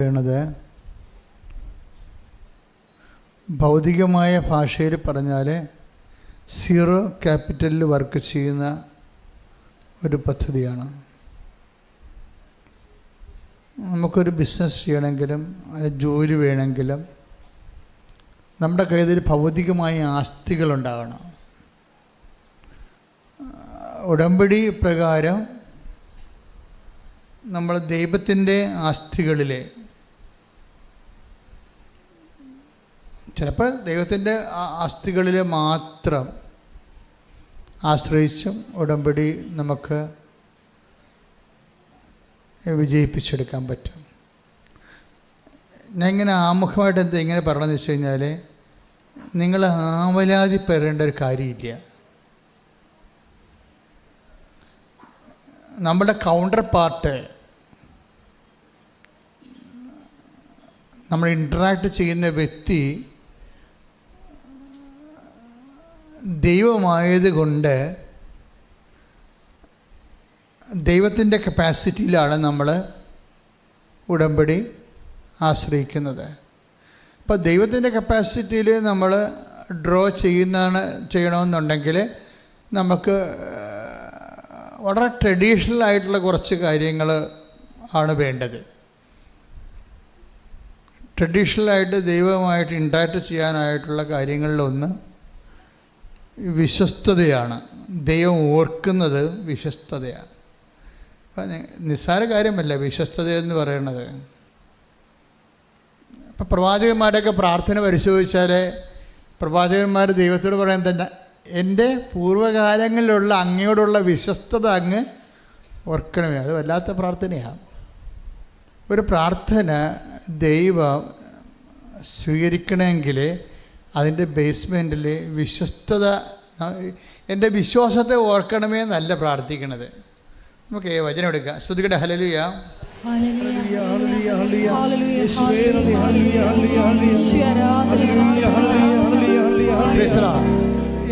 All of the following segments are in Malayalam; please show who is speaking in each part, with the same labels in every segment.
Speaker 1: പറയുന്നത് ഭൗതികമായ ഭാഷയിൽ പറഞ്ഞാൽ സീറോ ക്യാപിറ്റലിൽ വർക്ക് ചെയ്യുന്ന ഒരു പദ്ധതിയാണ്. നമുക്കൊരു ബിസിനസ് ചെയ്യണമെങ്കിലും അതിന് ജോലി വേണമെങ്കിലും നമ്മുടെ കയ്യിൽ ഭൗതികമായ ആസ്തികളുണ്ടാകണം. ഉടമ്പടി പ്രകാരം നമ്മൾ ദൈവത്തിൻ്റെ ആസ്തികളിലെ ചിലപ്പോൾ ദൈവത്തിൻ്റെ ആസ്തികളിൽ മാത്രം ആശ്രയിച്ചും ഉടമ്പടി നമുക്ക് വിജയിപ്പിച്ചെടുക്കാൻ പറ്റും. ഞാൻ ഇങ്ങനെ ആമുഖമായിട്ട് എന്താ ഇങ്ങനെ പറയണമെന്ന് വെച്ച് കഴിഞ്ഞാൽ, നിങ്ങൾ ആവലാതിപ്പെടേണ്ട ഒരു കാര്യമില്ല. നമ്മുടെ കൗണ്ടർ പാർട്ട് നമ്മൾ ഇൻറ്ററാക്ട് ചെയ്യുന്ന വ്യക്തി ദൈവമായതുകൊണ്ട് ദൈവത്തിൻ്റെ കപ്പാസിറ്റിയിലാണ് നമ്മൾ ഉടമ്പടി ആശ്രയിക്കുന്നത്. അപ്പോൾ ദൈവത്തിൻ്റെ കപ്പാസിറ്റിയിൽ നമ്മൾ ഡ്രോ ചെയ്യണമെന്നുണ്ടെങ്കിൽ നമുക്ക് വളരെ ട്രഡീഷണൽ ആയിട്ടുള്ള കുറച്ച് കാര്യങ്ങൾ ആണ് വേണ്ടത്. ട്രഡീഷണലായിട്ട് ദൈവമായിട്ട് ഇൻട്രാക്ട് ചെയ്യാനായിട്ടുള്ള കാര്യങ്ങളിലൊന്ന് വിശ്വസ്തതയാണ്. ദൈവം ഓർക്കുന്നത് വിശ്വസ്തതയാണ്. നിസ്സാര കാര്യമല്ല വിശ്വസ്തത എന്ന് പറയുന്നത്. ഇപ്പം പ്രവാചകന്മാരൊക്കെ പ്രാർത്ഥന പരിശോധിച്ചാൽ പ്രവാചകന്മാർ ദൈവത്തോട് പറയാൻ തന്നെ, എൻ്റെ പൂർവ്വകാലങ്ങളിലുള്ള അങ്ങയോടുള്ള വിശ്വസ്തത അങ്ങ് ഓർക്കണമേ. അത് വല്ലാത്ത പ്രാർത്ഥനയാണ്. ഒരു പ്രാർത്ഥന ദൈവം സ്വീകരിക്കണമെങ്കിൽ അതിൻ്റെ ബേസ്മെൻറ്റിൽ വിശ്വസ്തത, എൻ്റെ വിശ്വാസത്തെ ഓർക്കണമേ എന്നല്ല പ്രാർത്ഥിക്കണത്. നമുക്ക് വചനം എടുക്കാം. ശ്രുതികടെ ഹല്ലേലൂയ.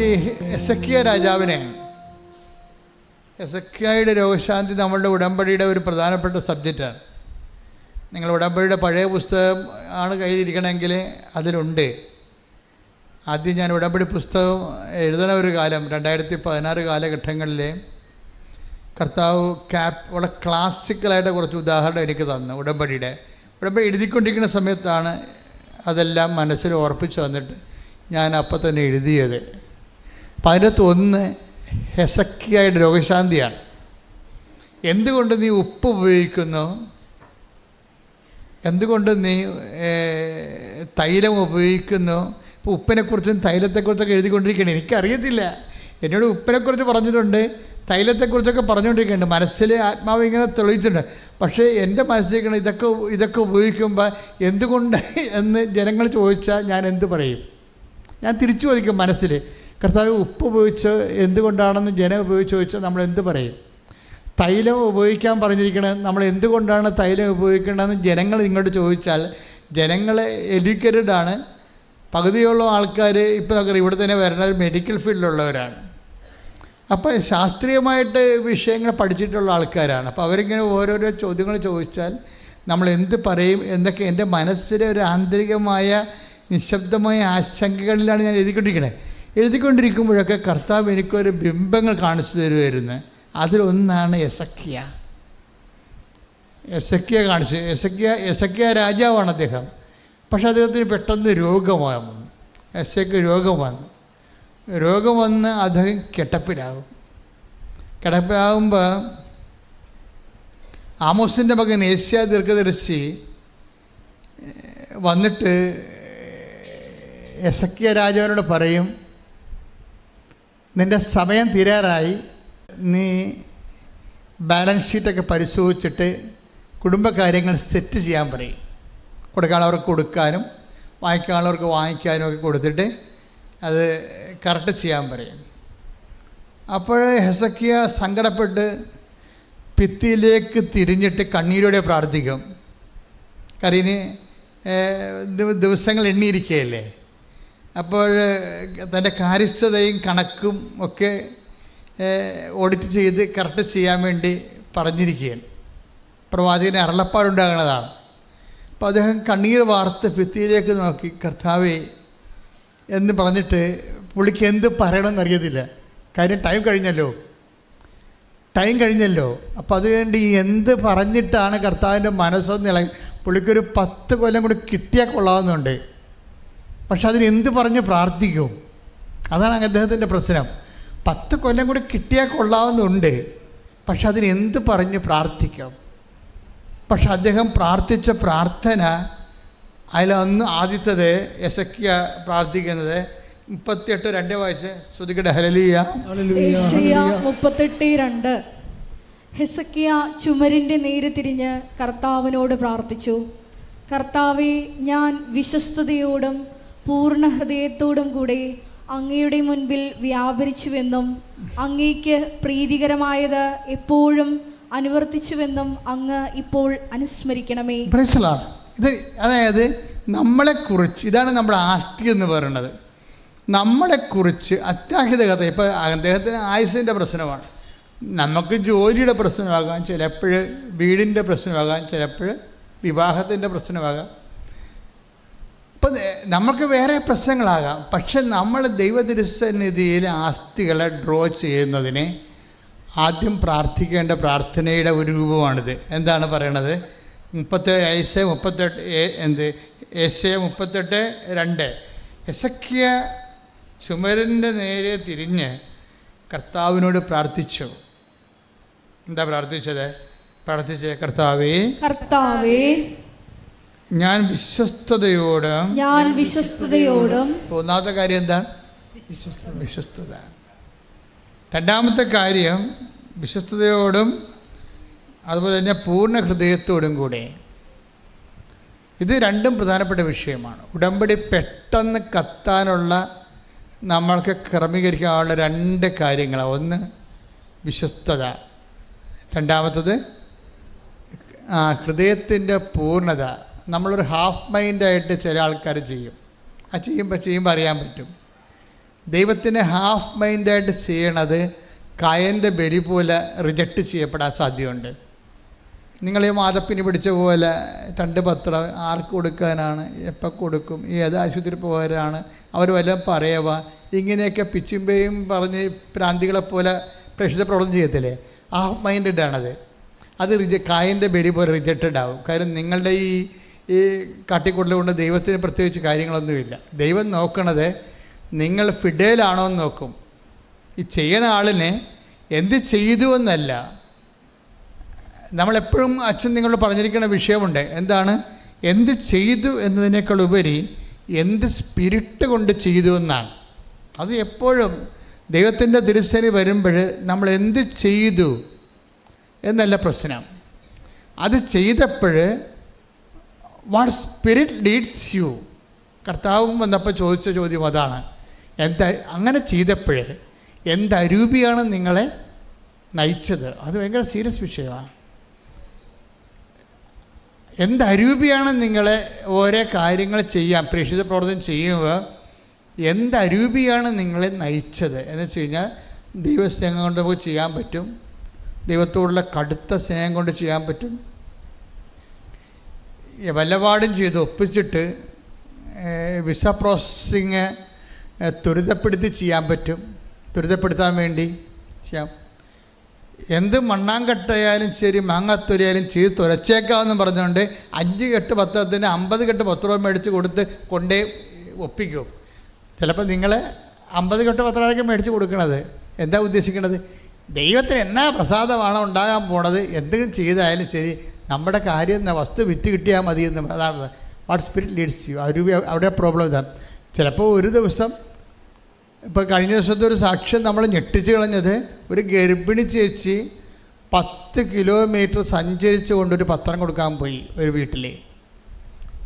Speaker 1: ഈ എസക്കിയ രാജാവിനെ, എസക്കിയയുടെ രോഗശാന്തി നമ്മളുടെ ഉടമ്പടിയുടെ ഒരു പ്രധാനപ്പെട്ട സബ്ജക്റ്റാണ്. നിങ്ങൾ ഉടമ്പടിയുടെ പഴയ പുസ്തകം ആണ് കയ്യിലിരിക്കണമെങ്കിൽ അതിലുണ്ട്. ആദ്യം ഞാൻ ഉടമ്പടി പുസ്തകം എഴുതുന്ന ഒരു കാലം 2016 കാലഘട്ടങ്ങളിൽ കർത്താവ് വളരെ ക്ലാസിക്കലായിട്ട് കുറച്ച് ഉദാഹരണം എനിക്ക് തന്നു. ഉടമ്പടി എഴുതിക്കൊണ്ടിരിക്കുന്ന സമയത്താണ് അതെല്ലാം മനസ്സിൽ ഓർപ്പിച്ച് വന്നിട്ട് ഞാൻ അപ്പം തന്നെ എഴുതിയത്. അപ്പം അതിനകത്ത് ഒന്ന് ഹെസക്കിയായുടെ രോഗശാന്തിയാണ്. എന്തുകൊണ്ട് നീ ഉപ്പ് ഉപയോഗിക്കുന്നു, എന്തുകൊണ്ട് നീ തൈലം ഉപയോഗിക്കുന്നു. ഇപ്പോൾ ഉപ്പിനെക്കുറിച്ചും തൈലത്തെക്കുറിച്ചൊക്കെ എഴുതിക്കൊണ്ടിരിക്കുകയാണ്. എനിക്കറിയത്തില്ല, എന്നോട് ഉപ്പിനെക്കുറിച്ച് പറഞ്ഞിട്ടുണ്ട്, തൈലത്തെക്കുറിച്ചൊക്കെ പറഞ്ഞുകൊണ്ടിരിക്കുന്നുണ്ട്. മനസ്സിൽ ആത്മാവ് ഇങ്ങനെ തെളിയിച്ചിട്ടുണ്ട്. പക്ഷേ എൻ്റെ മനസ്സിലേക്കാണ് ഇതൊക്കെ ഉപയോഗിക്കുമ്പോൾ എന്തുകൊണ്ട് എന്ന് ജനങ്ങൾ ചോദിച്ചാൽ ഞാൻ എന്ത് പറയും? ഞാൻ തിരിച്ചു ചോദിക്കും മനസ്സിൽ, കർത്താവ് ഉപ്പ് ഉപയോഗിച്ച് എന്തുകൊണ്ടാണെന്ന് ജനം ഉപയോഗിച്ച് ചോദിച്ചാൽ നമ്മൾ എന്ത് പറയും? തൈലം ഉപയോഗിക്കാൻ പറഞ്ഞിരിക്കണത് നമ്മൾ എന്തുകൊണ്ടാണ് തൈലം ഉപയോഗിക്കേണ്ടതെന്ന് ജനങ്ങൾ ഇങ്ങോട്ട് ചോദിച്ചാൽ, ജനങ്ങൾ എഡ്യൂക്കേറ്റഡാണ്. പകുതിയോളം ആൾക്കാർ ഇപ്പോൾ ഇവിടെ തന്നെ വരുന്നത് മെഡിക്കൽ ഫീൽഡിലുള്ളവരാണ്. അപ്പോൾ ശാസ്ത്രീയമായിട്ട് വിഷയങ്ങൾ പഠിച്ചിട്ടുള്ള ആൾക്കാരാണ്. അപ്പോൾ അവരിങ്ങനെ ഓരോരോ ചോദ്യങ്ങൾ ചോദിച്ചാൽ നമ്മൾ എന്ത് പറയും എന്നൊക്കെ എൻ്റെ മനസ്സിലെ ഒരു ആന്തരികമായ നിശബ്ദമായ ആശങ്കകളിലാണ് ഞാൻ എഴുതിക്കൊണ്ടിരിക്കുമ്പോഴൊക്കെ കർത്താവ് എനിക്കൊരു ബിംബങ്ങൾ കാണിച്ചു തരുമായിരുന്നു. അതിലൊന്നാണ് എസക്കിയ കാണിച്ചു. എസക്കിയ രാജാവാണ് അദ്ദേഹം. പക്ഷെ അദ്ദേഹത്തിന് പെട്ടെന്ന് രോഗം വന്ന് അദ്ദേഹം കിടപ്പിലാകുമ്പോൾ ആമോസിൻ്റെ മകൻ ഏഷ്യ ദീർഘദർശി വന്നിട്ട് എസക്കിയ രാജാവിനോട് പറയും, നിൻ്റെ സമയം തീരാറായി, നീ ബാലൻസ് ഷീറ്റൊക്കെ പരിശോധിച്ചിട്ട് കുടുംബകാര്യങ്ങൾ സെറ്റ് ചെയ്യാൻ പറയും. കൊടുക്കാനുള്ളവർക്ക് കൊടുക്കാനും വാങ്ങിക്കാനുള്ളവർക്ക് വാങ്ങിക്കാനും ഒക്കെ കൊടുത്തിട്ട് അത് കറക്റ്റ് ചെയ്യാൻ പറയും. അപ്പോൾ ഹെസക്കിയ സങ്കടപ്പെട്ട് ഭിത്തിയിലേക്ക് തിരിഞ്ഞിട്ട് കണ്ണീരോടെ പ്രാർത്ഥിക്കും. കരീന് ദിവസങ്ങൾ എണ്ണിയിരിക്കുകയല്ലേ. അപ്പോൾ തൻ്റെ കാര്യസ്ഥതയും കണക്കും ഒക്കെ ഓഡിറ്റ് ചെയ്ത് കറക്റ്റ് ചെയ്യാൻ വേണ്ടി പറഞ്ഞിരിക്കുകയാണ്. പ്രവാചകന് അരുളപ്പാടുണ്ടാകുന്നതാണ്. അപ്പോൾ അദ്ദേഹം കണ്ണീർ വാർത്ത് ഭിത്തിയിലേക്ക് നോക്കി, കർത്താവേ എന്ന് പറഞ്ഞിട്ട് പുള്ളിക്ക് എന്ത് പറയണമെന്ന് അറിയത്തില്ല. കാര്യം ടൈം കഴിഞ്ഞല്ലോ. അപ്പോൾ അതുകൊണ്ട് എന്ത് പറഞ്ഞിട്ടാണ് കർത്താവിൻ്റെ മനസ്സൊന്ന് ഇളകി. പുള്ളിക്കൊരു 10 കൊല്ലം കൂടി കിട്ടിയാൽ കൊള്ളാവുന്നുണ്ട്. പക്ഷെ അതിന് എന്ത് പറഞ്ഞ് പ്രാർത്ഥിക്കും? അതാണ് അദ്ദേഹത്തിൻ്റെ പ്രശ്നം. 10 കൊല്ലം കൂടി കിട്ടിയാൽ കൊള്ളാവുന്നുണ്ട്, പക്ഷെ അതിന് എന്ത് പറഞ്ഞ് പ്രാർത്ഥിക്കാം? പക്ഷെ അദ്ദേഹം പ്രാർത്ഥിച്ച പ്രാർത്ഥന അതിലൊന്ന് ആദ്യത്തേത് യെശയ്യാ പ്രാർത്ഥിക്കുന്നത് 38:2 വായിച്ച് ശ്രുതികട. ഹല്ലേലൂയ.
Speaker 2: യെശയ്യാ 38:2. ഹെസക്കിയ ചുമരിൻ്റെ നേരെ തിരിഞ്ഞ് കർത്താവിനോട് പ്രാർത്ഥിച്ചു. കർത്താവേ, ഞാൻ വിശ്വസ്തയോടും പൂർണ്ണ ഹൃദയത്തോടും കൂടെ അങ്ങയുടെ മുൻപിൽ വ്യാപരിച്ചുവെന്നും അങ്ങേക്ക് പ്രീതികരമായത് എപ്പോഴും അനുവർത്തിച്ചുവെന്നും അങ്ങ് ഇപ്പോൾ അനുസ്മരിക്കണമേ.
Speaker 1: ഇത് അതായത് നമ്മളെക്കുറിച്ച്, ഇതാണ് നമ്മുടെ ആസ്തി എന്ന് പറയുന്നത്. നമ്മളെക്കുറിച്ച് അത്യാഹിത കഥ. ഇപ്പോൾ അദ്ദേഹത്തിന് ആയുസിൻ്റെ പ്രശ്നമാണ്, നമുക്ക് ജോലിയുടെ പ്രശ്നമാകാം, ചിലപ്പോൾ വീടിൻ്റെ പ്രശ്നമാകാം, ചിലപ്പോൾ വിവാഹത്തിൻ്റെ പ്രശ്നമാകാം, ഇപ്പം നമുക്ക് വേറെ പ്രശ്നങ്ങളാകാം. പക്ഷെ നമ്മൾ ദൈവതിരുസന്നിധിയിൽ ആസ്തികളെ ഡ്രോ ചെയ്യുന്നതിന് ആദ്യം പ്രാർത്ഥിക്കേണ്ട പ്രാർത്ഥനയുടെ ഒരു രൂപമാണിത്. എന്താണ് പറയണത്? 38:2 ഹെസക്കിയ ചുമരിൻ്റെ നേരെ തിരിഞ്ഞ് കർത്താവിനോട് പ്രാർത്ഥിച്ചു. എന്താ പ്രാർത്ഥിച്ചത്? കർത്താവേ, ഞാൻ വിശ്വസ്തയോടും. ഒന്നാമത്തെ കാര്യം എന്താണ്? വിശ്വസ്തത. രണ്ടാമത്തെ കാര്യം വിശ്വസ്തയോടും അതുപോലെ തന്നെ പൂർണ്ണ ഹൃദയത്തോടും കൂടെ. ഇത് രണ്ടും പ്രധാനപ്പെട്ട വിഷയമാണ്. ഉടമ്പടി പെട്ടെന്ന് കത്താനുള്ള നമ്മൾക്ക് ക്രമീകരിക്കാനുള്ള 2 കാര്യങ്ങളാണ്. ഒന്ന് വിശ്വസ്തത, രണ്ടാമത്തത് ഹൃദയത്തിൻ്റെ പൂർണ്ണത. നമ്മളൊരു ഹാഫ് മൈൻഡായിട്ട് ചില ആൾക്കാർ ചെയ്യും. അത് ചെയ്യുമ്പോൾ അറിയാൻ പറ്റും. ദൈവത്തിന് ഹാഫ് മൈൻഡായിട്ട് ചെയ്യണത് കായൻ്റെ ബലി പോലെ റിജക്റ്റ് ചെയ്യപ്പെടാൻ സാധ്യതയുണ്ട്. നിങ്ങൾ ഈ മാതപ്പിന് പിടിച്ച പോലെ 2 പത്രം ആർക്ക് കൊടുക്കാനാണ്, എപ്പോൾ കൊടുക്കും, ഏത് ആശുപത്രി പോകാനാണ്, അവർ വല്ലതും പറയുക, ഇങ്ങനെയൊക്കെ പിച്ചുമ്പയും പറഞ്ഞ് പ്രാന്തികളെപ്പോലെ പ്രേക്ഷിത പ്രവർത്തനം ചെയ്യത്തില്ലേ? ഹാഫ് മൈൻഡാണത്. അത് കായൻ്റെ ബലി പോലെ റിജക്റ്റഡ് ആവും. കാര്യം നിങ്ങളുടെ ഈ കാട്ടിക്കൂടൽ കൊണ്ട് ദൈവത്തിന് പ്രത്യേകിച്ച് കാര്യങ്ങളൊന്നുമില്ല. ദൈവം നോക്കണത് നിങ്ങൾ ഫിഡേലാണോ എന്ന് നോക്കും. ഈ ചെയ്യുന്ന ആളിനെ എന്ത് ചെയ്തു എന്നല്ല. നമ്മളെപ്പോഴും അച്ഛൻ നിങ്ങളോട് പറഞ്ഞിരിക്കുന്ന വിഷയമുണ്ട്. എന്താണ്? എന്ത് ചെയ്തു എന്നതിനേക്കാൾ ഉപരി എന്ത് സ്പിരിറ്റ് കൊണ്ട് ചെയ്തു എന്നാണ്. അത് എപ്പോഴും ദൈവത്തിൻ്റെ തിരുസേന വരുമ്പോൾ നമ്മൾ എന്ത് ചെയ്തു എന്നല്ല പ്രശ്നം. അത് ചെയ്തപ്പോൾ വാട്ട് സ്പിരിറ്റ് ലീഡ്സ് യു. കർത്താവും വന്നപ്പോൾ ചോദിച്ച ചോദ്യം അതാണ്. അങ്ങനെ ചെയ്തപ്പോൾ എന്തരൂപിയാണ് നിങ്ങളെ നയിച്ചത്? അത് ഭയങ്കര സീരിയസ് വിഷയമാണ്. എന്തരൂപിയാണ് നിങ്ങളെ ഓരോ കാര്യങ്ങൾ ചെയ്യാൻ പ്രേക്ഷിത പ്രവർത്തനം ചെയ്യുമ്പോൾ എന്തരൂപിയാണ് നിങ്ങളെ നയിച്ചത് എന്ന് വെച്ച് കഴിഞ്ഞാൽ ദൈവസ്നേഹം കൊണ്ട് നമുക്ക് ചെയ്യാൻ പറ്റും, ദൈവത്തോടുള്ള കടുത്ത സ്നേഹം കൊണ്ട് ചെയ്യാൻ പറ്റും. വല്ലപാടും ചെയ്ത് ഒപ്പിച്ചിട്ട് വിസ പ്രോസസ്സിങ് ത്വരിതപ്പെടുത്തി ചെയ്യാൻ പറ്റും, ത്വരിതപ്പെടുത്താൻ വേണ്ടി ചെയ്യാം. എന്ത് മണ്ണാങ്കട്ടയാലും ശരി മാങ്ങാത്തൊരിയാലും ചെയ്ത് തുരച്ചേക്കാമെന്ന് പറഞ്ഞുകൊണ്ട് 5 കെട്ട് പത്രത്തിന് 50 കെട്ട് പത്രം മേടിച്ച് കൊടുത്ത് കൊണ്ടേ ഒപ്പിക്കും. ചിലപ്പോൾ നിങ്ങളെ 50 കെട്ട് പത്രമായിരിക്കും മേടിച്ച് കൊടുക്കണത്. എന്താ ഉദ്ദേശിക്കണത്? ദൈവത്തിന് എന്നാ പ്രസാദമാണോ ഉണ്ടാകാൻ പോണത്, എന്തെങ്കിലും ചെയ്തായാലും ശരി നമ്മുടെ കാര്യം വസ്തു വിറ്റ് കിട്ടിയാൽ മതി എന്ന്. അതാണ് വാട്ട് സ്പിരിറ്റ് ലീഡ്സ് യു. അവിടെ പ്രോബ്ലം ഇതാണ്. ചിലപ്പോൾ ഒരു ദിവസം, ഇപ്പോൾ കഴിഞ്ഞ ദിവസത്തെ ഒരു സാക്ഷ്യം നമ്മൾ ഞെട്ടിച്ച് കളഞ്ഞത്, ഒരു ഗർഭിണി ചേച്ചി 10 കിലോമീറ്റർ സഞ്ചരിച്ച് കൊണ്ടൊരു പത്രം കൊടുക്കാൻ പോയി ഒരു വീട്ടിൽ.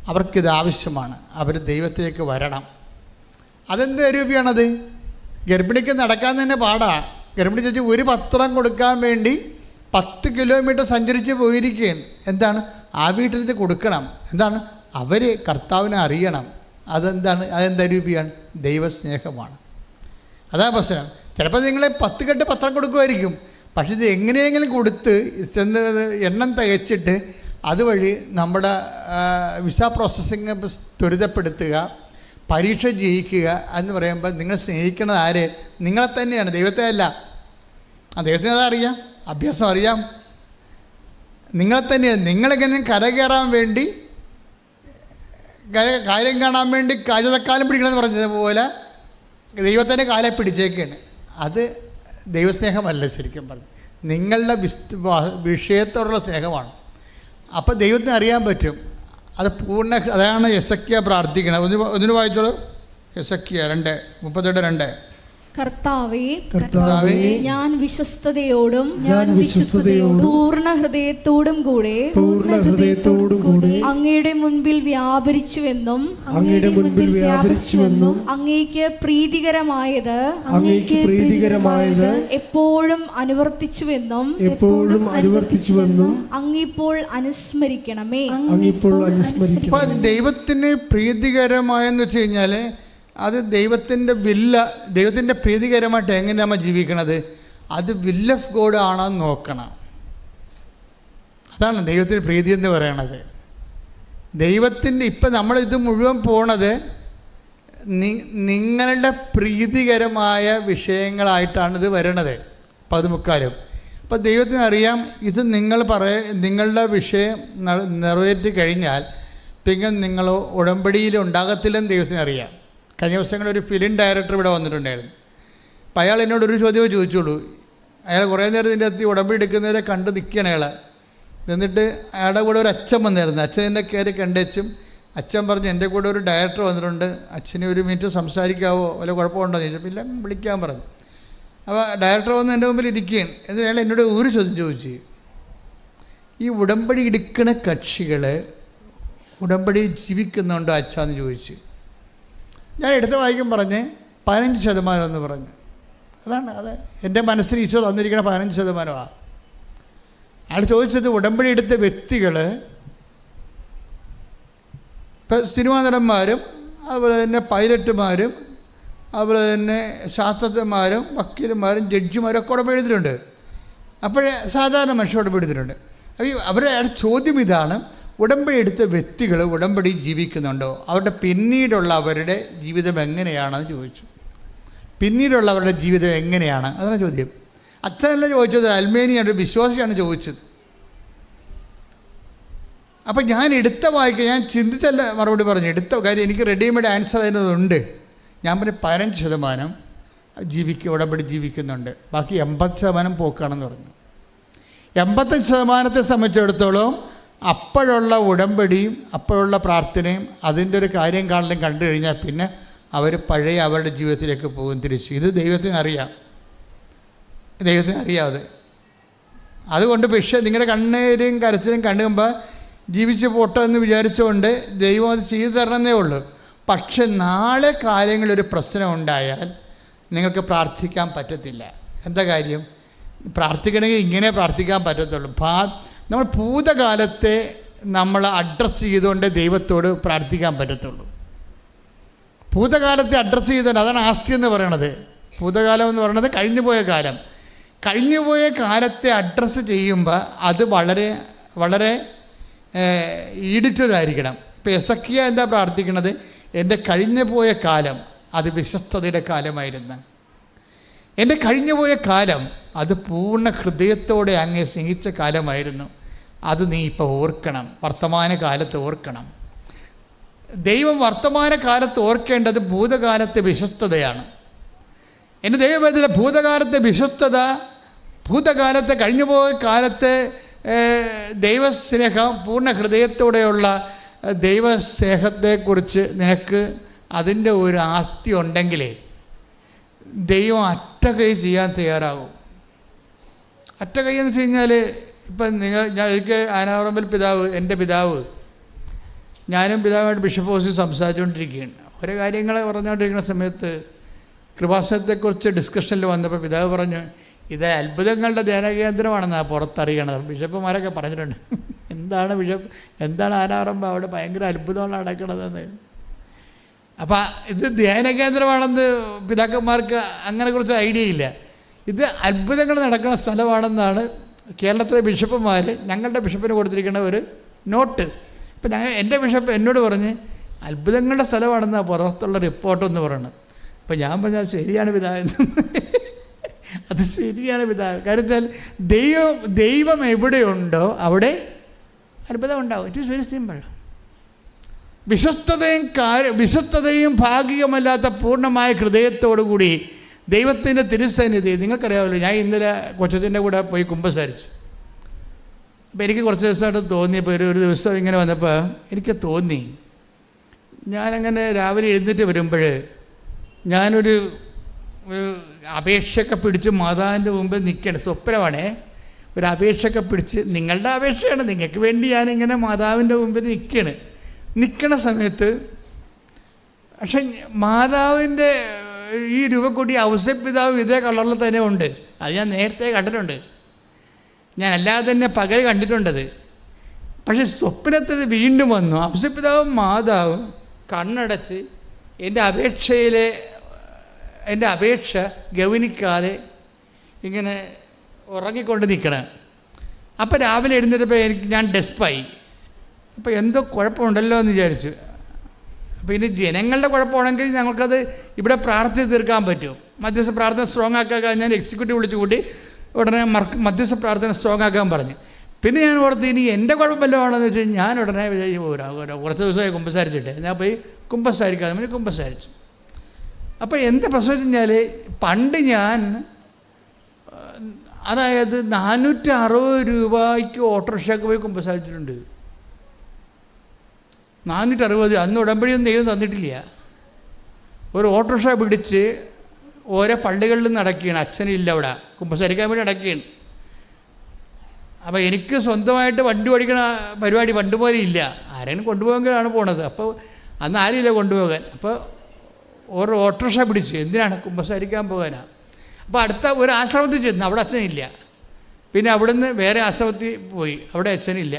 Speaker 1: അവർക്കിത് ആവശ്യമാണ്, അവർ ദൈവത്തിലേക്ക് വരണം. അതെന്ത് രൂപയാണത്? ഗർഭിണിക്ക് നടക്കാൻ തന്നെ പാടാണ്. ഗർഭിണി ചേച്ചി ഒരു പത്രം കൊടുക്കാൻ വേണ്ടി 10 കിലോമീറ്റർ സഞ്ചരിച്ച് പോയിരിക്കുകയാണ്. എന്താണ്? ആ വീട്ടിലേക്ക് കൊടുക്കണം. എന്താണ്? അവർ കർത്താവിനെ അറിയണം. അതെന്താണ്? അതെന്തരൂപിയാണ്? ദൈവസ്നേഹമാണ്. അതാ പ്രശ്നം. ചിലപ്പോൾ നിങ്ങൾ 10 കെട്ട് പത്രം കൊടുക്കുമായിരിക്കും, പക്ഷെ ഇത് എങ്ങനെയെങ്കിലും കൊടുത്ത് ചെന്ന് എണ്ണം തികച്ചിട്ട് അതുവഴി നമ്മുടെ വിസ പ്രോസസ്സിങ് ത്വരിതപ്പെടുത്തുക, പരീക്ഷ ജയിക്കുക എന്ന് പറയുമ്പോൾ നിങ്ങൾ സ്നേഹിക്കുന്നത് ആര്? നിങ്ങളെ തന്നെയാണ്, ദൈവത്തെ അല്ല. ദൈവത്തിന് അതറിയാം, അഭ്യാസം അറിയാം. നിങ്ങളെ തന്നെയാണ്. നിങ്ങളെങ്ങനെ കരകയറാൻ വേണ്ടി, കാര്യം കാണാൻ വേണ്ടി കാലം പിടിക്കണമെന്ന് പറഞ്ഞതുപോലെ ദൈവത്തിൻ്റെ കാലെ പിടിച്ചേക്കാണ്. അത് ദൈവസ്നേഹമല്ല, ശരിക്കും പറഞ്ഞു നിങ്ങളുടെ വിഷയത്തോടുള്ള സ്നേഹമാണ്. അപ്പോൾ ദൈവത്തിന് അറിയാൻ പറ്റും അത് പൂർണ്ണ. അതാണ് യെസക്കിയ പ്രാർത്ഥിക്കണം. ഒന്നിനു വായിച്ചോളൂ. യെസക്കിയ 2:32.
Speaker 2: കർത്താവേ, ഞാൻ വിശ്വസ്തയോടും പൂർണ്ണ ഹൃദയത്തോടും കൂടെ അങ്ങയുടെ മുൻപിൽ വ്യാപരിച്ചുവെന്നും അങ്ങേക്ക് പ്രീതികരമായത് എപ്പോഴും അനുവർത്തിച്ചുവെന്നും അങ്ങിപ്പോൾ അനുസ്മരിക്കണമേ.
Speaker 1: ദൈവത്തിന് പ്രീതികരമായെന്ന് വെച്ച് കഴിഞ്ഞാൽ അത് ദൈവത്തിൻ്റെ ദൈവത്തിൻ്റെ പ്രീതികരമായിട്ട് എങ്ങനെ നമ്മൾ ജീവിക്കണത്, അത് വിൽ ഓഫ് ഗോഡ് ആണെന്ന് നോക്കണം. അതാണ് ദൈവത്തിന് പ്രീതി എന്ന് പറയണത്. ദൈവത്തിൻ്റെ ഇപ്പം നമ്മളിത് മുഴുവൻ പോണത് നിങ്ങളുടെ പ്രീതികരമായ വിഷയങ്ങളായിട്ടാണ് ഇത് വരണത് 14. അപ്പം ദൈവത്തിന് അറിയാം ഇത് നിങ്ങളുടെ വിഷയം നിറവേറ്റി കഴിഞ്ഞാൽ പിന്നെ നിങ്ങൾ ഉടമ്പടിയിൽ ഉണ്ടാകത്തില്ലെന്ന് ദൈവത്തിന് അറിയാം. കഴിഞ്ഞ ദിവസങ്ങളിൽ ഒരു ഫിലിം ഡയറക്ടർ ഇവിടെ വന്നിട്ടുണ്ടായിരുന്നു. അപ്പം അയാൾ എന്നോടൊരു ചോദ്യമേ ചോദിച്ചുള്ളൂ. അയാൾ കുറേ നേരം ഇതിൻ്റെ അകത്ത് ഉടമ്പടി എടുക്കുന്നവരെ കണ്ട് നിൽക്കുകയാണ് അയാൾ. എന്നിട്ട് അയാളുടെ കൂടെ ഒരു അച്ഛൻ വന്നായിരുന്നു. അച്ഛൻ എന്നെ കയറി കണ്ടേച്ചും അച്ഛൻ പറഞ്ഞു, എൻ്റെ കൂടെ ഒരു ഡയറക്ടർ വന്നിട്ടുണ്ട്, അച്ഛനെ 1 മിനിറ്റ് സംസാരിക്കാവോ, വല്ല കുഴപ്പമുണ്ടോ എന്ന് ചോദിച്ചപ്പോൾ ഇല്ല വിളിക്കാൻ പറഞ്ഞു. അപ്പോൾ ഡയറക്ടർ വന്ന് എൻ്റെ മുമ്പിൽ ഇരിക്കുകയാണ്. എന്നിട്ട് അയാൾ എന്നോട് ഒരു ചോദ്യം ചോദിച്ചു, ഈ ഉടമ്പടി എടുക്കുന്ന കക്ഷികൾ ഉടമ്പടി ജീവിക്കുന്നുണ്ടോ അച്ഛാന്ന് ചോദിച്ചു. ഞാൻ എടുത്ത വായിക്കും പറഞ്ഞ് 15% എന്ന് പറഞ്ഞു. അതാണ് അത് എൻ്റെ മനസ്സിൽ ഈശോ തന്നിരിക്കുന്ന 15%. അയാൾ ചോദിച്ചത് ഉടമ്പടി എടുത്ത വ്യക്തികൾ ഇപ്പം സിനിമാ നടന്മാരും അതുപോലെ തന്നെ പൈലറ്റുമാരും അതുപോലെ തന്നെ ശാസ്ത്രജ്ഞന്മാരും വക്കീലന്മാരും ജഡ്ജിമാരും ഒക്കെ ഉടമ്പടി എടുത്തിട്ടുണ്ട്. അപ്പോഴേ സാധാരണ മനുഷ്യർ ഉടമ്പടി എടുത്തിട്ടുണ്ട്. അപ്പോൾ അവരുടെ ചോദ്യം ഇതാണ്, ഉടമ്പടി എടുത്ത വ്യക്തികൾ ഉടമ്പടി ജീവിക്കുന്നുണ്ടോ, അവരുടെ പിന്നീടുള്ള അവരുടെ ജീവിതം എങ്ങനെയാണെന്ന് ചോദിച്ചു. പിന്നീടുള്ളവരുടെ ജീവിതം എങ്ങനെയാണ്, അതാണ് ചോദ്യം. അച്ഛനല്ല ചോദിച്ചത്, അൽമേനിയാണ്, വിശ്വാസിയാണ് ചോദിച്ചത്. അപ്പം ഞാൻ എടുത്ത വായിക്കുക, ഞാൻ ചിന്തിച്ചല്ല മറുപടി പറഞ്ഞു, എടുത്ത കാര്യം എനിക്ക് റെഡിമെയ്ഡ് ആൻസർ അതിനതുണ്ട്. ഞാൻ പറഞ്ഞ 15% ഉടമ്പടി ജീവിക്കുന്നുണ്ട്, ബാക്കി 80% പോക്കാണെന്ന് പറഞ്ഞു. 85% സംബന്ധിച്ചിടത്തോളം അപ്പോഴുള്ള ഉടമ്പടിയും അപ്പോഴുള്ള പ്രാർത്ഥനയും അതിൻ്റെ ഒരു കാര്യം കാണലും കണ്ടു കഴിഞ്ഞാൽ പിന്നെ അവർ പഴയ അവരുടെ ജീവിതത്തിലേക്ക് പോകും തിരിച്ച്. ഇത് ദൈവത്തിന് അറിയാം, ദൈവത്തിന് അറിയാതെ. അതുകൊണ്ട് പക്ഷേ നിങ്ങളുടെ കണ്ണീരും കരച്ചിലും കണ്ടുമ്പോൾ ജീവിച്ച് പോട്ടോ എന്ന് വിചാരിച്ചുകൊണ്ട് ദൈവം അത് ചെയ്തു തരണമെന്നേ ഉള്ളൂ. പക്ഷെ നാളെ കാര്യങ്ങളൊരു പ്രശ്നം ഉണ്ടായാൽ നിങ്ങൾക്ക് പ്രാർത്ഥിക്കാൻ പറ്റത്തില്ല. എന്താ കാര്യം? പ്രാർത്ഥിക്കണമെങ്കിൽ ഇങ്ങനെ പ്രാർത്ഥിക്കാൻ പറ്റത്തുള്ളൂ. നമ്മൾ ഭൂതകാലത്തെ നമ്മൾ അഡ്രസ്സ് ചെയ്തുകൊണ്ട് ദൈവത്തോട് പ്രാർത്ഥിക്കാൻ പറ്റത്തുള്ളൂ. ഭൂതകാലത്തെ അഡ്രസ്സ് ചെയ്തുകൊണ്ട്, അതാണ് ആസ്തി എന്ന് പറയണത്. ഭൂതകാലം എന്ന് പറയുന്നത് കഴിഞ്ഞുപോയ കാലം. കഴിഞ്ഞുപോയ കാലത്തെ അഡ്രസ്സ് ചെയ്യുമ്പോൾ അത് വളരെ വളരെ ഈടിറ്റതായിരിക്കണം. ഇപ്പോൾ യെസക്കിയ എന്താ പ്രാർത്ഥിക്കണത്? എൻ്റെ കഴിഞ്ഞുപോയ കാലം അത് വിശ്വസ്തതയുടെ കാലമായിരുന്നു. എൻ്റെ കഴിഞ്ഞുപോയ കാലം അത് പൂർണ്ണ ഹൃദയത്തോടെ അങ്ങേ സ്നേഹിച്ച കാലമായിരുന്നു. അത് നീ ഇപ്പോൾ ഓർക്കണം, വർത്തമാന കാലത്ത് ഓർക്കണം. ദൈവം വർത്തമാന കാലത്ത് ഓർക്കേണ്ടത് ഭൂതകാലത്തെ വിശ്വസ്തതയാണ്. എൻ്റെ ദൈവവേദന ഭൂതകാലത്തെ വിശ്വസ്തത, ഭൂതകാലത്തെ കഴിഞ്ഞുപോയ കാലത്തെ ദൈവസ്നേഹം, പൂർണ്ണ ഹൃദയത്തോടെയുള്ള ദൈവസ്നേഹത്തെക്കുറിച്ച് നിനക്ക് അതിൻ്റെ ഒരു ആസ്തി ഉണ്ടെങ്കിലേ ദൈവം അറ്റകൈ ചെയ്യാൻ തയ്യാറാകും. അറ്റകൈ എന്ന് വെച്ച് കഴിഞ്ഞാൽ ഇപ്പം ഞാൻ ഒരിക്കൽ ആനാറമ്പൽ പിതാവ്, എൻ്റെ പിതാവ്, ഞാനും പിതാവായിട്ട് ബിഷപ്പ് ഹൗസിൽ സംസാരിച്ചുകൊണ്ടിരിക്കുകയാണ്. ഓരോ കാര്യങ്ങൾ പറഞ്ഞുകൊണ്ടിരിക്കുന്ന സമയത്ത് കൃപാസനത്തെക്കുറിച്ച് ഡിസ്കഷനിൽ വന്നപ്പോൾ പിതാവ് പറഞ്ഞു, ഇത് അത്ഭുതങ്ങളുടെ ധ്യാനകേന്ദ്രമാണെന്നാണ് പുറത്തറിയണത്. ബിഷപ്പുമാരൊക്കെ പറഞ്ഞിട്ടുണ്ട്, എന്താണ് ബിഷപ്പ്, എന്താണ് ആനാറമ്പ്, അവിടെ ഭയങ്കര അത്ഭുതമാണ് നടക്കണതെന്ന്. അപ്പം ഇത് ധ്യാനകേന്ദ്രമാണെന്ന് പിതാക്കന്മാർക്ക് അങ്ങനെ കുറച്ച് ഐഡിയ ഇല്ല. ഇത് അത്ഭുതങ്ങൾ നടക്കുന്ന സ്ഥലമാണെന്നാണ് കേരളത്തിലെ ബിഷപ്പുമാർ ഞങ്ങളുടെ ബിഷപ്പിന് കൊടുത്തിരിക്കുന്ന ഒരു നോട്ട്. ഇപ്പം എൻ്റെ ബിഷപ്പ് എന്നോട് പറഞ്ഞ് അത്ഭുതങ്ങളുടെ സ്ഥലമാണെന്നാണ് പുറത്തുള്ള റിപ്പോർട്ടെന്ന് പറയണം. അപ്പം ഞാൻ പറഞ്ഞാൽ ശരിയാണ് പിതാവെന്ന്. അത് ശരിയാണ് പിതാവ്. കാരണം ദൈവം എവിടെയുണ്ടോ അവിടെ അത്ഭുതം ഉണ്ടാവും. It is very simple. വിശ്വസ്തതയും ഭാഗികമല്ലാത്ത പൂർണ്ണമായ ഹൃദയത്തോടു കൂടി ദൈവത്തിൻ്റെ തിരുസന്നിധി. നിങ്ങൾക്കറിയാമല്ലോ, ഞാൻ ഇന്നലെ കൊച്ചത്തിൻ്റെ കൂടെ പോയി കുമ്പസാരിച്ചു. അപ്പോൾ എനിക്ക് കുറച്ച് ദിവസമായിട്ട് തോന്നിയപ്പോൾ ഒരു ദിവസം ഇങ്ങനെ വന്നപ്പോൾ എനിക്ക് തോന്നി, ഞാനങ്ങനെ രാവിലെ എഴുന്നേറ്റ് വരുമ്പോൾ ഞാനൊരു അപേക്ഷയൊക്കെ പിടിച്ച് മാതാവിൻ്റെ മുമ്പ് നിൽക്കണം. സ്വപ്നമാണേ, ഒരു അപേക്ഷയൊക്കെ പിടിച്ച്, നിങ്ങളുടെ അപേക്ഷയാണ്, നിങ്ങൾക്ക് വേണ്ടി ഞാനിങ്ങനെ മാതാവിൻ്റെ മുമ്പിൽ നിൽക്കണ സമയത്ത് പക്ഷെ മാതാവിൻ്റെ ഈ രൂപക്കൂട്ടി ഔസേപ്പിതാവ് ഇതേ കളറിൽ തന്നെ ഉണ്ട്. അത് ഞാൻ നേരത്തെ കണ്ടിട്ടുണ്ട്, ഞാൻ അല്ലാതെ തന്നെ പകൽ കണ്ടിട്ടുണ്ടത്. പക്ഷെ സ്വപ്നത്തിൽ വീണ്ടും വന്നു. ഔസേപ്പിതാവും മാതാവും കണ്ണടച്ച് എൻ്റെ അപേക്ഷ ഗൗനിക്കാതെ ഇങ്ങനെ ഉറങ്ങിക്കൊണ്ട് നിൽക്കണം. അപ്പോൾ രാവിലെ എഴുന്നേറ്റപ്പോൾ ഞാൻ ഡെസ്പായി. അപ്പോൾ എന്തോ കുഴപ്പമുണ്ടല്ലോ എന്ന് വിചാരിച്ചു. അപ്പോൾ ഇനി ജനങ്ങളുടെ കുഴപ്പമാണെങ്കിൽ ഞങ്ങൾക്കത് ഇവിടെ പ്രാർത്ഥിച്ച് തീർക്കാൻ പറ്റും. മധ്യസ്ഥ പ്രാർത്ഥന സ്ട്രോങ് ആക്കാൻ കഴിഞ്ഞാൽ എക്സിക്യൂട്ടീവ് വിളിച്ചു കൂട്ടി ഉടനെ മധ്യസ്ഥ പ്രാർത്ഥന സ്ട്രോങ് ആക്കാൻ പറഞ്ഞു. പിന്നെ ഞാൻ ഓർത്ത് ഇനി എൻ്റെ കുഴപ്പമല്ലോ ആണെന്ന് വെച്ചാൽ ഞാൻ ഉടനെ കുറച്ച് ദിവസമായി കുമ്പസാരിച്ചിട്ട് ഞാൻ പോയി കുമ്പസാരിക്കാതെ മതി കുമ്പസാരിച്ചു. അപ്പോൾ എന്താ പ്രശ്നം വെച്ച് കഴിഞ്ഞാൽ, പണ്ട് ഞാൻ അതായത് 460 രൂപയ്ക്ക് ഓട്ടോറിക്ഷയ്ക്ക് പോയി കുമ്പസാരിച്ചിട്ടുണ്ട്. 460. അന്ന് ഉടമ്പടിയൊന്നും ദൈവം തന്നിട്ടില്ല. ഒരു ഓട്ടോറിക്ഷ പിടിച്ച് ഓരോ പള്ളികളിൽ നിന്ന് നടക്കുകയാണ്. അച്ഛനില്ല അവിടെ, കുമ്പസാരിക്കാൻ വേണ്ടി നടക്കുകയാണ്. അപ്പോൾ എനിക്ക് സ്വന്തമായിട്ട് വണ്ടി ഓടിക്കണ പരിപാടി പണ്ട് പോലെ ഇല്ല. ആരെങ്കിലും കൊണ്ടുപോകാനാണ് പോണത്. അപ്പോൾ അന്ന് ആരുമില്ല കൊണ്ടുപോകാൻ. അപ്പോൾ ഓരോ ഓട്ടോറിക്ഷ പിടിച്ച് എന്തിനാണ് കുമ്പസാരിക്കാൻ പോകാനാണ്. അപ്പോൾ അടുത്ത ഒരു ആശ്രമത്തിൽ ചെന്ന്, അവിടെ അച്ഛനില്ല. പിന്നെ അവിടുന്ന് വേറെ ആശ്രമത്തിൽ പോയി, അവിടെ അച്ഛനില്ല.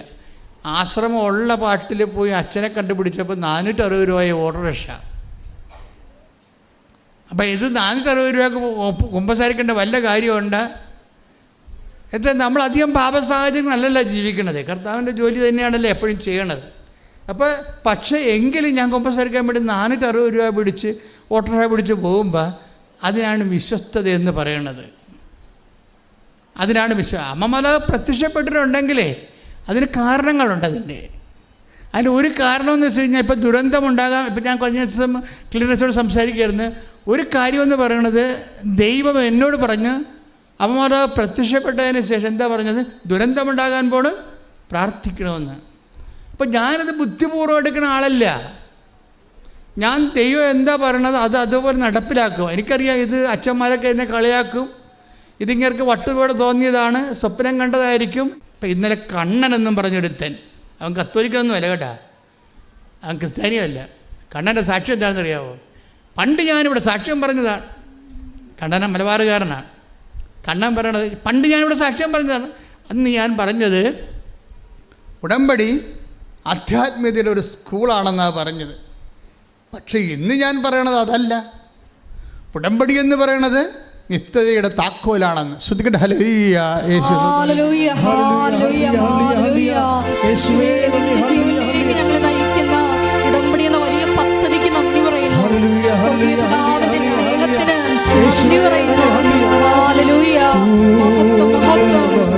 Speaker 1: ആശ്രമം ഉള്ള പാട്ടിൽ പോയി അച്ഛനെ കണ്ടുപിടിച്ചപ്പോൾ 460 രൂപയെ ഓട്ടോറിക്ഷ. അപ്പം ഇത് 460 രൂപയ്ക്ക് കുമ്പസാരിക്കേണ്ട വല്ല കാര്യമുണ്ട്? എന്താ, നമ്മളധികം പാപസാഹചര്യങ്ങളല്ലല്ലോ ജീവിക്കണത്, കർത്താവിൻ്റെ ജോലി തന്നെയാണല്ലോ എപ്പോഴും ചെയ്യണത്. അപ്പോൾ പക്ഷേ എങ്കിലും ഞാൻ കുമ്പസാരിക്കാൻ വേണ്ടി 460 രൂപ പിടിച്ച് ഓട്ടോറിക്ഷ പിടിച്ച് പോകുമ്പോൾ അതിനാണ് വിശ്വസ്തത എന്ന് പറയണത്. അതിനാണ് അമ്മമല പ്രത്യക്ഷപ്പെട്ടിട്ടുണ്ടെങ്കിലേ അതിന് കാരണങ്ങളുണ്ട്. അതിൻ്റെ ഒരു കാരണമെന്ന് വെച്ച് കഴിഞ്ഞാൽ, ഇപ്പോൾ ദുരന്തമുണ്ടാകാം. ഇപ്പം ഞാൻ കഴിഞ്ഞ ദിവസം ക്ലീനേഴ്സോട് സംസാരിക്കുകയായിരുന്നു. ഒരു കാര്യമെന്ന് പറയണത്, ദൈവം എന്നോട് പറഞ്ഞ് അമ്മമാർ പ്രത്യക്ഷപ്പെട്ടതിന് ശേഷം എന്താ പറഞ്ഞത്, ദുരന്തമുണ്ടാകാൻ പോണ് പ്രാർത്ഥിക്കണമെന്ന്. അപ്പം ഞാനത് ബുദ്ധിപൂർവ്വം എടുക്കുന്ന ആളല്ല. ഞാൻ ദൈവം എന്താ പറയണത് അത് അതുപോലെ നടപ്പിലാക്കും. എനിക്കറിയാം ഇത് അച്ഛന്മാരൊക്കെ എന്നെ കളിയാക്കും, ഇതിങ്ങർക്ക് വട്ടുപോലെ തോന്നിയതാണ്, സ്വപ്നം കണ്ടതായിരിക്കും. ഇപ്പം ഇന്നലെ കണ്ണൻ എന്നും പറഞ്ഞൊരുത്തൻ, അവൻ കത്തോലിക്കൊന്നും അല്ല കേട്ടാ, അവൻ ക്രിസ്ത്യാനിയല്ല. കണ്ണൻ്റെ സാക്ഷ്യം എന്താണെന്ന് അറിയാമോ? പണ്ട് ഞാനിവിടെ സാക്ഷ്യം പറഞ്ഞതാണ്. കണ്ണൻ മലബാറുകാരനാണ്. കണ്ണൻ പറയണത്, പണ്ട് ഞാനിവിടെ സാക്ഷ്യം പറഞ്ഞതാണ്. അന്ന് ഞാൻ പറഞ്ഞത് ഉടമ്പടി ആധ്യാത്മികതയുടെ ഒരു സ്കൂളാണെന്നാണ് പറഞ്ഞത്. പക്ഷേ ഇന്ന് ഞാൻ പറയണത് അതല്ല. ഉടമ്പടി എന്ന് പറയണത് നിത്യതയുടെ താക്കോലാണെന്ന്. ശ്രദ്ധിക്കട്ടെ. ഹല്ലേലൂയ, യേശു
Speaker 2: ഹല്ലേലൂയ, ഹല്ലേലൂയ, ഹല്ലേലൂയ. യേശുവേ, നിത്യജീവനിലേക്ക് ഞങ്ങളെ നയിക്കുന്ന ഉടമ്പടി എന്ന വലിയ പദ്ധതിക്ക് നന്ദി പറയുന്നു. സ്വർഗ്ഗീയ പിതാവിന്റെ സ്നേഹത്തിന് നന്ദി പറയുന്നു. ഹല്ലേലൂയ, മഹത്വം, മഹത്വം.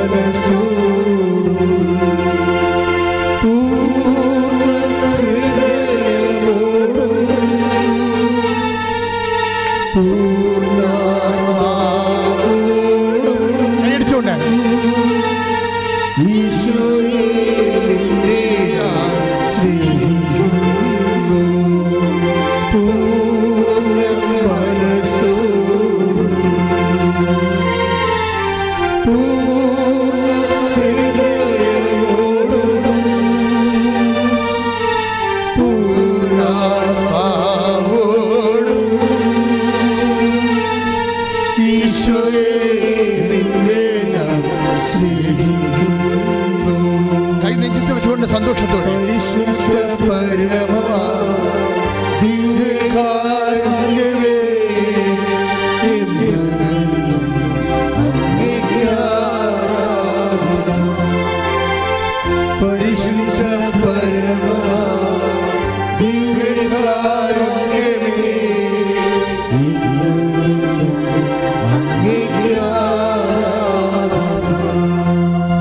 Speaker 1: സന്തോഷത്തോടെ പരിശുദ്ധ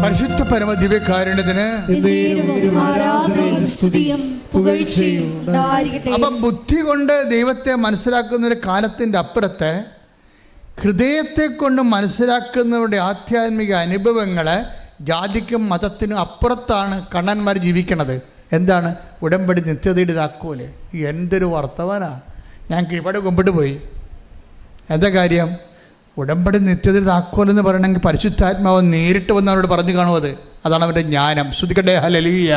Speaker 1: പരിശുദ്ധ പരമ ദിവ്യകാരുണ്യത്തിന് അപ്പൊ ബുദ്ധി കൊണ്ട് ദൈവത്തെ മനസ്സിലാക്കുന്ന ഒരു കാലത്തിൻ്റെ അപ്പുറത്ത് ഹൃദയത്തെ കൊണ്ട് മനസ്സിലാക്കുന്നവരുടെ ആധ്യാത്മിക അനുഭവങ്ങള് ജാതിക്കും മതത്തിനും അപ്പുറത്താണ് കണ്ണന്മാർ ജീവിക്കണത്. എന്താണ്? ഉടമ്പടി നിത്യതയുടെ താക്കോല്. എന്തൊരു വർത്തമാനാണ്! ഞാൻ കീഴ്പാട് കൊമ്പിട്ട് പോയി. എന്താ കാര്യം? ഉടമ്പടി നിത്യതയുടെ താക്കോലെന്ന് പറയണമെങ്കിൽ പരിശുദ്ധാത്മാവ് നേരിട്ട് വന്ന് അവരോട് പറഞ്ഞു കാണും. അതാണ് അവരുടെ ജ്ഞാനം. ശ്രുതിക്കട്ടെ ഹല്ലേലൂയ.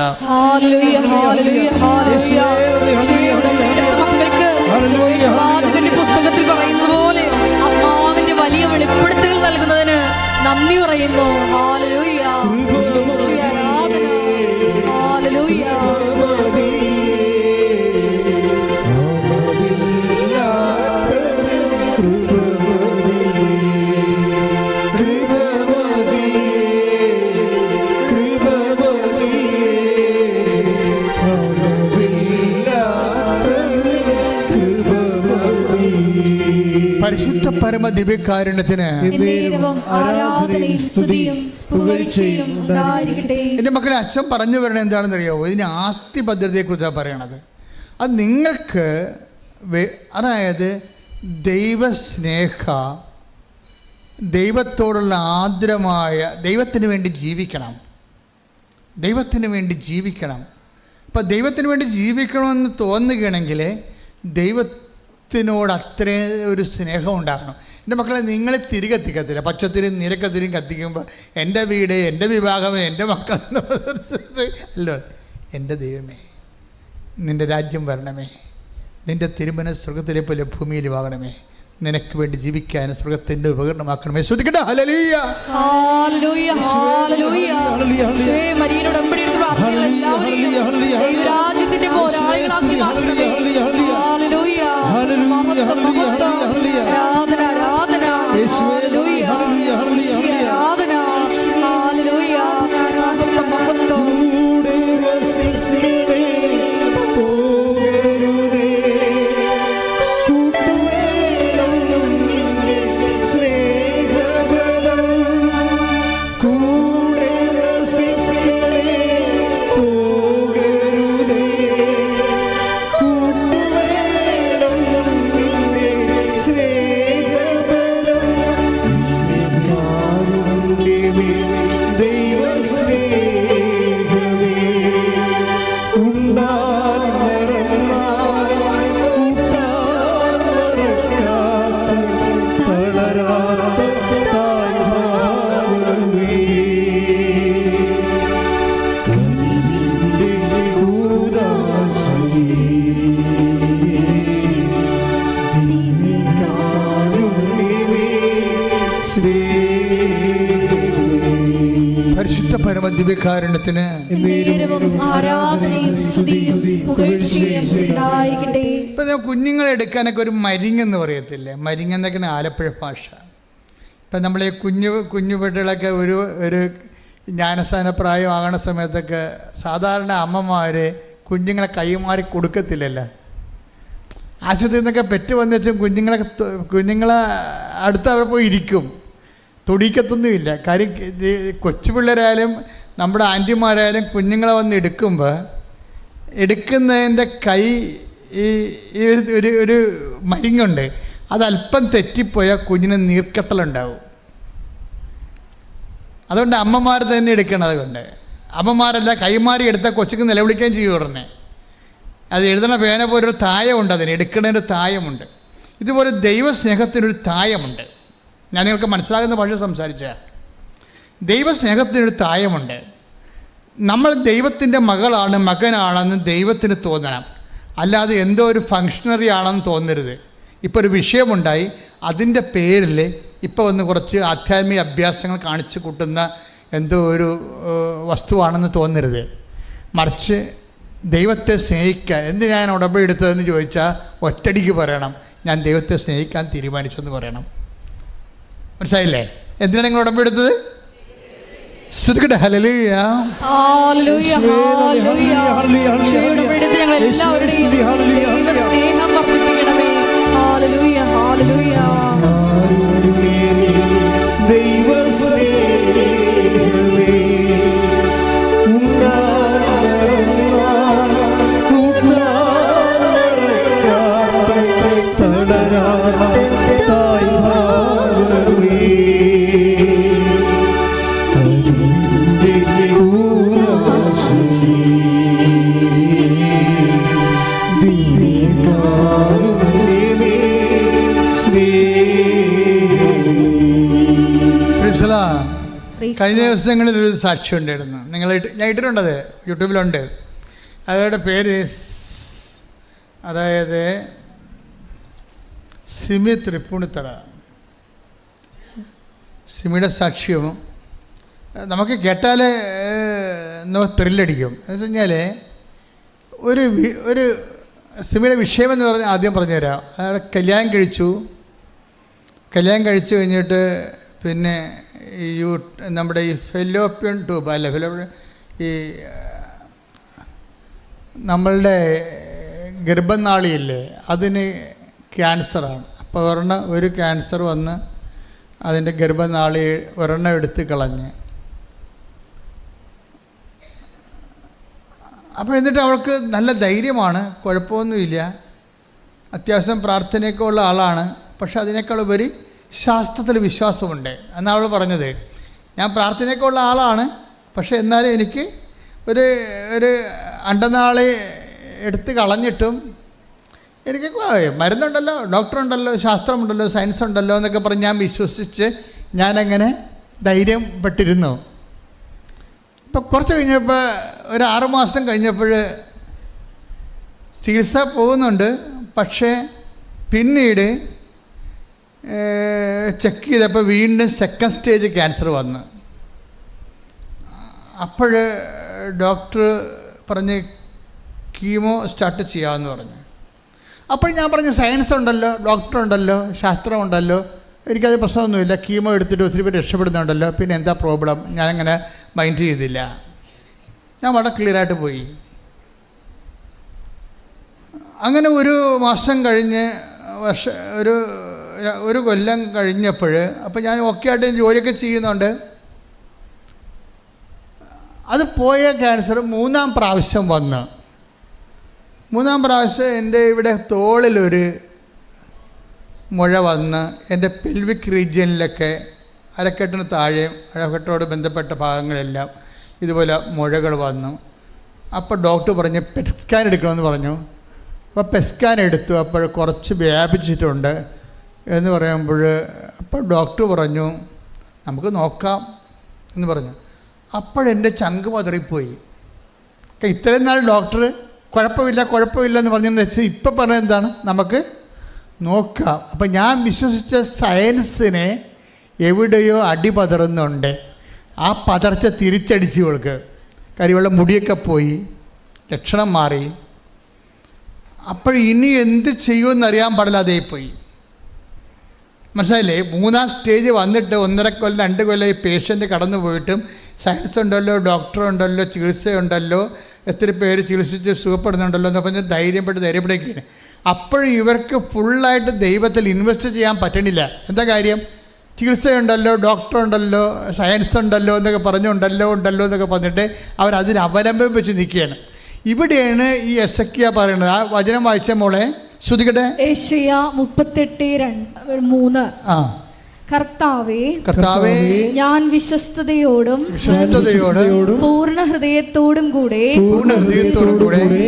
Speaker 2: പുസ്തകത്തിൽ പറയുന്നത് പോലെ ആത്മാവിന്റെ വലിയ വെളിപ്പെടുത്തലുകൾ നൽകുന്നതിന് നന്ദി പറയുന്നു. ഹല്ലേലൂയ. ഹല്ലേലൂയ.
Speaker 1: പരിശുദ്ധ പരമ ദിവ്യകാരുണ്യത്തിന് എൻ്റെ മക്കളെ, അച്ഛൻ പറഞ്ഞു വരണത് എന്താണെന്ന് അറിയാമോ? ഇതിന് ആസ്തി ഭദ്രതയെക്കുറിച്ചാണ് പറയണത്. അത് നിങ്ങൾക്ക് അതായത് ദൈവസ്നേഹ, ദൈവത്തോടുള്ള ആർദ്രമായ, ദൈവത്തിന് വേണ്ടി ജീവിക്കണം. ദൈവത്തിന് വേണ്ടി ജീവിക്കണം. അപ്പം ദൈവത്തിന് വേണ്ടി ജീവിക്കണമെന്ന് തോന്നുകയാണെങ്കിൽ ദൈവത്തിനോട് അത്രയും ഒരു സ്നേഹം ഉണ്ടാകണം. എൻ്റെ മക്കളെ, നിങ്ങളെ തിരികെത്തിക്കത്തില്ല. പച്ചത്തിരി നിരക്കത്തിരിയും കത്തിക്കുമ്പോൾ എൻ്റെ വീട്, എൻ്റെ വിവാഹം, എൻ്റെ മക്കൾ അല്ലോ. എൻ്റെ ദൈവമേ, നിൻ്റെ രാജ്യം വരണമേ, നിൻ്റെ തിരുമന സ്വർഗത്തിലെ പോലെ ഭൂമിയിലുമാകണമേ, നിനക്ക് വേണ്ടി ജീവിക്കാൻ സ്വർഗത്തിന്റെ ഉപകരണമാക്കണമേ. ശ്രദ്ധിക്കട്ടെ. ഹല്ലേലൂയ.
Speaker 2: ഹല്ലേലൂയ. ഹല്ലേലൂയ. മരിയനോട് അമ്പടിയെടുത്ത് പ്രാർത്ഥിക്കുന്ന എല്ലാവരെയും ദൈവരാജ്യത്തിന്റെ പോരാളികളാക്കി മാറ്റണമേ. ഹല്ലേലൂയ. മഹത്വം, മഹത്വം, ആരാധന, ആരാധന. ഹല്ലേലൂയ. ആരാധന. ഹല്ലേലൂയ. മഹത്വം, മഹത്വം.
Speaker 1: പരിശുദ്ധ പരമ ദിവ്യകാരുണ്യത്തിന് ഇപ്പൊ കുഞ്ഞുങ്ങളെ എടുക്കാനൊക്കെ ഒരു മരിങ്ങെന്ന് പറയത്തില്ലേ? മരിങ്ങെന്നൊക്കെയാണ് ആലപ്പുഴ ഭാഷ. ഇപ്പം നമ്മൾ ഈ കുഞ്ഞു പെട്ടികളൊക്കെ ഒരു ജ്ഞാനസ്ഥാന പ്രായമാകണ സമയത്തൊക്കെ സാധാരണ അമ്മമാർ കുഞ്ഞുങ്ങളെ കൈമാറി കൊടുക്കത്തില്ലല്ലോ. ആശുപത്രിയിൽ നിന്നൊക്കെ പെറ്റ് വന്നുവെച്ചും കുഞ്ഞുങ്ങളെ അടുത്ത് അവിടെ പോയി ഇരിക്കും, തൊടിക്കത്തൊന്നുമില്ല. കാര്യം കൊച്ചു പിള്ളേരായാലും നമ്മുടെ ആൻറ്റിമാരായാലും കുഞ്ഞുങ്ങളെ വന്ന് എടുക്കുന്നതിൻ്റെ കൈ ഈ ഒരു മരിങ്ങുണ്ട്, അതല്പം തെറ്റിപ്പോയാൽ കുഞ്ഞിന് നീർക്കെട്ടലുണ്ടാവും. അതുകൊണ്ട് അമ്മമാർ തന്നെ എടുക്കണം. അതുകൊണ്ട് അമ്മമാരല്ല, കൈമാറി എടുത്താൽ കൊച്ചുക്ക് നിലവിളിക്കുകയും ചെയ്യും ഉടനെ. അത് എഴുതണ പേന പോലൊരു തായമുണ്ട്, അതിന് എടുക്കുന്നതിൻ്റെ തായമുണ്ട്. ഇതുപോലെ ദൈവസ്നേഹത്തിനൊരു തായമുണ്ട്. ഞാൻ നിങ്ങൾക്ക് മനസ്സിലാകുന്ന ഭാഷ സംസാരിച്ച ദൈവസ്നേഹത്തിനൊരു തായമുണ്ട്. നമ്മൾ ദൈവത്തിൻ്റെ മകനാണെന്ന് ദൈവത്തിന് തോന്നണം, അല്ലാതെ എന്തോ ഒരു ഫങ്ഷണറി ആണെന്ന് തോന്നരുത്. ഇപ്പോൾ ഒരു വിഷയമുണ്ടായി, അതിൻ്റെ പേരിൽ ഇപ്പോൾ വന്ന് കുറച്ച് ആധ്യാത്മിക അഭ്യാസങ്ങൾ കാണിച്ചു കൂട്ടുന്ന എന്തോ ഒരു വസ്തുവാണെന്ന് തോന്നരുത്. മറിച്ച് ദൈവത്തെ സ്നേഹിക്കാൻ എന്തിനാ ഞാൻ ഉടമ്പടി എടുത്തതെന്ന് ചോദിച്ചാൽ ഒറ്റടിക്ക് പറയണം, ഞാൻ ദൈവത്തെ സ്നേഹിക്കാൻ തീരുമാനിച്ചെന്ന് പറയണം. മനസ്സിലായില്ലേ? എന്തിനാണ് നിങ്ങൾ ഉടമ്പടി എടുത്തത്? ശ്രുതികട്ടെ ഹല്ലേലൂയ.
Speaker 2: ഹല്ലേലൂയ, ഹല്ലേലൂയ. ഈശോയുടെ വെളിച്ചത്തിൽ ഞങ്ങൾ എല്ലാവരുടെയും ദൈവസ്നേഹം വർദ്ധിപ്പിക്കണമേ. Hallelujah, hallelujah.
Speaker 1: കഴിഞ്ഞ ദിവസങ്ങളിലൊരു സാക്ഷ്യം ഉണ്ടായിരുന്നു. ഞാൻ ഇട്ടിട്ടുണ്ടത്, യൂട്യൂബിലുണ്ട്. അവരുടെ പേര് അതായത് സിമി തൃപ്പൂണിത്തറ. സിമിയുടെ സാക്ഷ്യവും നമുക്ക് കേട്ടാൽ നമുക്ക് ത്രില്ലടിക്കും. എന്ന് വെച്ച് കഴിഞ്ഞാൽ ഒരു സിമിയുടെ വിഷയമെന്ന് പറഞ്ഞാൽ ആദ്യം പറഞ്ഞുതരാം. അയാൾ കല്യാണം കഴിച്ചു കഴിഞ്ഞിട്ട് പിന്നെ നമ്മുടെ ഈ ഫെലോപ്പിയൻ ട്യൂബ് അല്ല ഈ നമ്മളുടെ ഗർഭനാളിയില്ലേ, അതിന് ക്യാൻസറാണ്. അപ്പോൾ ഒരു ക്യാൻസർ വന്ന് അതിൻ്റെ ഗർഭനാളി ഒരെണ്ണം എടുത്ത് കളഞ്ഞ്. അപ്പോൾ എന്നിട്ട് അവൾക്ക് നല്ല ധൈര്യമാണ്, കുഴപ്പമൊന്നുമില്ല, അത്യാവശ്യം പ്രാർത്ഥനയൊക്കെ ഉള്ള ആളാണ്. പക്ഷെ അതിനേക്കാൾ ഉപരി ശാസ്ത്രത്തിൽ വിശ്വാസമുണ്ട് എന്നാണ് അവൾ പറഞ്ഞത്. ഞാൻ പ്രാർത്ഥനയൊക്കെ ഉള്ള ആളാണ്, പക്ഷെ എന്നാലും എനിക്ക് ഒരു അണ്ടനാളി എടുത്ത് കളഞ്ഞിട്ടും എനിക്ക് മരുന്നുണ്ടല്ലോ, ഡോക്ടറുണ്ടല്ലോ, ശാസ്ത്രമുണ്ടല്ലോ, സയൻസ് ഉണ്ടല്ലോ എന്നൊക്കെ പറഞ്ഞ് ഞാൻ വിശ്വസിച്ച് ഞാനങ്ങനെ ധൈര്യപ്പെട്ടിരുന്നു. ഇപ്പം കുറച്ച് കഴിഞ്ഞപ്പോൾ ഒരു 6 മാസം കഴിഞ്ഞപ്പോൾ ചികിത്സ പോകുന്നുണ്ട്. പക്ഷേ പിന്നീട് ചെക്ക് ചെയ്തപ്പോൾ വീണ്ടും സെക്കൻഡ് സ്റ്റേജ് ക്യാൻസർ വന്നു. അപ്പോൾ ഡോക്ടർ പറഞ്ഞ് കീമോ സ്റ്റാർട്ട് ചെയ്യാമെന്ന് പറഞ്ഞു. അപ്പോൾ ഞാൻ പറഞ്ഞു സയൻസ് ഉണ്ടല്ലോ, ഡോക്ടറുണ്ടല്ലോ, ശാസ്ത്രമുണ്ടല്ലോ, എനിക്കത് പ്രശ്നമൊന്നുമില്ല, കീമോ എടുത്തിട്ട് ഒത്തിരി പേര് രക്ഷപ്പെടുന്നുണ്ടല്ലോ, പിന്നെ എന്താ പ്രോബ്ലം. ഞാനങ്ങനെ മൈൻഡ് ചെയ്തില്ല. ഞാൻ വളരെ ക്ലിയറായിട്ട് പോയി. അങ്ങനെ ഒരു മാസം കഴിഞ്ഞ് ഒരു കൊല്ലം കഴിഞ്ഞപ്പോൾ അപ്പോൾ ഞാൻ ഓക്കെ ആയിട്ട് ജോലിയൊക്കെ ചെയ്യുന്നുണ്ട്. അത് പോയ ക്യാൻസർ 3-ാം പ്രാവശ്യം വന്ന് 3-ാം പ്രാവശ്യം എൻ്റെ ഇവിടെ തോളിലൊരു മുഴ വന്ന് എൻ്റെ പെൽവിക് റീജിയനിലൊക്കെ അരക്കെട്ടിന് താഴെയും അരക്കെട്ടോട് ബന്ധപ്പെട്ട ഭാഗങ്ങളെല്ലാം ഇതുപോലെ മുഴകൾ വന്നു. അപ്പോൾ ഡോക്ടർ പറഞ്ഞു പെറ്റ് സ്കാൻ എടുക്കണമെന്ന് പറഞ്ഞു. അപ്പോൾ പെറ്റ് സ്കാൻ എടുത്തു. അപ്പോൾ കുറച്ച് വ്യാപിച്ചിട്ടുണ്ട് എന്ന് പറയുമ്പോൾ അപ്പോൾ ഡോക്ടർ പറഞ്ഞു നമുക്ക് നോക്കാം എന്ന് പറഞ്ഞു. അപ്പോഴെൻ്റെ ചങ്ക് പതറിപ്പോയി. ഇത്രയും നാൾ ഡോക്ടർ കുഴപ്പമില്ല എന്ന് പറഞ്ഞതെന്ന് വെച്ചാൽ ഇപ്പം പറഞ്ഞത് എന്താണ്, നമുക്ക് നോക്കാം. അപ്പം ഞാൻ വിശ്വസിച്ച സയൻസിനെ എവിടെയോ അടി പതറുന്നുണ്ട്. ആ പതർച്ച തിരിച്ചടിച്ചു ഇവൾക്ക്. കരിവെള്ള മുടിയൊക്കെ പോയി, ലക്ഷണം മാറി. അപ്പോൾ ഇനി എന്ത് ചെയ്യുമെന്നറിയാൻ പാടില്ലാതെ പോയി. മനസ്സിലായില്ലേ? 3-ാം സ്റ്റേജ് വന്നിട്ട് 1.5 കൊല്ലം 2 കൊല്ലം ഈ പേഷ്യൻ്റ് കടന്നു പോയിട്ടും സയൻസ് ഉണ്ടല്ലോ, ഡോക്ടറുണ്ടല്ലോ, ചികിത്സയുണ്ടല്ലോ, എത്ര പേര് ചികിത്സിച്ച് സുഖപ്പെടുന്നുണ്ടല്ലോ എന്ന് പറഞ്ഞ് ധൈര്യപ്പെടുകയാണ്. അപ്പോഴും ഇവർക്ക് ഫുള്ളായിട്ട് ദൈവത്തിൽ ഇൻവെസ്റ്റ് ചെയ്യാൻ പറ്റണില്ല. എന്താ കാര്യം? ചികിത്സയുണ്ടല്ലോ, ഡോക്ടറുണ്ടല്ലോ, സയൻസ് ഉണ്ടല്ലോ എന്നൊക്കെ ഉണ്ടല്ലോ എന്നൊക്കെ പറഞ്ഞിട്ട് അവരതിന് അവലംബം വെച്ച് നിൽക്കുകയാണ്. ഇവിടെയാണ് ഈ എസക്കിയ പറയുന്നത്. ആ വചനം വായിച്ച മോളെ ശ്രുതികട്ടെ.
Speaker 2: യെശയ്യാ 38:3. കർത്താവേ, ഞാൻ വിശ്വസ്തയോടും പൂർണ്ണ ഹൃദയത്തോടും കൂടെ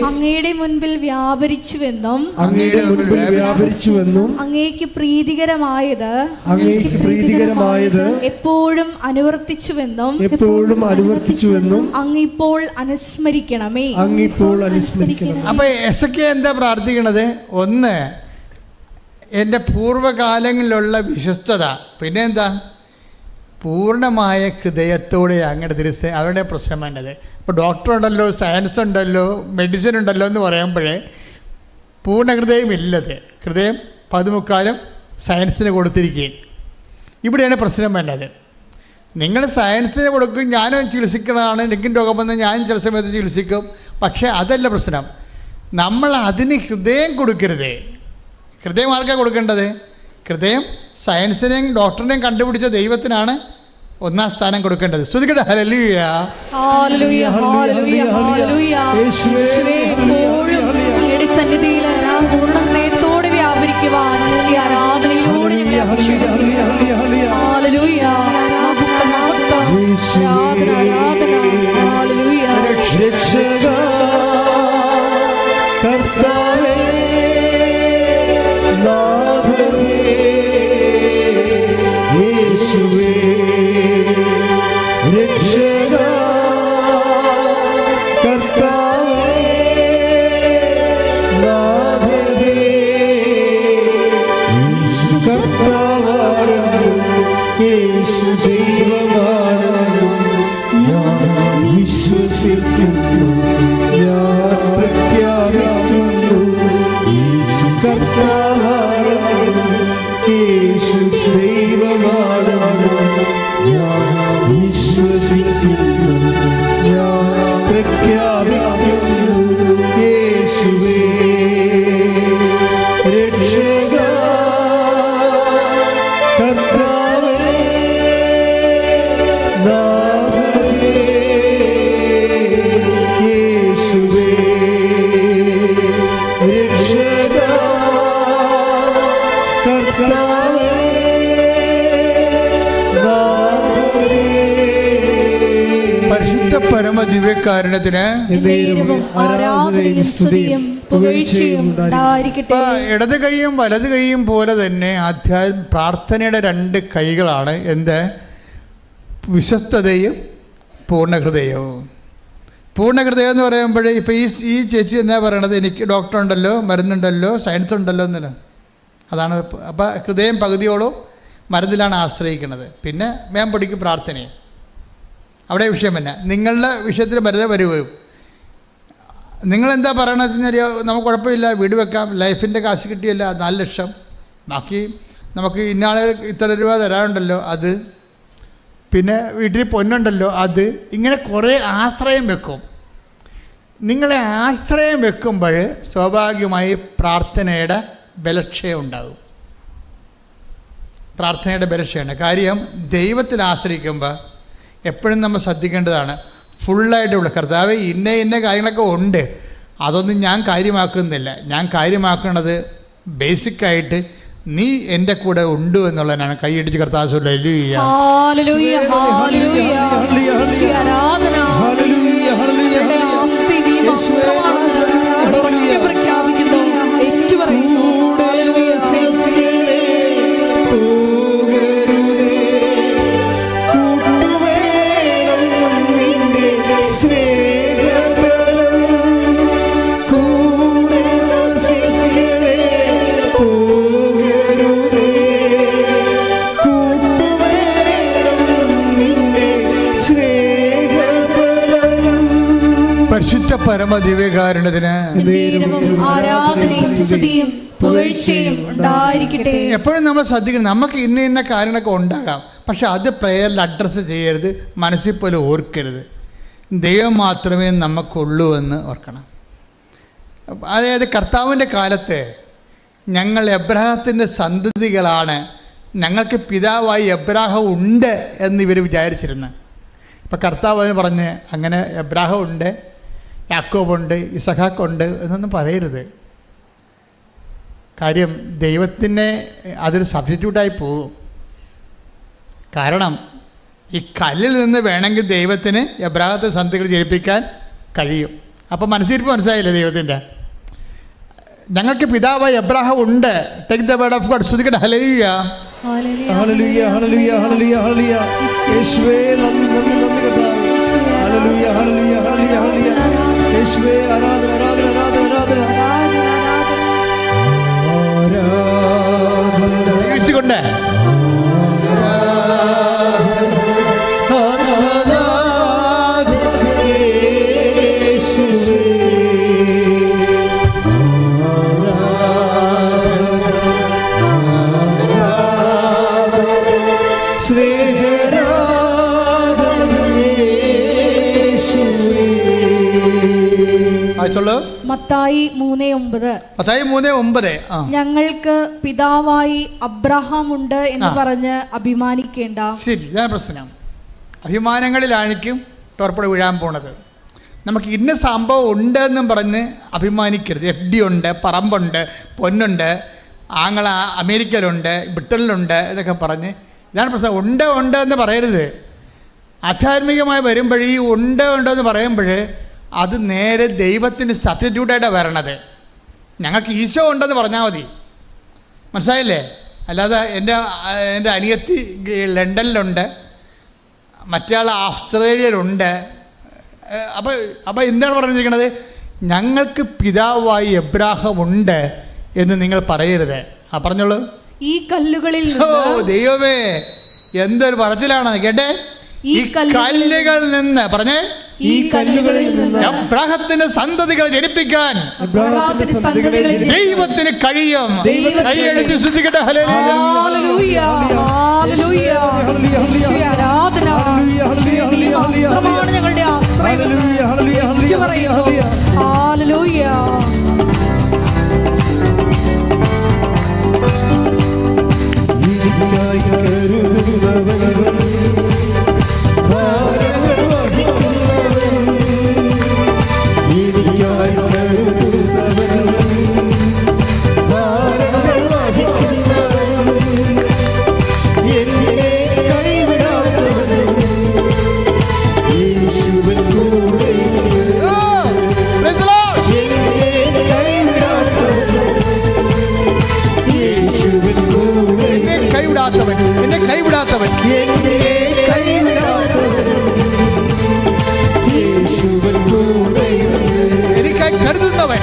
Speaker 2: അങ്ങയുടെ മുൻപിൽ വ്യാപരിച്ചുവെന്നും അങ്ങേക്ക് പ്രീതികരമായത് എപ്പോഴും അനുവർത്തിച്ചുവെന്നും അങ്ങിപ്പോൾ അനുസ്മരിക്കണമേ.
Speaker 1: അപ്പൊ എസക്കിയ എന്താ പ്രാർത്ഥിക്കണത്? ഒന്ന്, എൻ്റെ പൂർവ്വകാലങ്ങളിലുള്ള വിശ്വസ്തത. പിന്നെ എന്താ? പൂർണ്ണമായ ഹൃദയത്തോടെ അങ്ങയുടെ ദിവസം അവരുടെ പ്രശ്നം വേണ്ടത്. ഇപ്പോൾ ഡോക്ടറുണ്ടല്ലോ, സയൻസ് ഉണ്ടല്ലോ, മെഡിസിൻ ഉണ്ടല്ലോ എന്ന് പറയുമ്പോഴേ പൂർണ്ണ ഹൃദയമില്ലത്. ഹൃദയം 1/4 സയൻസിന് കൊടുത്തിരിക്കുകയും. ഇവിടെയാണ് പ്രശ്നം വേണ്ടത്. നിങ്ങൾ സയൻസിന് കൊടുക്കും, ഞാനും ചികിത്സിക്കണതാണ്, എനിക്കും രോഗം വന്ന് ഞാനും ചില സമയത്ത് ചികിത്സിക്കും. പക്ഷേ അതല്ല പ്രശ്നം. നമ്മൾ അതിന് ഹൃദയം കൊടുക്കരുത്. ഹൃദയം ആർക്കാണ് കൊടുക്കേണ്ടത്? ഹൃദയം സയൻസിനെയും ഡോക്ടറിനെയും കണ്ടുപിടിച്ച ദൈവത്തിനാണ് ഒന്നാം സ്ഥാനം കൊടുക്കേണ്ടത്. ശ്രദ്ധിക്കട്ടെ. ഹല്ലേലൂയ,
Speaker 2: ഹല്ലേലൂയ, ഹല്ലേലൂയ, ഹല്ലേലൂയ. യേശുവേ, എപ്പോഴും അങ്ങയുടെ സന്നിധിയിൽ പൂർണ്ണ ഹൃദയത്തോടെ വ്യാപരിക്കുവാൻ ഈ ആരാധനയിലൂടെ ഞങ്ങളെ അഭിഷേകം ചെയ്യണമേ. ഹല്ലേലൂയ, മഹത്വം, മഹത്വം, ആരാധന, ആരാധന. ഹല്ലേലൂയ.
Speaker 3: രക്ഷക കർത്താവേ, നാഥനേ, യേശുവേ, രക്ഷക കർത്താവേ, നാഥനേ, യേശു കർത്താവാണെന്നും യേശു ദൈവമാണെന്നും ഞാൻ വിശ്വസിക്കുന്നു, ഞാൻ പ്രഖ്യാപിക്കുന്നു. യേശു കർത്താവാണെന്നും യേശു ദൈവമാണെന്നും ഞാൻ വിശ്വസിക്കുന്നു, ഞാൻ പ്രഖ്യാപിക്കുന്നു. യേശുവേ, രക്ഷക കർത്താവേ, നാഥനേ, യേശുവേ, രക്ഷക കർത്താവേ, നാഥനേ.
Speaker 1: പരിശുദ്ധ പരമ ദിവ്യകാരുണ്യത്തിന്
Speaker 2: എന്നേരവും ആരാധനയും സ്തുതിയും പുകഴ്ചയും ഉണ്ടായിരിക്കട്ടെ.
Speaker 1: ഇടത് കൈയും വലത് കൈയും പോലെ തന്നെ പ്രാർത്ഥനയുടെ രണ്ട് കൈകളാണ്. എന്ത്? വിശ്വസ്തതയും പൂർണ്ണഹൃദയവും. പൂർണ്ണഹൃദയം എന്ന് പറയുമ്പോൾ ഇപ്പോൾ ഈ ചേച്ചി എന്നാ പറയണത്? എനിക്ക് ഡോക്ടർ ഉണ്ടല്ലോ, മരുന്നുണ്ടല്ലോ, സയൻസ് ഉണ്ടല്ലോ എന്നല്ല. അതാണ്. അപ്പോൾ ഹൃദയം പകുതിയോളം മരുന്നിലാണ് ആശ്രയിക്കുന്നത്. പിന്നെ മേമ്പൊടിക്ക് പ്രാർത്ഥനയും. അവിടെ വിഷയം തന്നെ. നിങ്ങളുടെ വിഷയത്തിൽ വെറുതെ വരുകയും നിങ്ങളെന്താ പറയണമെന്ന് വെച്ച് കഴിഞ്ഞാൽ നമുക്ക് കുഴപ്പമില്ല, വീട് വെക്കാം, ലൈഫിൻ്റെ കാശ് കിട്ടിയല്ല 4 ലക്ഷം, ബാക്കി നമുക്ക് ഇന്നാളെ ഇത്ര രൂപ തരാനുണ്ടല്ലോ അത്, പിന്നെ വീട്ടിൽ പൊന്നുണ്ടല്ലോ അത്, ഇങ്ങനെ കുറേ ആശ്രയം വെക്കും. നിങ്ങളെ ആശ്രയം വെക്കുമ്പോൾ സ്വാഭാവികമായി പ്രാർത്ഥനയുടെ ബലക്ഷയം ഉണ്ടാകും. പ്രാർത്ഥനയുടെ ബലക്ഷയാണ്. കാര്യം ദൈവത്തിൽ ആശ്രയിക്കുമ്പോൾ എപ്പോഴും നമ്മൾ ശ്രദ്ധിക്കേണ്ടതാണ്. ഫുള്ളായിട്ടുള്ള കർത്താവ് ഇന്ന കാര്യങ്ങളൊക്കെ ഉണ്ട്, അതൊന്നും ഞാൻ കാര്യമാക്കുന്നില്ല. ഞാൻ കാര്യമാക്കുന്നത് ബേസിക്കായിട്ട് നീ എൻ്റെ കൂടെ ഉണ്ട് എന്നുള്ളതിനാണ്. കൈയടിച്ച് കർത്താവ് ഹല്ലേലൂയ,
Speaker 2: ഹല്ലേലൂയ, ഹല്ലേലൂയ. ആരാധന, ഹല്ലേലൂയ, ഹല്ലേലൂയ. സ്തുതി മാത്രമാണെന്ന് പ്രഖ്യാപിക്കുന്നു, ഏറ്റുപറയുന്നു.
Speaker 1: പരിശുദ്ധ പരമ ദിവ്യകാരുണ്യത്തിന്
Speaker 2: ആരാധനയും സ്തുതിയും പുകഴ്ചയും ഉണ്ടായിരിക്കട്ടെ.
Speaker 1: എപ്പോഴും നമ്മൾ ശ്രദ്ധിക്കണം. നമുക്ക് ഇന്ന കാര്യങ്ങളൊക്കെ ഉണ്ടാകാം, പക്ഷെ അത് പ്രേയറിൽ അഡ്രസ്സ് ചെയ്യരുത്, മനസ്സിൽ പോലും ഓർക്കരുത്. ദൈവം മാത്രമേ നമുക്കുള്ളൂ എന്ന് ഓർക്കണം. അതായത് കർത്താവിൻ്റെ കാലത്ത് ഞങ്ങൾ എബ്രാഹത്തിൻ്റെ സന്തതികളാണ്, ഞങ്ങൾക്ക് പിതാവായി എബ്രാഹം ഉണ്ട് എന്ന് ഇവർ വിചാരിച്ചിരുന്നു. ഇപ്പം കർത്താവ് പറഞ്ഞ് അങ്ങനെ എബ്രാഹം ഉണ്ട്, യാക്കോബുണ്ട്, ഇസഹാക്കുണ്ട് എന്നൊന്നും പറയരുത്. കാര്യം ദൈവത്തിനെ അതൊരു സബ്സ്റ്റിറ്റ്യൂട്ടായി പോകും. കാരണം ഈ കല്ലിൽ നിന്ന് വേണമെങ്കിൽ ദൈവത്തിന് എബ്രാഹത്തെ സന്തതികൾ ജനിപ്പിക്കാൻ കഴിയും. അപ്പം മനസ്സിലായില്ലേ ദൈവത്തിൻ്റെ? ഞങ്ങൾക്ക് പിതാവായി എബ്രാഹം ഉണ്ട്. Take the word of God. ശ്രുതിക്കട്ടെ. ഹല്ലേലൂയ,
Speaker 3: ഹല്ലേലൂയ, ഹല്ലേലൂയ, ഹല്ലേലൂയ, ഹല്ലേലൂയ. യേശുവേ നന്ദി, നന്ദി, നന്ദി കർത്താവേ. ഹല്ലേലൂയ, ഹല്ലേലൂയ, ഹല്ലേലൂയ, ഹല്ലേലൂയ. യേശുവേ ആരാധന, ആരാധന, ആരാധന, ആരാധന.
Speaker 1: വീഴ്ചകൊണ്ട്
Speaker 3: സ്നേഹരാ
Speaker 2: മത്തായി 3:9.
Speaker 1: മത്തായി 3:9.
Speaker 2: ഞങ്ങൾക്ക് പിതാവായി അബ്രഹാം ഉണ്ട് എന്ന് പറഞ്ഞ് അഭിമാനിക്കേണ്ട.
Speaker 1: ശരി, ഇതാണ് പ്രശ്നം. അഭിമാനങ്ങളിലായിരിക്കും ടോർപ്പട വീഴാൻ പോണത്. നമുക്ക് ഇന്ന സംഭവം ഉണ്ട് എന്നും പറഞ്ഞ് അഭിമാനിക്കരുത്. FD ഉണ്ട്, പറമ്പുണ്ട്, പൊന്നുണ്ട്, ആങ്ങള അമേരിക്കയിലുണ്ട്, ബ്രിട്ടനിലുണ്ട് എന്നൊക്കെ പറഞ്ഞ്, ഇതാണ് പ്രശ്നം. ഉണ്ട് എന്ന് പറയരുത്. ആധ്യാത്മികമായി വരുമ്പോൾ ഈ ഉണ്ടെന്ന് പറയുമ്പോൾ അത് നേരെ ദൈവത്തിന് സബ്സ്റ്റിറ്റ്യൂട്ടായിട്ടാണ് വരണത്. ഞങ്ങൾക്ക് ഈശോ ഉണ്ടെന്ന് പറഞ്ഞാൽ മതി, മനസ്സിലായില്ലേ? അല്ലാതെ എൻ്റെ അനിയത്തി ലണ്ടനിലുണ്ട്, മറ്റേ ആൾ ഓസ്ട്രേലിയയിലുണ്ട്. അപ്പോൾ എന്താണ് പറഞ്ഞിരിക്കുന്നത്? ഞങ്ങൾക്ക് പിതാവായി എബ്രാഹാം ഉണ്ട് എന്ന് നിങ്ങൾ പറയരുത്. പറഞ്ഞോളൂ.
Speaker 2: ഈ കല്ലുകളിൽ
Speaker 1: ദൈവമേ, എന്തൊരു പറച്ചിലാണ് കേട്ടെ. ഈ കല്ലുകളിൽ നിന്ന് പറഞ്ഞേ,
Speaker 2: ഈ കല്ലുകളിൽ നിന്ന്
Speaker 1: എബ്രാഹത്തിന്റെ സന്തതികൾ ജനിപ്പിക്കാൻ ദൈവത്തിന് കഴിയും. കൈയെടുത്ത് ശ്രദ്ധിക്കട്ടെ.
Speaker 2: ഹല്ലേലൂയ, ഹല്ലേലൂയ, ആരാധന. മാത്രമാണ് ഞങ്ങളുടെ ആശ്രയം. ഹല്ലേലൂയ.
Speaker 1: എന്നെ കൈവിടാത്തവൻ എനിക്കായി കരുതുന്നവൻ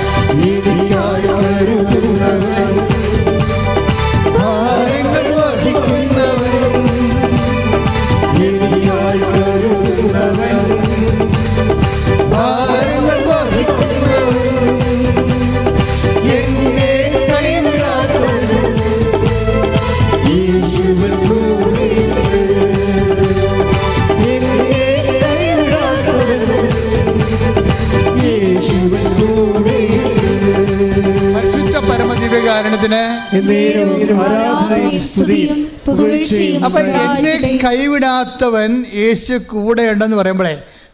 Speaker 1: അപ്പൊ എന്നെ കൈവിടാത്തവൻ യേശു കൂടെ ഉണ്ടെന്ന് പറയുമ്പോഴേ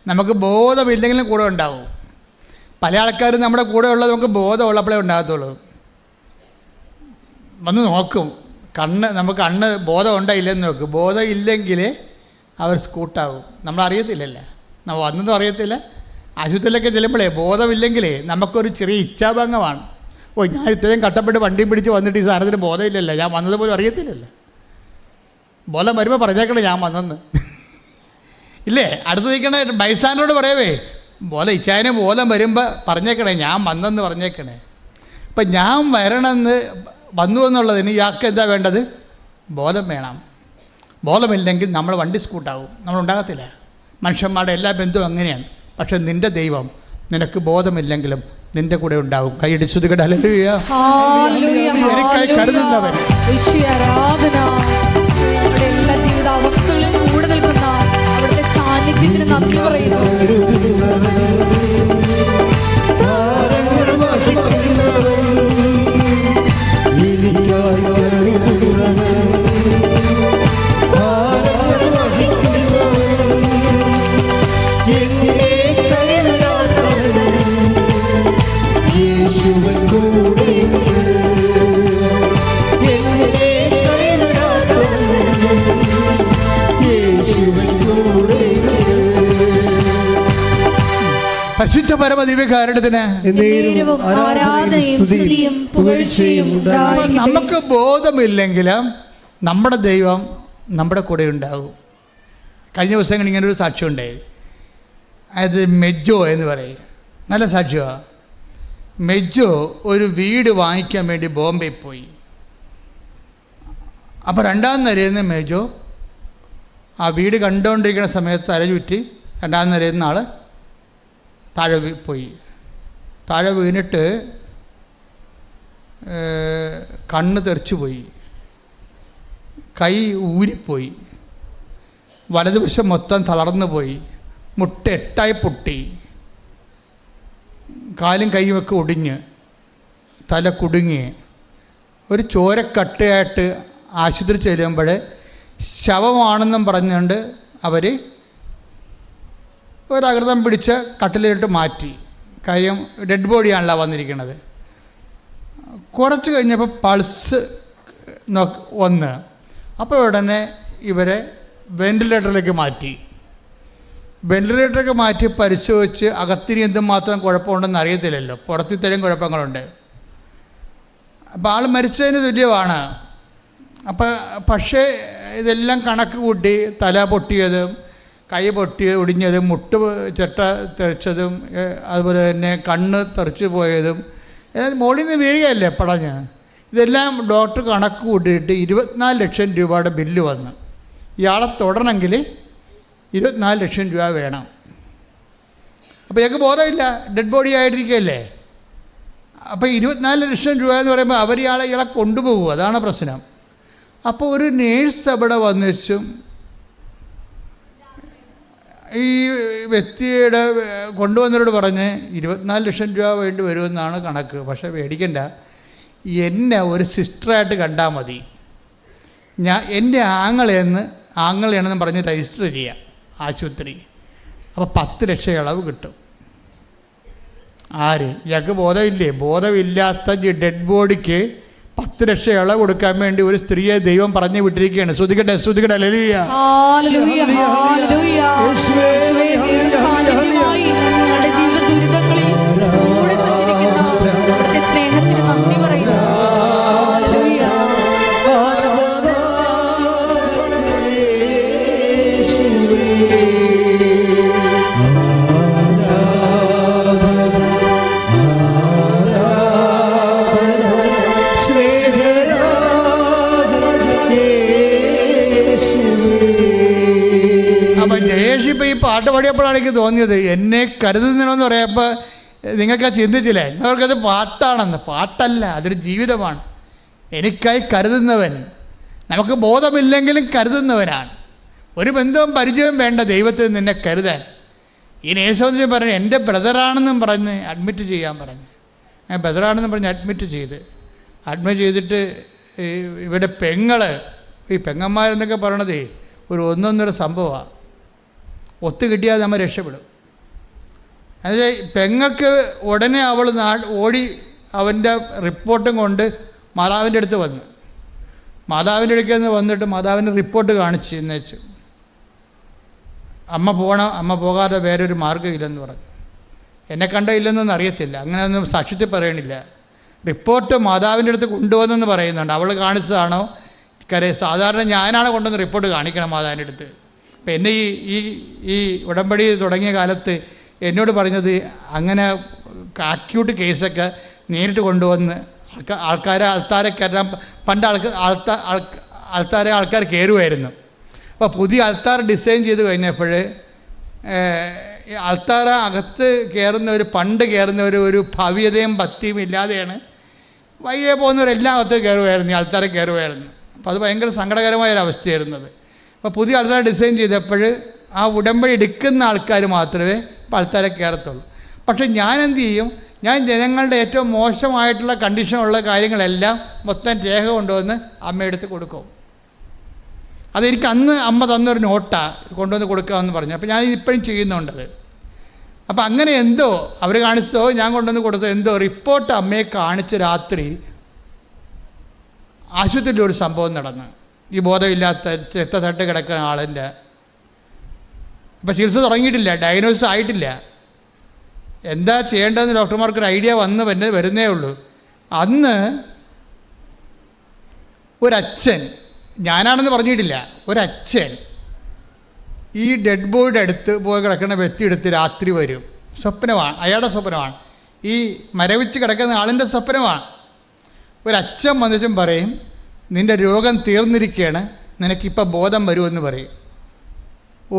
Speaker 1: നമുക്ക് ബോധമില്ലെങ്കിലും കൂടെ ഉണ്ടാവും. പല ആൾക്കാരും നമ്മുടെ കൂടെ ഉള്ളത് നമുക്ക് ബോധമുള്ളപ്പോഴേ ഉണ്ടാകത്തുള്ളൂ. വന്ന് നോക്കും, നമുക്ക് കണ്ണ് ബോധം ഉണ്ടോ ഇല്ലെന്ന് നോക്കും. ബോധം ഇല്ലെങ്കിൽ അവർ സ്കൂട്ടാവും. നമ്മളറിയത്തില്ലല്ലോ, നമ്മൾ വന്നതും അറിയത്തില്ല. ആശുപത്രിയിലൊക്കെ ചെല്ലുമ്പോഴേ ബോധമില്ലെങ്കിലേ നമുക്കൊരു ചെറിയ ഇച്ഛാഭംഗമാണ്. ഞാൻ ഇത്രയും കഷ്ടപ്പെട്ട് വണ്ടിയും പിടിച്ച് വന്നിട്ട് ഈ സാധനത്തിന് ബോധമില്ലല്ലോ, ഞാൻ വന്നത് പോലും അറിയത്തില്ലല്ലോ. ബോധം വരുമ്പോൾ പറഞ്ഞേക്കണേ ഞാൻ വന്നെന്ന് ഇല്ലേ? അടുത്ത് നിൽക്കണേ ബൈസാനോട് പറയവേ, ഇച്ചായനെ ബോധം വരുമ്പോൾ പറഞ്ഞേക്കണേ ഞാൻ വന്നെന്ന് പറഞ്ഞേക്കണേ. ഇപ്പം ഞാൻ വരണമെന്ന് വന്നു എന്നുള്ളതിന് ഇയാൾക്ക് എന്താ വേണ്ടത്? ബോധം വേണം. ബോധമില്ലെങ്കിൽ നമ്മൾ വണ്ടി സ്കൂട്ടാവും, നമ്മളുണ്ടാകത്തില്ല. മനുഷ്യന്മാരുടെ എല്ലാ ബന്ധുവും അങ്ങനെയാണ്. പക്ഷെ നിൻ്റെ ദൈവം നിനക്ക് ബോധമില്ലെങ്കിലും നിന്റെ കൂടെ ഉണ്ടാവും. കൈയടിച്ചു ഹല്ലേലൂയ. എനിക്കായി കരുതുന്നവൻ.
Speaker 2: എല്ലാ ജീവിത അവസ്ഥകളിലും കൂടെ നിൽക്കുന്ന അവിടുത്തെ സാന്നിധ്യത്തിന് നന്ദി പറയുന്നു.
Speaker 1: പരിശുദ്ധ പരമദിവ്യകാരുണ്യത്തിന് നമുക്ക് ബോധമില്ലെങ്കിലും നമ്മുടെ ദൈവം നമ്മുടെ കൂടെ ഉണ്ടാകും. കഴിഞ്ഞ ദിവസങ്ങൾ ഇങ്ങനൊരു സാക്ഷ്യം ഉണ്ടായി. അത് മെജോ എന്ന് പറയും, നല്ല സാക്ഷ്യമാണ്. മെജോ ഒരു വീട് വാങ്ങിക്കാൻ വേണ്ടി ബോംബെ പോയി. അപ്പോൾ 2ാം നിലയിൽ നിന്ന് മെജോ ആ വീട് കണ്ടുകൊണ്ടിരിക്കുന്ന സമയത്ത് തലചുറ്റി 2ാം നിലയിൽ നിന്ന് ആൾ താഴെ പോയി. താഴെ വീണിട്ട് കണ്ണ് തെറിച്ചു പോയി, കൈ ഊരിപ്പോയി, വലതുവശം മൊത്തം തളർന്നു പോയി, മുട്ട 8ആയി പൊട്ടി, കാലും കൈയുമൊക്കെ ഒടിഞ്ഞ് തല കുടുങ്ങി ഒരു ചോരക്കട്ടയായിട്ട് ആശുപത്രി ചെല്ലുമ്പോൾ ശവമാണെന്നും പറഞ്ഞുകൊണ്ട് അവർ ഒരകൃതം പിടിച്ച് കട്ടിലിട്ട് മാറ്റി. കാര്യം ഡെഡ് ബോഡിയാണല്ലോ വന്നിരിക്കുന്നത്. കുറച്ച് കഴിഞ്ഞപ്പോൾ പൾസ് വന്ന് അപ്പോൾ ഉടനെ ഇവരെ വെൻറ്റിലേറ്ററിലേക്ക് മാറ്റി. വെൻറ്റിലേറ്ററിലേക്ക് മാറ്റി പരിശോധിച്ച് അകത്തിന് എന്തുമാത്രം കുഴപ്പമുണ്ടെന്ന് അറിയത്തില്ലല്ലോ, പുറത്തിത്തരം കുഴപ്പങ്ങളുണ്ട്. അപ്പോൾ ആൾ മരിച്ചതിന് തുല്യമാണ്. പക്ഷേ ഇതെല്ലാം കണക്ക് കൂട്ടി തല പൊട്ടിയതും കൈ ഒടിഞ്ഞതും മുട്ട് ചെട്ട തെറിച്ചതും അതുപോലെ തന്നെ കണ്ണ് തെറിച്ച് പോയതും മുകളിൽ നിന്ന് വീഴുകയല്ലേ പടഞ്ഞ്, ഇതെല്ലാം ഡോക്ടർ കണക്ക് കൂട്ടിയിട്ട് 24 ലക്ഷം രൂപയുടെ ബില്ല് വന്നു. ഇയാളെ തൊടണമെങ്കിൽ 24 ലക്ഷം രൂപ വേണം. അപ്പോൾ ഇയാൾക്ക് ബോധമില്ല, ഡെഡ് ബോഡി ആയിട്ടിരിക്കുകയല്ലേ. അപ്പോൾ 24 ലക്ഷം രൂപ എന്ന് പറയുമ്പോൾ അവർ ഇയാളെ കൊണ്ടുപോകും, അതാണ് പ്രശ്നം. അപ്പോൾ ഒരു നേഴ്സ് അവിടെ വന്നിച്ചും ഈ വ്യക്തിയുടെ കൊണ്ടുവന്നവരോട് പറഞ്ഞ് 24 ലക്ഷം രൂപ വേണ്ടി വരുമെന്നാണ് കണക്ക്, പക്ഷേ മേടിക്കണ്ട, എന്നെ ഒരു സിസ്റ്ററായിട്ട് കണ്ടാൽ മതി, എൻ്റെ ആങ്ങളെയാണെന്ന് പറഞ്ഞ് രജിസ്റ്റർ ചെയ്യാം ആശുപത്രി. അപ്പോൾ 10 ലക്ഷം ഇളവ് കിട്ടും. ആര്? ഇയാൾക്ക് ബോധമില്ലേ? ബോധമില്ലാത്ത ഡെഡ് ബോഡിക്ക് 10 ലക്ഷം ഇളവ് കൊടുക്കാൻ വേണ്ടി ഒരു സ്ത്രീയെ ദൈവം പറഞ്ഞു വിട്ടിരിക്കുകയാണ്. ശ്രദ്ധിക്കട്ടെ, ശ്രദ്ധിക്കട്ടെ. ഹല്ലേലൂയ,
Speaker 2: ഹല്ലേലൂയ, ഹല്ലേലൂയ. സാന്നിധ്യമായി ഞങ്ങളുടെ ജീവിത ദുരിതങ്ങളിൽ കൂടെ സഞ്ചരിക്കുന്ന അവിടുത്തെ സ്നേഹത്തിന് നന്ദി പറയുന്നു. ഹല്ലേലൂയ.
Speaker 1: അപ്പം ജയേഷ് ഇപ്പോൾ ഈ പാട്ട് പാടിയപ്പോഴാണ് എനിക്ക് തോന്നിയത്, എന്നെ കരുതുന്നതെന്ന് പറയുമ്പോൾ നിങ്ങൾക്ക് ചിന്തിച്ചില്ലേ, അവർക്കത് പാട്ടാണെന്ന്. പാട്ടല്ല, അതൊരു ജീവിതമാണ്. എനിക്കായി കരുതുന്നവൻ, നമുക്ക് ബോധമില്ലെങ്കിലും കരുതുന്നവനാണ്. ഒരു ബന്ധവും പരിചയവും വേണ്ട ദൈവത്തിൽ നിന്നെ കരുതാൻ. ഈ നേഴ്സ് പറഞ്ഞു എൻ്റെ ബ്രദറാണെന്നും പറഞ്ഞ് അഡ്മിറ്റ് ചെയ്യാൻ പറഞ്ഞു. ഞാൻ ബ്രദറാണെന്നും പറഞ്ഞ് അഡ്മിറ്റ് ചെയ്തിട്ട് ഇവിടെ ഈ പെങ്ങന്മാരെന്നൊക്കെ പറയണത് ഒരു ഒന്നൊന്നര സംഭവമാണ്. ഒത്തു കിട്ടിയാൽ നമ്മൾ രക്ഷപ്പെടും. അതായത് പെങ്ങൾക്ക് ഉടനെ അവൾ ഓടി അവൻ്റെ റിപ്പോർട്ടും കൊണ്ട് മാതാവിൻ്റെ അടുത്ത് വന്നു. മാതാവിൻ്റെ അടുക്കൽ നിന്ന് വന്നിട്ട് മാതാവിൻ്റെ റിപ്പോർട്ട് കാണിച്ച് എന്ന് വെച്ചു, അമ്മ പോകണം, അമ്മ പോകാതെ വേറൊരു മാർഗ്ഗമില്ലെന്ന് പറഞ്ഞു. എന്നെ കണ്ടോ ഇല്ലെന്നൊന്നും അറിയത്തില്ല, അങ്ങനെയൊന്നും സാക്ഷ്യത്തിൽ പറയണില്ല. റിപ്പോർട്ട് മാതാവിൻ്റെ അടുത്ത് കൊണ്ടുവന്നെന്ന് പറയുന്നുണ്ട്. അവൾ കാണിച്ചതാണോ സാധാരണ ഞാനാണ് കൊണ്ടുവന്ന് റിപ്പോർട്ട് കാണിക്കണം മാതാവിൻ്റെ അടുത്ത്. അപ്പം എന്നെ ഈ ഉടമ്പടി തുടങ്ങിയ കാലത്ത് എന്നോട് പറഞ്ഞത് അങ്ങനെ അക്യൂട്ട് കേസൊക്കെ നേരിട്ട് കൊണ്ടുവന്ന് ആൾത്താരെ കയറാൻ പണ്ട് ആൾക്കാർ കയറുമായിരുന്നു. അപ്പോൾ പുതിയ ആൾത്താർ ഡിസൈൻ ചെയ്ത് കഴിഞ്ഞപ്പോൾ ആൾത്താര അകത്ത് പണ്ട് കയറുന്നവർ ഒരു ഭവ്യതയും ഭക്തിയും ഇല്ലാതെയാണ് വയ്യെ പോകുന്നവരെല്ലാം അകത്ത് കയറുമായിരുന്നു, ഈ ആൾത്താരെ കയറുമായിരുന്നു. അപ്പോൾ അത് ഭയങ്കര സങ്കടകരമായൊരവസ്ഥയായിരുന്നത്. അപ്പോൾ പുതിയ ആൾക്കാർ ഡിസൈൻ ചെയ്തപ്പോൾ ആ ഉടമ്പടി എടുക്കുന്ന ആൾക്കാർ മാത്രമേ ഇപ്പോൾ ആൾക്കാരെ കയറത്തുള്ളൂ. പക്ഷേ ഞാൻ എന്ത് ചെയ്യും, ഞാൻ ജനങ്ങളുടെ ഏറ്റവും മോശമായിട്ടുള്ള കണ്ടീഷനുള്ള കാര്യങ്ങളെല്ലാം മൊത്തം രേഖ കൊണ്ടുവന്ന് അമ്മയെടുത്ത് കൊടുക്കും. അതെനിക്ക് അന്ന് അമ്മ തന്നൊരു നോട്ടാണ്, കൊണ്ടുവന്ന് കൊടുക്കാമെന്ന് പറഞ്ഞു. അപ്പോൾ ഞാൻ ഇപ്പോഴും ചെയ്യുന്നുണ്ടത്. അപ്പോൾ അങ്ങനെ എന്തോ അവർ കാണിച്ചതോ ഞാൻ കൊണ്ടുവന്ന് കൊടുത്തോ എന്തോ റിപ്പോർട്ട് അമ്മയെ കാണിച്ച് രാത്രി ആശുപത്രിയിൽ ഒരു സംഭവം നടന്നു. ഈ ബോധമില്ലാത്ത രക്തത്തട്ട് കിടക്കുന്ന ആളിൻ്റെ. അപ്പോൾ ചികിത്സ തുടങ്ങിയിട്ടില്ല, ഡയഗ്നോസിസ് ആയിട്ടില്ല. എന്താ ചെയ്യേണ്ടതെന്ന് ഡോക്ടർമാർക്കൊരു ഐഡിയ വരുന്നേ ഉള്ളൂ. അന്ന് ഒരച്ഛൻ, ഞാനാണെന്ന് പറഞ്ഞിട്ടില്ല, ഒരച്ഛൻ ഈ ഡെഡ് ബോഡിയുടെ അടുത്ത് പോയി കിടക്കുന്ന വ്യക്തി എടുത്ത് രാത്രി വരും. സ്വപ്നമാണ്, അയാളുടെ സ്വപ്നമാണ്, ഈ മരവിച്ച് കിടക്കുന്ന ആളിൻ്റെ സ്വപ്നമാണ്. ഒരച്ഛൻ വന്നിട്ടും പറയും, നിൻ്റെ രോഗം തീർന്നിരിക്കുകയാണ്, നിനക്കിപ്പോൾ ബോധം വരുമെന്ന് പറയും.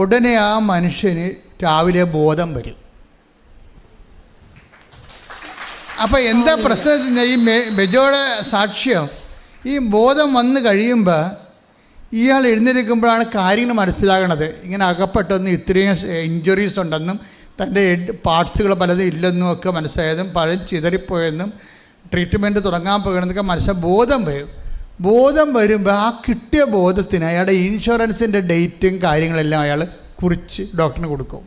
Speaker 1: ഉടനെ ആ മനുഷ്യന് രാവിലെ ബോധം വരും. അപ്പോൾ എന്താ പ്രശ്നം വെച്ച് കഴിഞ്ഞാൽ ഈ ബെജോയുടെ സാക്ഷ്യം, ഈ ബോധം വന്ന് കഴിയുമ്പോൾ ഇയാൾ എഴുന്നേൽക്കുമ്പോഴാണ് കാര്യങ്ങൾ മനസ്സിലാകണത്. ഇങ്ങനെ അകപ്പെട്ടൊന്നും ഇത്രയും ഇഞ്ചുറീസ് ഉണ്ടെന്നും തൻ്റെ പാർട്സുകൾ പലതും ഇല്ലെന്നും ഒക്കെ മനസ്സിലായതും പലരും ചിതറിപ്പോയെന്നും ട്രീറ്റ്മെൻറ്റ് തുടങ്ങാൻ പോകണമെന്നൊക്കെ മനസ്സിലായി ബോധം വരുമ്പോൾ ആ കിട്ടിയ ബോധത്തിന് അയാളുടെ ഇൻഷുറൻസിൻ്റെ ഡേറ്റും കാര്യങ്ങളെല്ലാം അയാൾ കുറിച്ച് ഡോക്ടറിന് കൊടുക്കും.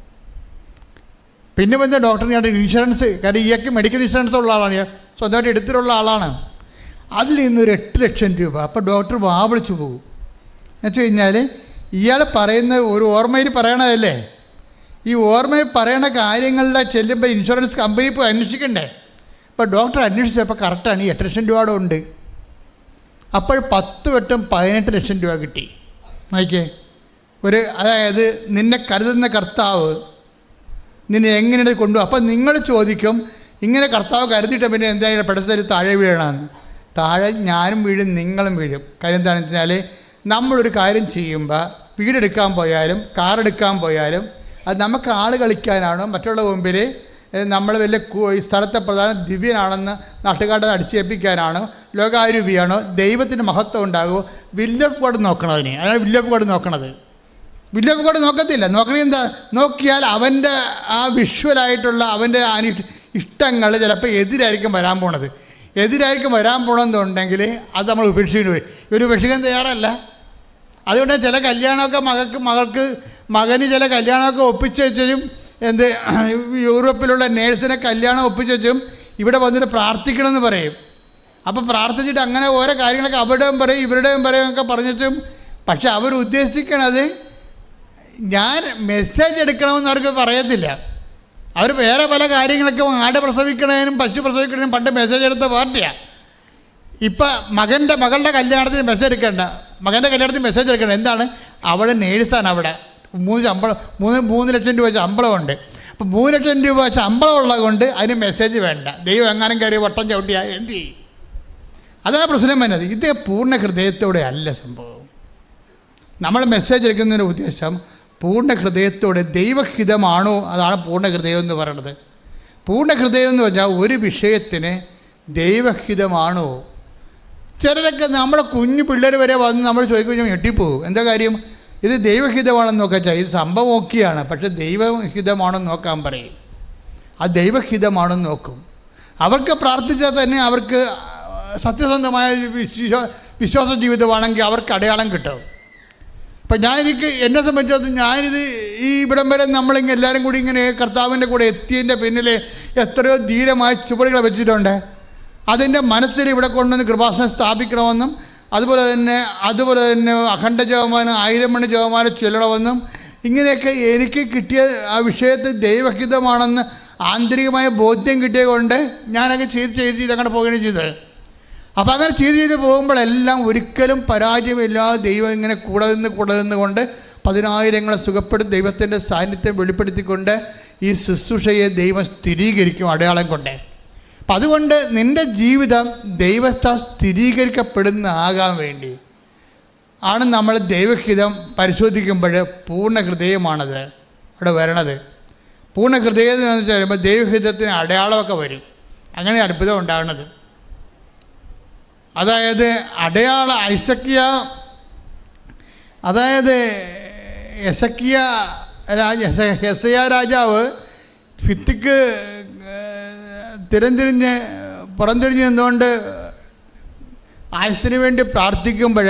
Speaker 1: പിന്നെ വന്ന ഡോക്ടറിന് ഇയാളുടെ ഇൻഷുറൻസ്, കാരണം ഇയാൾക്ക് മെഡിക്കൽ ഇൻഷുറൻസ് ഉള്ള ആളാണ്, സ്വന്തമായിട്ട് എടുത്തിട്ടുള്ള ആളാണ്, അതിൽ നിന്നൊരു 8 ലക്ഷം രൂപ. അപ്പോൾ ഡോക്ടർ വാവിളിച്ചു പോകും. എന്ന് വെച്ച് കഴിഞ്ഞാൽ ഇയാൾ പറയുന്ന ഒരു ഓർമ്മയിൽ പറയണതല്ലേ, ഈ ഓർമ്മയിൽ പറയണ കാര്യങ്ങളുടെ ചെല്ലുമ്പോൾ ഇൻഷുറൻസ് കമ്പനി പോയി അന്വേഷിക്കണ്ടേ. അപ്പോൾ ഡോക്ടർ അന്വേഷിച്ചപ്പോൾ കറക്റ്റാണ്, ഈ 8 ലക്ഷം രൂപയുടെ ഉണ്ട്. അപ്പോൾ 10 വട്ടം 18 ലക്ഷം രൂപ കിട്ടി. നോക്കിയേ, അതായത് നിന്നെ കരുതുന്ന കർത്താവ് നിന്നെ എങ്ങനെയാണ് കൊണ്ടുപോകും. അപ്പം നിങ്ങൾ ചോദിക്കും, ഇങ്ങനെ കർത്താവ് കരുതിയിട്ട് പിന്നെ എന്തായാലും പെടസ്ഥലത്ത് താഴെ വീഴണമെന്ന്. താഴെ ഞാനും വീഴും, നിങ്ങളും വീഴും. കാര്യം എന്താണെന്ന് വെച്ചാൽ നമ്മളൊരു കാര്യം ചെയ്യുമ്പോൾ വീടെടുക്കാൻ പോയാലും കാറെടുക്കാൻ പോയാലും അത് നമുക്ക് ആൾ കളിക്കാനാണോ മറ്റുള്ള മുമ്പിൽ നമ്മൾ വലിയ സ്ഥലത്തെ പ്രധാന ദിവ്യനാണെന്ന് നാട്ടുകാരുടെ അടിച്ചേൽപ്പിക്കാനാണോ ലോകാരൂപിയാണോ ദൈവത്തിൻ്റെ മഹത്വം ഉണ്ടാകുമോ? വില്ല് ഓഫ് ഗോഡ് നോക്കണതിന്. അതാണ് വില്ല് ഓഫ് ഗോഡ് നോക്കണത്. വില്ല് ഓഫ് ഗോഡ് നോക്കത്തില്ല. നോക്കണത് എന്താ? നോക്കിയാൽ അവൻ്റെ ആ വിഷ്വലായിട്ടുള്ള അവൻ്റെ ഇഷ്ടങ്ങൾ ചിലപ്പോൾ എതിരായിരിക്കും വരാൻ പോണത്. എതിരായിരിക്കും വരാൻ പോകണമെന്നുണ്ടെങ്കിൽ അത് നമ്മൾ ഉപേക്ഷിക്കേണ്ടി വരും. ഇവർ ഉപേക്ഷിക്കാൻ തയ്യാറല്ല. അതുകൊണ്ട് ചില കല്യാണമൊക്കെ മകന് ചില കല്യാണമൊക്കെ ഒപ്പിച്ച് വെച്ചും യൂറോപ്പിലുള്ള നേഴ്സിനെ കല്യാണം ഒപ്പിച്ച് വെച്ചും ഇവിടെ വന്നിട്ട് പ്രാർത്ഥിക്കണമെന്ന് പറയും. അപ്പോൾ പ്രാർത്ഥിച്ചിട്ട് അങ്ങനെ ഓരോ കാര്യങ്ങളൊക്കെ അവരുടെയും പറയും ഇവരുടെയും പറയും ഒക്കെ പറഞ്ഞിട്ടും, പക്ഷെ അവർ ഉദ്ദേശിക്കണത് ഞാൻ മെസ്സേജ് എടുക്കണമെന്ന് അവർക്ക് പറയത്തില്ല. അവർ വേറെ പല കാര്യങ്ങളൊക്കെ ആട് പ്രസവിക്കണതിനും പശു പ്രസവിക്കണതിനും പണ്ട് മെസ്സേജ് എടുത്ത പാർട്ടിയാണ്. ഇപ്പം മകളുടെ കല്യാണത്തിന് മെസ്സേജ് എടുക്കേണ്ട, മകൻ്റെ കല്യാണത്തിന് മെസ്സേജ് എടുക്കേണ്ട. എന്താണ്? അവൾ നേഴ്സാണ്. അവിടെ 3 ലക്ഷം രൂപ ശമ്പളമുണ്ട്. അപ്പോൾ 3 ലക്ഷം രൂപ ശമ്പളം ഉള്ളത് കൊണ്ട് അതിന് മെസ്സേജ് വേണ്ട. ദൈവം എങ്ങാനും കയറി വട്ടം ചവിട്ടിയാൽ എന്ത് ചെയ്യും? അതാണ് പ്രശ്നം വരുന്നത്. ഇത് പൂർണ്ണ ഹൃദയത്തോടെ അല്ല സംഭവം. നമ്മൾ മെസ്സേജ് എടുക്കുന്നതിൻ്റെ ഉദ്ദേശം പൂർണ്ണ ഹൃദയത്തോടെ ദൈവഹിതമാണോ? അതാണ് പൂർണ്ണ ഹൃദയം എന്ന് പറയുന്നത്. പൂർണ്ണ ഹൃദയം എന്ന് പറഞ്ഞാൽ ഒരു വിഷയത്തിന് ദൈവഹിതമാണോ? ചിലരൊക്കെ നമ്മുടെ കുഞ്ഞു പിള്ളേർ വരെ വന്ന് നമ്മൾ ചോദിക്കുമ്പോൾ ഞെട്ടിപ്പോകും. എന്താ കാര്യം? ഇത് ദൈവഹിതമാണെന്ന് നോക്കാൻ വെച്ചാൽ ഇത് സംഭവം ഓക്കെയാണ്, പക്ഷെ ദൈവഹിതമാണെന്ന് നോക്കാൻ പറയും. ആ ദൈവഹിതമാണെന്ന് നോക്കും. അവർക്ക് പ്രാർത്ഥിച്ചാൽ തന്നെ അവർക്ക് സത്യസന്ധമായ വിശ്വാസ ജീവിതമാണെങ്കിൽ അവർക്ക് അടയാളം കിട്ടും. ഇപ്പം എന്നെ സംബന്ധിച്ചിടത്തോളം ഞാനിത് ഈ ഇവിടം വരെ നമ്മളിങ്ങനെ എല്ലാവരും കൂടി ഇങ്ങനെ കർത്താവിൻ്റെ കൂടെ എത്തിയതിൻ്റെ പിന്നിൽ എത്രയോ ധീരമായ ചുവടുകൾ വെച്ചിട്ടുണ്ട്. അതിൻ്റെ മനസ്സിൽ ഇവിടെ കൊണ്ടുവന്ന് കൃപാസനം സ്ഥാപിക്കണമെന്നും അതുപോലെ തന്നെ അഖണ്ഡ ജപമാനം 1000 മണി ജപമാനം ചൊല്ലണമെന്നും ഇങ്ങനെയൊക്കെ എനിക്ക് കിട്ടിയ ആ വിഷയത്തിൽ ദൈവഹിതമാണെന്ന് ആന്തരികമായ ബോധ്യം കിട്ടിയ കൊണ്ട് ഞാനങ്ങനെ ചെയ്ത് അങ്ങനെ പോവുകയാണ് ചെയ്തത്. അപ്പോൾ അങ്ങനെ ചെയ്ത് പോകുമ്പോഴെല്ലാം ഒരിക്കലും പരാജയമില്ലാതെ ദൈവം ഇങ്ങനെ കൂടെ നിന്നുകൊണ്ട് 10,000 സുഖപ്പെടുത്തി ദൈവത്തിൻ്റെ സാന്നിധ്യം വെളിപ്പെടുത്തിക്കൊണ്ട് ഈ ശുശ്രൂഷയെ ദൈവം സ്ഥിരീകരിക്കും അടയാളം കൊണ്ട്. അപ്പം അതുകൊണ്ട് നിൻ്റെ ജീവിതം ദൈവത്താൽ സ്ഥിരീകരിക്കപ്പെടുന്നതാകാൻ വേണ്ടി ആണ് നമ്മൾ ദൈവഹിതം പരിശോധിക്കുമ്പോൾ പൂർണ്ണ ഹൃദയമാണത് അവിടെ വരണത്. പൂർണ്ണ ഹൃദയം എന്ന് വെച്ച് കഴിയുമ്പോൾ ദൈവഹിതത്തിന് അടയാളമൊക്കെ വരും. അങ്ങനെ അത്ഭുതം ഉണ്ടാകുന്നത്. അതായത് യെസയ്യാ രാജാവ് ഫിത്തിക്ക് പുറംതിരിഞ്ഞ് നിന്നുകൊണ്ട് ആയുസ്സിന് വേണ്ടി പ്രാർത്ഥിക്കുമ്പോൾ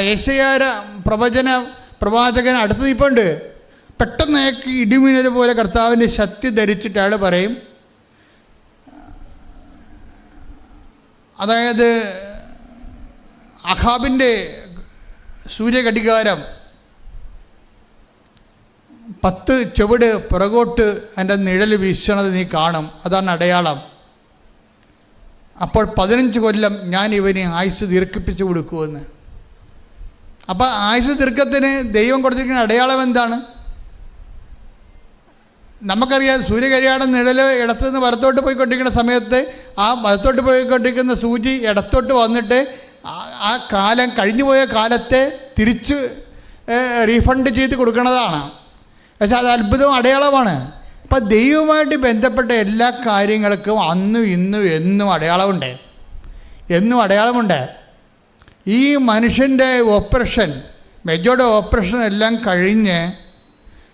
Speaker 1: യെശയ്യാ പ്രവാചകൻ അടുത്ത് നിൽപ്പുണ്ട്. പെട്ടെന്ന് ഇടിമിന്നൽ പോലെ കർത്താവിൻ്റെ ശക്തി ധരിച്ചിട്ട് അയാൾ പറയും, അതായത് അഹാബിൻ്റെ സൂര്യഘടികാരം 10 ചുവട് പുറകോട്ട് എൻ്റെ നിഴൽ വീശണത് നീ കാണും, അതാണ് അടയാളം. അപ്പോൾ 15 കൊല്ലം ഞാൻ ഇവന് ആയുസ് ദീർഘിപ്പിച്ച് കൊടുക്കുമെന്ന്. അപ്പോൾ ആയുസ് ദീർഘത്തിന് ദൈവം കൊടുത്തിരിക്കുന്ന അടയാളം എന്താണ്? നമുക്കറിയാം, സൂര്യഘടികാരം നിഴൽ ഇടത്തുനിന്ന് വലത്തോട്ട് പോയിക്കൊണ്ടിരിക്കുന്ന സമയത്ത് ആ വലത്തോട്ട് പോയിക്കൊണ്ടിരിക്കുന്ന സൂചി ഇടത്തോട്ട് വന്നിട്ട് ആ കാലം കഴിഞ്ഞുപോയ കാലത്തെ തിരിച്ച് റീഫണ്ട് ചെയ്ത് കൊടുക്കുന്നതാണ്. പക്ഷേ അത് അത്ഭുതം അടയാളമാണ്. അപ്പം ദൈവവുമായിട്ട് ബന്ധപ്പെട്ട എല്ലാ കാര്യങ്ങൾക്കും അന്നും ഇന്നും എന്നും അടയാളമുണ്ട്. ഈ മനുഷ്യൻ്റെ ഓപ്പറേഷൻ മെജോയുടെ ഓപ്പറേഷൻ എല്ലാം കഴിഞ്ഞ്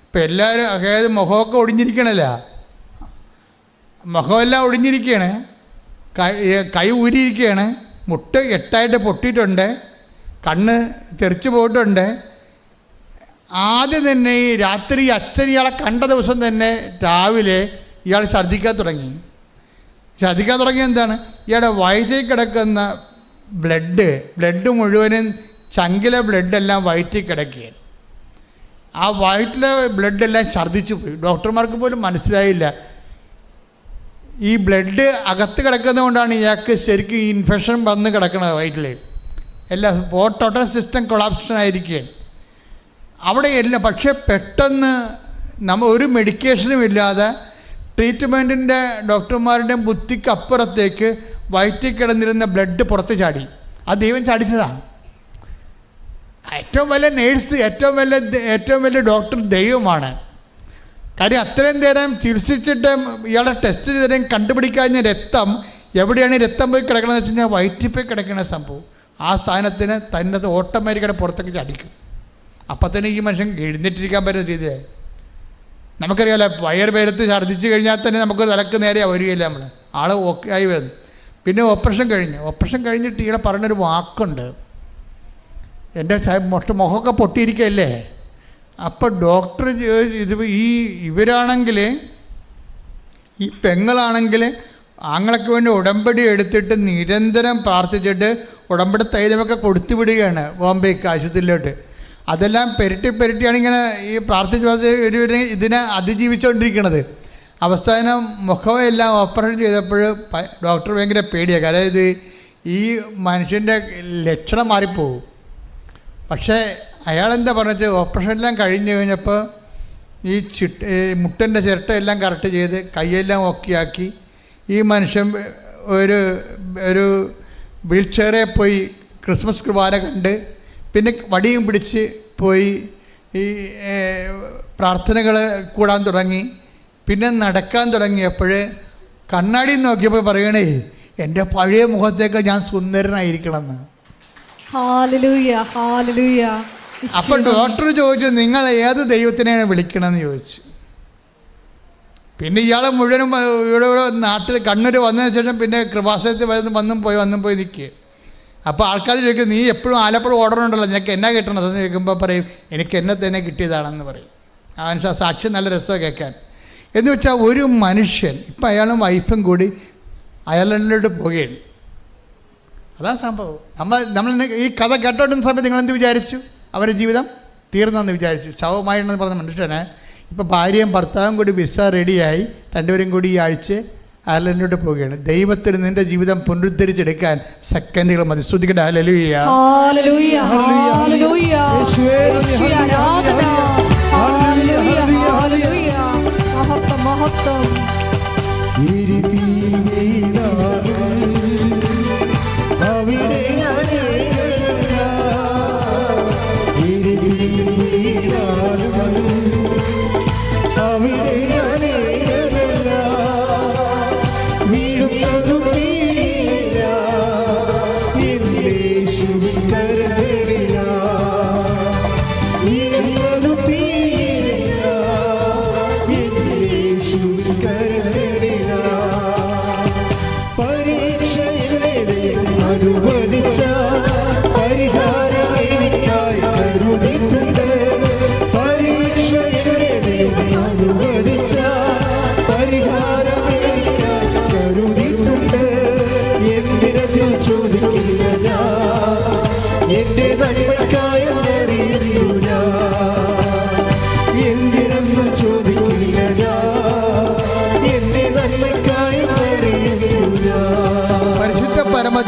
Speaker 1: ഇപ്പം എല്ലാവരും അതായത് മുഖമൊക്കെ ഒടിഞ്ഞിരിക്കണല്ല, മുഖമെല്ലാം ഒടിഞ്ഞിരിക്കുകയാണ്, കൈ ഊരിയിരിക്കുകയാണ്, മുട്ട് 8 പൊട്ടിയിട്ടുണ്ട്, കണ്ണ് തെറിച്ച് പോയിട്ടുണ്ട്. ആദ്യം തന്നെ ഈ രാത്രി അച്ഛൻ ഇയാളെ കണ്ട ദിവസം തന്നെ രാവിലെ ഇയാൾ ഛർദ്ദിക്കാൻ തുടങ്ങി. ഛർദ്ദിക്കാൻ തുടങ്ങിയ എന്താണ്, ഇയാളുടെ വയറ്റിൽ കിടക്കുന്ന ബ്ലഡ് മുഴുവനും ചങ്കിലെ ബ്ലഡെല്ലാം വയറ്റിൽ കിടക്കുകയാണ്. ആ വയറ്റിലെ ബ്ലഡെല്ലാം ഛർദ്ദിച്ചു പോയി. ഡോക്ടർമാർക്ക് പോലും മനസ്സിലായില്ല ഈ ബ്ലഡ് അകത്ത് കിടക്കുന്നതുകൊണ്ടാണ് ഇയാൾക്ക് ശരിക്കും ഈ ഇൻഫെക്ഷൻ വന്ന് കിടക്കുന്നത് വയറ്റിൽ. എല്ലാം ടോട്ടൽ സിസ്റ്റം കൊളാപ്ഷൻ ആയിരിക്കുകയാണ് അവിടെ എല്ലാം. പക്ഷേ പെട്ടെന്ന് ഒരു മെഡിക്കേഷനും ഇല്ലാതെ ട്രീറ്റ്മെൻറ്റിൻ്റെ ഡോക്ടർമാരുടെയും ബുദ്ധിക്ക് അപ്പുറത്തേക്ക് വയറ്റിൽ കിടന്നിരുന്ന ബ്ലഡ് പുറത്ത് ചാടി. അത് ദൈവം ചാടിച്ചതാണ്. ഏറ്റവും വലിയ നേഴ്സ്, ഏറ്റവും വലിയ ഡോക്ടർ ദൈവമാണ്. കാര്യം അത്രയും നേരം ചികിത്സിച്ചിട്ട് ഇയാളെ ടെസ്റ്റ് ചെയ്തേരം കണ്ടുപിടിക്കാഞ്ഞ രക്തം എവിടെയാണ് രക്തം പോയി കിടക്കണമെന്ന് വെച്ച് കഴിഞ്ഞാൽ വയറ്റിൽ പോയി കിടക്കുന്ന സംഭവം. ആ സാധനത്തിന് തന്നെ ഓട്ടോമാറ്റിക്കായിട്ട് പുറത്തേക്ക് ചടിക്കും. അപ്പം തന്നെ ഈ മനുഷ്യൻ എഴുന്നേറ്റിരിക്കാൻ പറ്റുന്ന രീതിയായി. നമുക്കറിയാമല്ലോ, വയർ പേരത്ത് ഛർദ്ദിച്ച് കഴിഞ്ഞാൽ തന്നെ നമുക്ക് തലക്ക് നേരെ വരികയില്ല, നമ്മൾ ആൾ ഓക്കെ ആയി വരുന്നു. പിന്നെ ഓപ്പറേഷൻ കഴിഞ്ഞിട്ട് ഇയാളെ പറഞ്ഞൊരു വാക്കുണ്ട്, എൻ്റെ മുഖമൊക്കെ പൊട്ടിയിരിക്കുകയല്ലേ. അപ്പോൾ ഡോക്ടർ ഇവരാണെങ്കിൽ, ഈ പെങ്ങളാണെങ്കിൽ ആങ്ങളൊക്കെ വേണ്ടി ഉടമ്പടി എടുത്തിട്ട് നിരന്തരം പ്രാർത്ഥിച്ചിട്ട് ഉടമ്പടി തൈലമൊക്കെ കൊടുത്തു വിടുകയാണ് ബോംബെക്ക് ആശുപത്രിയിലോട്ട്. അതെല്ലാം പെരട്ടിയാണ് ഇങ്ങനെ ഈ പ്രാർത്ഥിച്ച് ഇതിനെ അതിജീവിച്ചുകൊണ്ടിരിക്കുന്നത്. അവസാനം മുഖമെല്ലാം ഓപ്പറേഷൻ ചെയ്തപ്പോൾ ഡോക്ടർ ഭയങ്കര പേടിയാണ്. കാരണം ഇത് ഈ മനുഷ്യൻ്റെ ലക്ഷണം മാറിപ്പോകും. പക്ഷേ അയാളെന്താ പറഞ്ഞത്, ഓപ്പറേഷനെല്ലാം കഴിഞ്ഞ് കഴിഞ്ഞപ്പോൾ ഈ മുട്ടൻ്റെ ചിരട്ടയെല്ലാം കറക്റ്റ് ചെയ്ത് കൈയെല്ലാം ഓക്കെയാക്കി ഈ മനുഷ്യൻ ഒരു വീൽ ചെയറിൽ പോയി ക്രിസ്മസ് കുർബാന കണ്ട്, പിന്നെ വടിയും പിടിച്ച് പോയി ഈ പ്രാർത്ഥനകൾ കൂടാൻ തുടങ്ങി. പിന്നെ നടക്കാൻ തുടങ്ങിയപ്പോൾ കണ്ണാടി നോക്കിയപ്പോൾ പറയണേ, എൻ്റെ പഴയ മുഖത്തേക്ക് ഞാൻ സുന്ദരനായിരിക്കണമെന്ന്. അപ്പോൾ ഡോക്ടർ ചോദിച്ചു, നിങ്ങൾ ഏത് ദൈവത്തിനെയാണ് വിളിക്കണമെന്ന് ചോദിച്ചു. പിന്നെ ഇയാളെ മുഴുവനും ഇവിടെ നാട്ടിൽ കണ്ണൂർ വന്നതിന് ശേഷം പിന്നെ കൃപാസനത്തിൽ വന്നും പോയി നിൽക്കുക. അപ്പോൾ ആൾക്കാർ ചോദിക്കും, നീ എപ്പോഴും ആലപ്പുഴ ഓർഡർ ഉണ്ടല്ലോ, നിനക്ക് എന്നാ കിട്ടണതെന്ന് ചോദിക്കുമ്പോൾ പറയും, എനിക്ക് എന്നെ തന്നെ കിട്ടിയതാണെന്ന് പറയും. ആ മനുഷ്യൻ സാക്ഷ്യം നല്ല രസമാണ് കേൾക്കാൻ. എന്ന് വെച്ചാൽ ഒരു മനുഷ്യൻ ഇപ്പം അയാളും വൈഫും കൂടി അയർലൻഡിലോട്ട് പോവുകയാണ്. അതാണ് സംഭവം. നമ്മൾ ഈ കഥ കേട്ടോണ്ടിരുന്ന സമയത്ത് നിങ്ങളെന്ത് വിചാരിച്ചു? അവരുടെ ജീവിതം തീർന്നെന്ന് വിചാരിച്ചു. ശവമായിരുന്നെന്ന് പറഞ്ഞ മനുഷ്യനെ ഇപ്പോൾ ഭാര്യയും ഭർത്താവും കൂടി വിസ റെഡിയായി രണ്ടുപേരും കൂടി ഈ ആഴ്ച അയർലൻഡിലോട്ട് പോവുകയാണ്. ദൈവത്തിന് നിന്റെ ജീവിതം പുനരുദ്ധരിച്ചെടുക്കാൻ സെക്കൻഡുകൾ മതി. ശ്രുതിക്കട്ടെ ഹല്ലേലൂയ.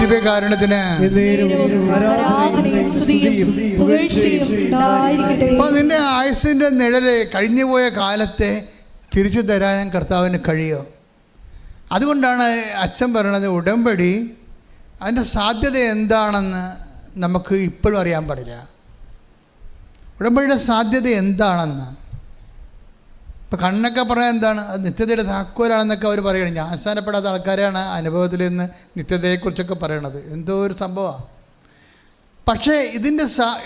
Speaker 1: ദിവ്യകാരുണ്യത്തിന് അപ്പോൾ നിന്റെ ആയുസ്സിൻ്റെ നിഴല് കഴിഞ്ഞുപോയ കാലത്തെ തിരിച്ചു തരാൻ കർത്താവിന് കഴിയോ? അതുകൊണ്ടാണ് അച്ഛൻ പറയണത്, ഉടമ്പടി അതിൻ്റെ സാധ്യത എന്താണെന്ന് നമുക്ക് ഇപ്പോഴും അറിയാൻ പാടില്ല. ഉടമ്പടിയുടെ സാധ്യത എന്താണെന്ന് ഇപ്പം കണ്ണൊക്കെ പറയാൻ എന്താണ്, അത് നിത്യതയുടെ താക്കോലാണെന്നൊക്കെ അവർ പറയണം. ജ്ഞാനസ്നാനപ്പെടാത്ത ആൾക്കാരാണ് അനുഭവത്തിൽ നിന്ന് നിത്യതയെക്കുറിച്ചൊക്കെ പറയണത്. എന്തോ ഒരു സംഭവമാണ്. പക്ഷേ ഇതിൻ്റെ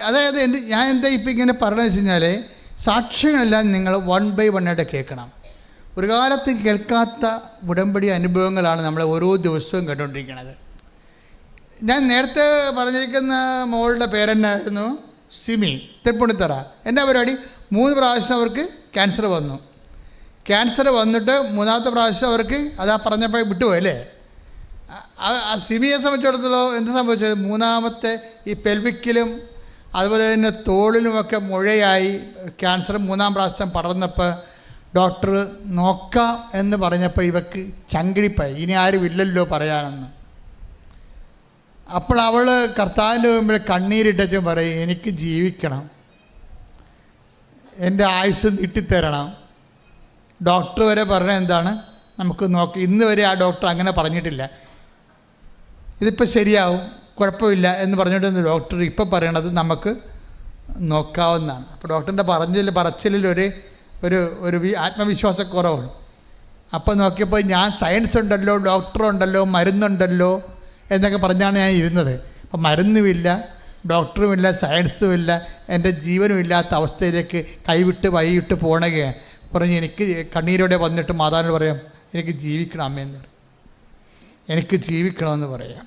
Speaker 1: അതായത് ഞാൻ എന്താ ഇപ്പം ഇങ്ങനെ പറഞ്ഞതെന്ന് വെച്ച് കഴിഞ്ഞാൽ, സാക്ഷ്യങ്ങളെല്ലാം നിങ്ങൾ 1 by 1 ആയിട്ട് കേൾക്കണം. ഒരു കാലത്ത് കേൾക്കാത്ത ഉടമ്പടി അനുഭവങ്ങളാണ് നമ്മൾ ഓരോ ദിവസവും കേട്ടുകൊണ്ടിരിക്കുന്നത്. ഞാൻ നേരത്തെ പറഞ്ഞിരിക്കുന്ന മോളുടെ പേരെന്നായിരുന്നു? സിമി, തൃപ്പൂണിത്തറ. എൻ്റെ പരിപാടി 3 പ്രാവശ്യം അവർക്ക് ക്യാൻസർ വന്നു. ക്യാൻസർ വന്നിട്ട് 3ാമത്തെ പ്രാവശ്യം അവർക്ക് അതാ പറഞ്ഞപ്പോൾ വിട്ടുപോയല്ലേ. ആ സിമിയെ സംബന്ധിച്ചിടത്തോളം എന്ത് സംഭവിച്ചത്? 3ാമത്തെ ഈ പെൽവിക്കിലും അതുപോലെ തന്നെ തോളിലുമൊക്കെ മുഴയായി ക്യാൻസർ 3ാം പ്രാവശ്യം പടർന്നപ്പോൾ ഡോക്ടർ നോക്കാം എന്ന് പറഞ്ഞപ്പോൾ ഇവക്ക് ചങ്കിടിപ്പായി, ഇനി ആരും ഇല്ലല്ലോ പറയാനെന്ന്. അപ്പോൾ അവൾ കർത്താവിൻ്റെ മുമ്പിൽ കണ്ണീരിട്ടും പറയും, എനിക്ക് ജീവിക്കണം, എൻ്റെ ആയുസ് നീട്ടിത്തരണം. ഡോക്ടർ വരെ പറഞ്ഞ എന്താണ്, നമുക്ക് ഇന്ന് വരെ ആ ഡോക്ടർ അങ്ങനെ പറഞ്ഞിട്ടില്ല, ഇതിപ്പോൾ ശരിയാവും, കുഴപ്പമില്ല എന്ന് പറഞ്ഞിട്ട് ഡോക്ടർ ഇപ്പോൾ പറയണത് നമുക്ക് നോക്കാവുന്നതാണ്. അപ്പോൾ ഡോക്ടറിൻ്റെ പറച്ചിലിൽ ഒരു ആത്മവിശ്വാസക്കുറവാണ്. അപ്പോൾ നോക്കിയപ്പോൾ ഞാൻ സയൻസ് ഉണ്ടല്ലോ, ഡോക്ടറുണ്ടല്ലോ, മരുന്നുണ്ടല്ലോ എന്നൊക്കെ പറഞ്ഞാണ് ഞാൻ ഇരുന്നത്. അപ്പം മരുന്നുമില്ല, ഡോക്ടറുമില്ല, സയൻസുമില്ല, എൻ്റെ ജീവനും ഇല്ലാത്ത അവസ്ഥയിലേക്ക് വൈകിട്ട് പോണകയാണ്. പറഞ്ഞ് എനിക്ക് കണ്ണീരോടെ വന്നിട്ട് മാതാവിനോട് പറയാം, എനിക്ക് ജീവിക്കണം അമ്മയെന്ന് പറയും, എനിക്ക് ജീവിക്കണമെന്ന് പറയാം.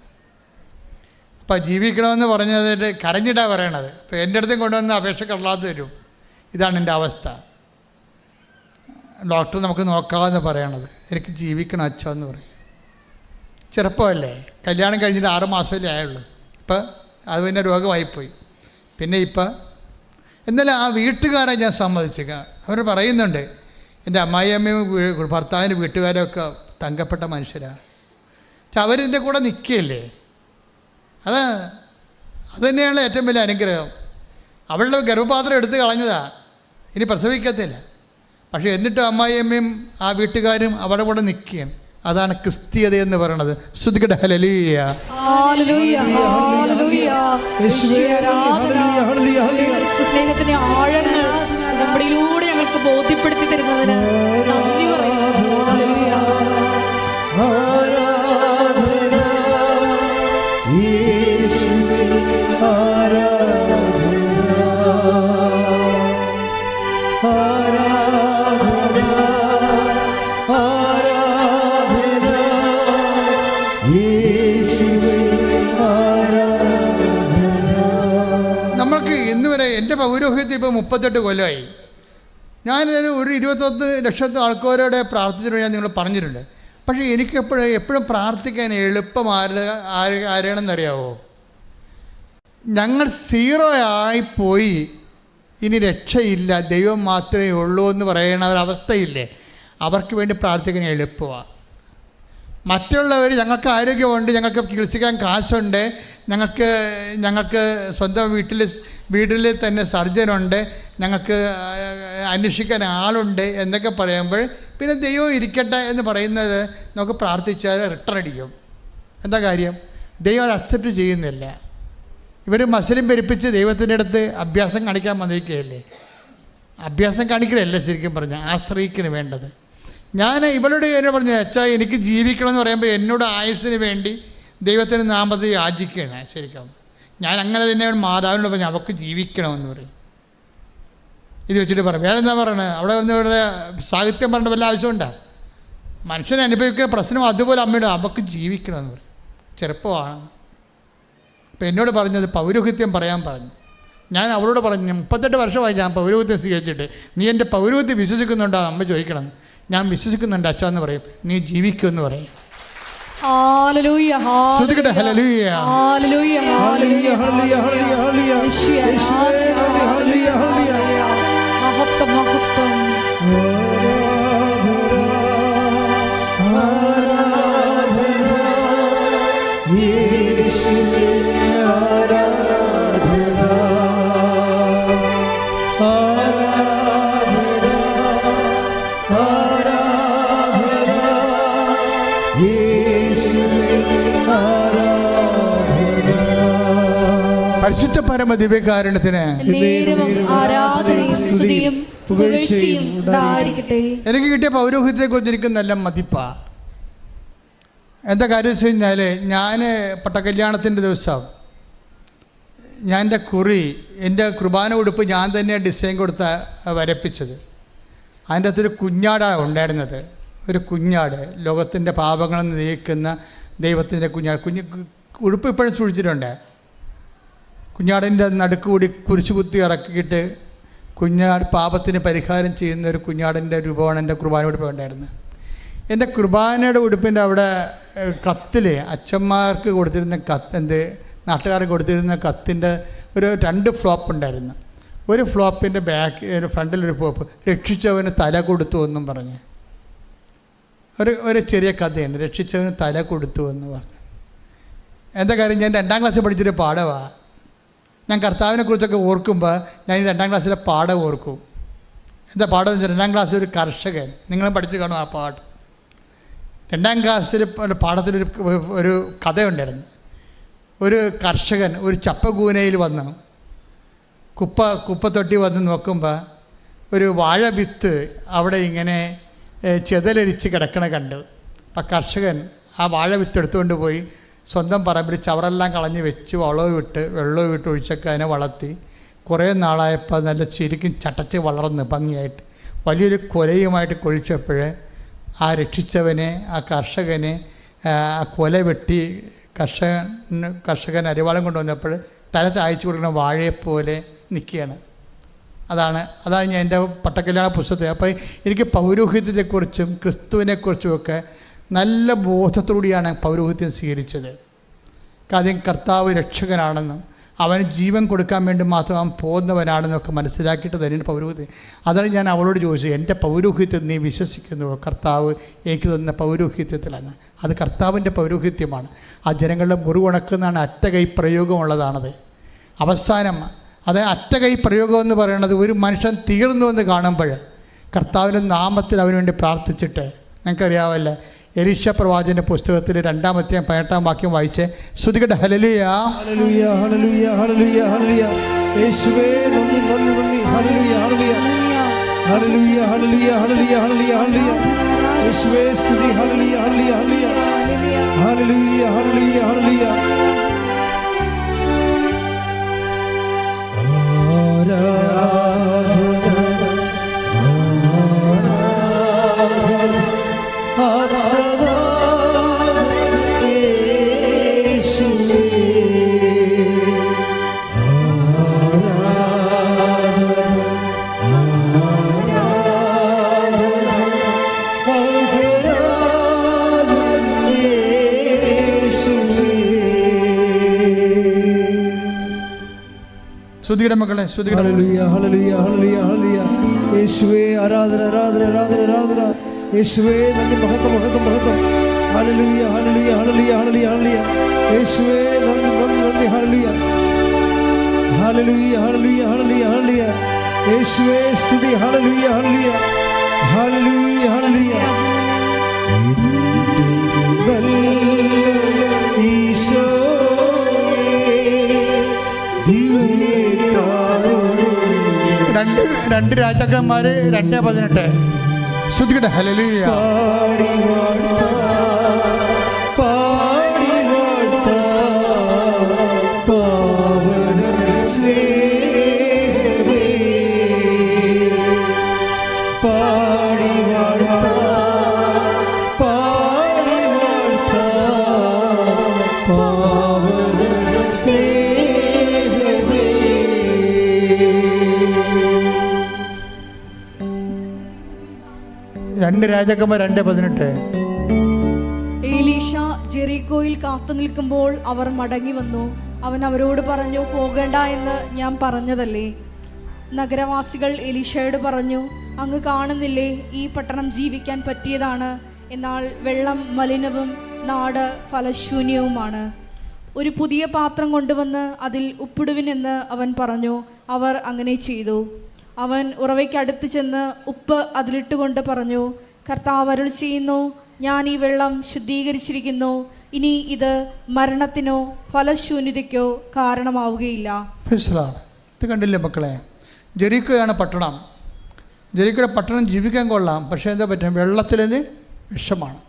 Speaker 1: അപ്പോൾ ജീവിക്കണമെന്ന് പറഞ്ഞതിട്ട് കരഞ്ഞിട്ടാണ് പറയണത്. അപ്പോൾ എൻ്റെ അടുത്തും കൊണ്ടുവന്ന് അപേക്ഷ കടലാത്ത് തരും, ഇതാണ് എൻ്റെ അവസ്ഥ, ഡോക്ടർ നമുക്ക് നോക്കാമെന്ന് പറയണത്, എനിക്ക് ജീവിക്കണം അച്ഛൻ എന്ന് പറയും. ചെറുപ്പമല്ലേ, കല്യാണം കഴിഞ്ഞിട്ട് 6 മാസമല്ലേ ആയുള്ളൂ. ഇപ്പം അത് പിന്നെ രോഗമായിപ്പോയി. പിന്നെ ഇപ്പം എന്നാലും ആ വീട്ടുകാരെ ഞാൻ സമ്മതിച്ചേക്കാം. അവർ പറയുന്നുണ്ട്, എൻ്റെ അമ്മായിയമ്മയും ഭർത്താവിൻ്റെ വീട്ടുകാരൊക്കെ തങ്കപ്പെട്ട മനുഷ്യരാണ്. പക്ഷെ അവരിൻ്റെ കൂടെ നിൽക്കുകയല്ലേ, അത് തന്നെയാണ് ഏറ്റവും വലിയ അനുഗ്രഹം. അവളുടെ ഗർഭപാത്രം എടുത്ത് കളഞ്ഞതാണ്, ഇനി പ്രസവിക്കത്തില്ല. പക്ഷേ എന്നിട്ടും അമ്മായിയമ്മയും ആ വീട്ടുകാരും അവരുടെ കൂടെ നിൽക്കുകയാണ്. അതാണ് ക്രിസ്തീയത എന്ന് പറയുന്നത്. ശ്രുതികട ഹല്ലേലൂയ,
Speaker 2: ഹല്ലേലൂയ, ഹല്ലേലൂയ. സ്നേഹത്തിന്റെ ആഴങ്ങൾ നമ്മളിലൂടെ ഞങ്ങൾക്ക് ബോധ്യപ്പെടുത്തി തരുന്നതിന് നന്ദി പറയുന്നു. ഹല്ലേലൂയ.
Speaker 3: ആരാധന യേശുവേ, ആരാധന, ആരാധന, ആരാധന യേശുവേ, ആരാധന.
Speaker 1: നമ്മൾക്ക് ഇന്ന് വരെ എൻ്റെ പൗരോഹിത്യത്തിൽ ഇപ്പോൾ 38 കൊല്ലമായി. ഞാനിതിന് ഒരു 21 ലക്ഷത്തെ ആൾക്കാരോടെ പ്രാർത്ഥിച്ചിട്ട് ഞാൻ നിങ്ങൾ പറഞ്ഞിട്ടുണ്ട്. പക്ഷേ എനിക്ക് എപ്പോഴും പ്രാർത്ഥിക്കാൻ എളുപ്പം ആരാണെന്നറിയാവോ? ഞങ്ങൾ 0 ആയിപ്പോയി, ഇനി രക്ഷയില്ല, ദൈവം മാത്രമേ ഉള്ളൂ എന്ന് പറയുന്ന ഒരവസ്ഥയില്ലേ, അവർക്ക് വേണ്ടി പ്രാർത്ഥിക്കാൻ എളുപ്പമാണ്. മറ്റുള്ളവർ ഞങ്ങൾക്ക് ആരോഗ്യമുണ്ട്, ഞങ്ങൾക്ക് ചികിത്സിക്കാൻ കാശുണ്ട്, ഞങ്ങൾക്ക് സ്വന്തം വീട്ടിൽ തന്നെ സർജനുണ്ട്, ഞങ്ങൾക്ക് അന്വേഷിക്കാൻ ആളുണ്ട് എന്നൊക്കെ പറയുമ്പോൾ പിന്നെ ദൈവം ഇരിക്കട്ടെ എന്ന് പറയുന്നത് നമുക്ക് പ്രാർത്ഥിച്ചാൽ റിട്ടേൺ അടിക്കും. എന്താ കാര്യം? ദൈവം അത് അക്സെപ്റ്റ് ചെയ്യുന്നില്ല. ഇവർ മസിലും പെരുപ്പിച്ച് ദൈവത്തിൻ്റെ അടുത്ത് അഭ്യാസം കാണിക്കാൻ വന്നിരിക്കുകയല്ലേ. അഭ്യാസം കാണിക്കലല്ല ശരിക്കും പറഞ്ഞാൽ, ആശ്രയിക്കന് വേണ്ടത്. ഞാൻ ഇവളോട് എന്നെ പറഞ്ഞു, അച്ഛാ എനിക്ക് ജീവിക്കണം എന്ന് പറയുമ്പോൾ എന്നോട് ആയുസ്സിന് വേണ്ടി ദൈവത്തിൻ്റെ നാമത്തിൽ യാചിക്കുകയാണ്. ശരിക്കും ഞാൻ അങ്ങനെ തന്നെ മാതാവിനോട് പറഞ്ഞു, അവൾക്ക് ജീവിക്കണമെന്ന് പറയും. ഇത് വെച്ചിട്ട് പറയും. വേറെ എന്താ പറയണത്? അവിടെ വന്ന് ഇവിടെ സാഹിത്യം പറഞ്ഞ വല്ല ആവശ്യമുണ്ടാ? മനുഷ്യനെ അനുഭവിക്കുന്ന പ്രശ്നം അതുപോലെ അമ്മയോട് അവൾക്ക് ജീവിക്കണമെന്ന് പറയും. ചെറുപ്പമാണ്. അപ്പം എന്നോട് പറഞ്ഞത് പൗരോഹിത്യം പറയാൻ പറഞ്ഞു. ഞാൻ അവളോട് പറഞ്ഞു, 38 വർഷമായി ഞാൻ പൗരോഹിത്യം സ്വീകരിച്ചിട്ട്, നീ എൻ്റെ പൗരോഹിത്യം വിശ്വസിക്കുന്നുണ്ടോ അമ്മ ചോദിക്കണം. ഞാൻ വിശ്വസിക്കുന്നുണ്ട് അച്ഛാ എന്ന് പറയും. നീ ജീവിക്കുമെന്ന് പറയും.
Speaker 2: ഹല്ലേലൂയ,
Speaker 1: ശ്രുതികട ഹല്ലേലൂയ,
Speaker 2: ഹല്ലേലൂയ, ഹല്ലേലൂയ, ഹല്ലേലൂയ. മഹത്വം, മഹത്വം.
Speaker 1: പരിശുദ്ധ പരമ ദിവ്യകാരുണ്യത്തിന്
Speaker 2: ആരാധനയും സ്തുതിയും പുകഴ്ചയും ഉണ്ടായിരിക്കട്ടെ.
Speaker 1: എനിക്ക് കിട്ടിയ പൗരോഹിത്യത്തെക്കുറിച്ച് എനിക്ക് നല്ല മതിപ്പാ. എന്താ കാര്യം വെച്ച് കഴിഞ്ഞാൽ, ഞാൻ പട്ടക്കല്യാണത്തിൻ്റെ ദിവസം ഞാൻ എൻ്റെ കുറി, എൻ്റെ കുർബാന ഉടുപ്പ് ഞാൻ തന്നെ ഡിസൈൻ കൊടുത്ത വരപ്പിച്ചത്. അതിൻ്റെ അകത്തൊരു കുഞ്ഞാടാണ് ഉണ്ടായിരുന്നത്. ഒരു കുഞ്ഞാട്, ലോകത്തിൻ്റെ പാപങ്ങൾ നീക്കുന്ന ദൈവത്തിൻ്റെ കുഞ്ഞാട്. ഉടുപ്പ് ഇപ്പോഴും സൂക്ഷിച്ചിട്ടുണ്ട്. കുഞ്ഞാടിൻ്റെ നടുക്ക് കൂടി കുരിശു കുത്തി ഇറക്കിയിട്ട് കുഞ്ഞാട് പാപത്തിന് പരിഹാരം ചെയ്യുന്ന ഒരു കുഞ്ഞാടിൻ്റെ രൂപമാണ് എൻ്റെ കുർബാന ഉടുപ്പ് ഉണ്ടായിരുന്നത്. എൻ്റെ കുർബാനയുടെ ഉടുപ്പിൻ്റെ അവിടെ കത്തിൽ അച്ഛന്മാർക്ക് കൊടുത്തിരുന്ന നാട്ടുകാർക്ക് കൊടുത്തിരുന്ന കത്തിൻ്റെ ഒരു 2 ഫ്ലോപ്പ് ഉണ്ടായിരുന്നു. ഒരു ഫ്ലോപ്പിൻ്റെ ഫ്രണ്ടിലൊരു ഫ്ലോപ്പ്, രക്ഷിച്ചവന് തല കൊടുത്തു എന്നും പറഞ്ഞ് ഒരു ചെറിയ കഥയാണ്. രക്ഷിച്ചവന് തല കൊടുത്തു എന്ന് പറഞ്ഞു. എന്താ കാര്യം, ഞാൻ 2ാം ക്ലാസ്സിൽ പഠിച്ചൊരു പാഠമാണ്. ഞാൻ കർത്താവിനെക്കുറിച്ചൊക്കെ ഓർക്കുമ്പോൾ ഞാൻ ഈ 2ാം ക്ലാസ്സിലെ പാഠം ഓർക്കും. എന്താ പാഠം എന്ന് വെച്ചാൽ, 2ാം ക്ലാസ്സിൽ ഒരു കർഷകൻ, നിങ്ങളും പഠിച്ചു കാണും ആ പാഠം. 2ാം ക്ലാസ്സിൽ പാഠത്തിലൊരു ഒരു കഥയുണ്ടായിരുന്നു. ഒരു കർഷകൻ ഒരു ചപ്പകൂനയിൽ വന്ന് കുപ്പത്തൊട്ടി വന്ന് നോക്കുമ്പോൾ ഒരു വാഴ വിത്ത് അവിടെ ഇങ്ങനെ ചെതലരിച്ച് കിടക്കണ കണ്ടു. അപ്പം കർഷകൻ ആ വാഴ വിത്ത് എടുത്തുകൊണ്ട് പോയി സ്വന്തം പറമ്പിൽ ചവറെല്ലാം കളഞ്ഞ് വെച്ച് വെള്ളവും ഇട്ട് ഒഴിച്ചൊക്കെ അതിനെ വളർത്തി കുറേ നാളായപ്പോൾ നല്ല ശരിക്കും ചട്ടച്ച് വളർന്ന് ഭംഗിയായിട്ട് വലിയൊരു കൊലയുമായിട്ട് കൊഴിച്ചപ്പോൾ ആ രക്ഷിച്ചവനെ, ആ കർഷകനെ ആ കൊല വെട്ടി കർഷകൻ അരിവാളം കൊണ്ടുവന്നപ്പോൾ തല ചായച്ചു കൊടുക്കുന്ന വാഴയെപ്പോലെ നിൽക്കുകയാണ്. അതാണ് ഞാൻ എൻ്റെ പട്ടക്കല്യാണ പുസ്തകത്തിൽ. അപ്പോൾ എനിക്ക് പൗരോഹിത്യത്തെക്കുറിച്ചും ക്രിസ്തുവിനെക്കുറിച്ചുമൊക്കെ നല്ല ബോധത്തോടെയാണ് പൗരോഹിത്യം സ്വീകരിച്ചത്. കാര്യം കർത്താവ് രക്ഷകനാണെന്നും അവന് ജീവൻ കൊടുക്കാൻ വേണ്ടി മാത്രം അവൻ പോകുന്നവനാണെന്നൊക്കെ മനസ്സിലാക്കിയിട്ട് തന്നെയാണ് പൗരോഹിത്യം. അതാണ് ഞാൻ അവളോട് ചോദിച്ചത്, എൻ്റെ പൗരോഹിത്യം നീ വിശ്വസിക്കുന്നുവോ? കർത്താവ് എനിക്ക് തന്ന പൗരോഹിത്യത്തിലാണ്. അത് കർത്താവിൻ്റെ പൗരോഹിത്യമാണ്. ആ ജനങ്ങളുടെ മുറിവുണക്കുന്നതാണ് അറ്റകൈ പ്രയോഗമുള്ളതാണത്. അവസാനം അത് അറ്റകൈ പ്രയോഗം എന്ന് പറയുന്നത് ഒരു മനുഷ്യൻ തീർന്നുവെന്ന് കാണുമ്പോൾ കർത്താവിൻ്റെ നാമത്തിൽ അവന് വേണ്ടി പ്രാർത്ഥിച്ചിട്ട്, നിങ്ങൾക്കറിയാവല്ലേ എലീശ പ്രവാചകന്റെ പുസ്തകത്തിൽ 2-ാം അധ്യായം 18-ാം വാക്യം വായിച്ച് ശ്രുതികട ഹല്ലേലൂയ
Speaker 3: ഹല്ലേലൂയ ഹല്ലേലൂയ ഹല്ലേലൂയ ഹല്ലേലൂയ യേശുവേ നന്ദി നന്ദി നന്ദി ഹല്ലേലൂയ ഹല്ലേലൂയ ഹല്ലേലൂയ ഹല്ലേലൂയ ഹല്ലേലൂയ ഹല്ലേലൂയ ഹല്ലേലൂയ യേശുവേ സ്തുതി ഹല്ലേലൂയ ഹല്ലേലൂയ ഹല്ലേലൂയ ഹല്ലേലൂയ ഹല്ലേലൂയ
Speaker 1: ശ്രുതിയുടെ മക്കളെ,
Speaker 3: ഹല്ലേലൂയ ഹല്ലേലൂയ ഹല്ലേലൂയ ഹല്ലേലൂയ യേശുവേ ആരാധന ആരാധന ആരാധന ആരാധന യേശുവേ നന്ദി മഹത്വം മഹത്വം മഹത്വം ഹല്ലേലൂയ ഹല്ലേലൂയ ഹല്ലേലൂയ ഹല്ലേലൂയ ഹല്ലേലൂയ യേശുവേ നന്ദി നന്ദി നന്ദി ഹല്ലേലൂയ ഹല്ലേലൂയ ഹല്ലേലൂയ ഹല്ലേലൂയ ഹല്ലേലൂയ യേശുവേ സ്തുതി ഹല്ലേലൂയ ഹല്ലേലൂയ ഹല്ലേലൂയ ഹല്ലേലൂയ ഈശോ
Speaker 1: രണ്ട് രാജാക്കന്മാര് 2:18 ശ്രുതികട ഹല്ലേലൂയ രണ്ട് രാജാക്കന്മാർ 2:18
Speaker 2: എലീശ ജെറിക്കോയിൽ കാത്തു നിൽക്കുമ്പോൾ അവർ മടങ്ങി വന്നു. അവൻ അവരോട് പറഞ്ഞു, പോകേണ്ട എന്ന് ഞാൻ പറഞ്ഞതല്ലേ? നഗരവാസികൾ എലീശയോട് പറഞ്ഞു, അങ്ങ് കാണുന്നില്ലേ, ഈ പട്ടണം ജീവിക്കാൻ പറ്റിയതാണ്, എന്നാൽ വെള്ളം മലിനവും നാട് ഫലശൂന്യവുമാണ്. ഒരു പുതിയ പാത്രം കൊണ്ടുവന്ന് അതിൽ ഉപ്പിടുവിനെന്ന് അവൻ പറഞ്ഞു. അവർ അങ്ങനെ ചെയ്തു. അവൻ ഉറവയ്ക്കടുത്ത് ചെന്ന് ഉപ്പ് അതിലിട്ടുകൊണ്ട് പറഞ്ഞു, കർത്താവ് അരുൾ ചെയ്യുന്നു, ഞാൻ ഈ വെള്ളം ശുദ്ധീകരിച്ചിരിക്കുന്നു, ഇനി ഇത് മരണത്തിനോ ഫലശൂന്യതയ്ക്കോ കാരണമാവുകയില്ല.
Speaker 1: ഇത് കണ്ടില്ലേ മക്കളെ, ജെറിക്കോയാണ് പട്ടണം. ജെറിക്കോയുടെ പട്ടണം ജീവിക്കാൻ കൊള്ളാം, പക്ഷേ എന്താ പറ്റും, വെള്ളത്തിലത് വിഷമാണ്.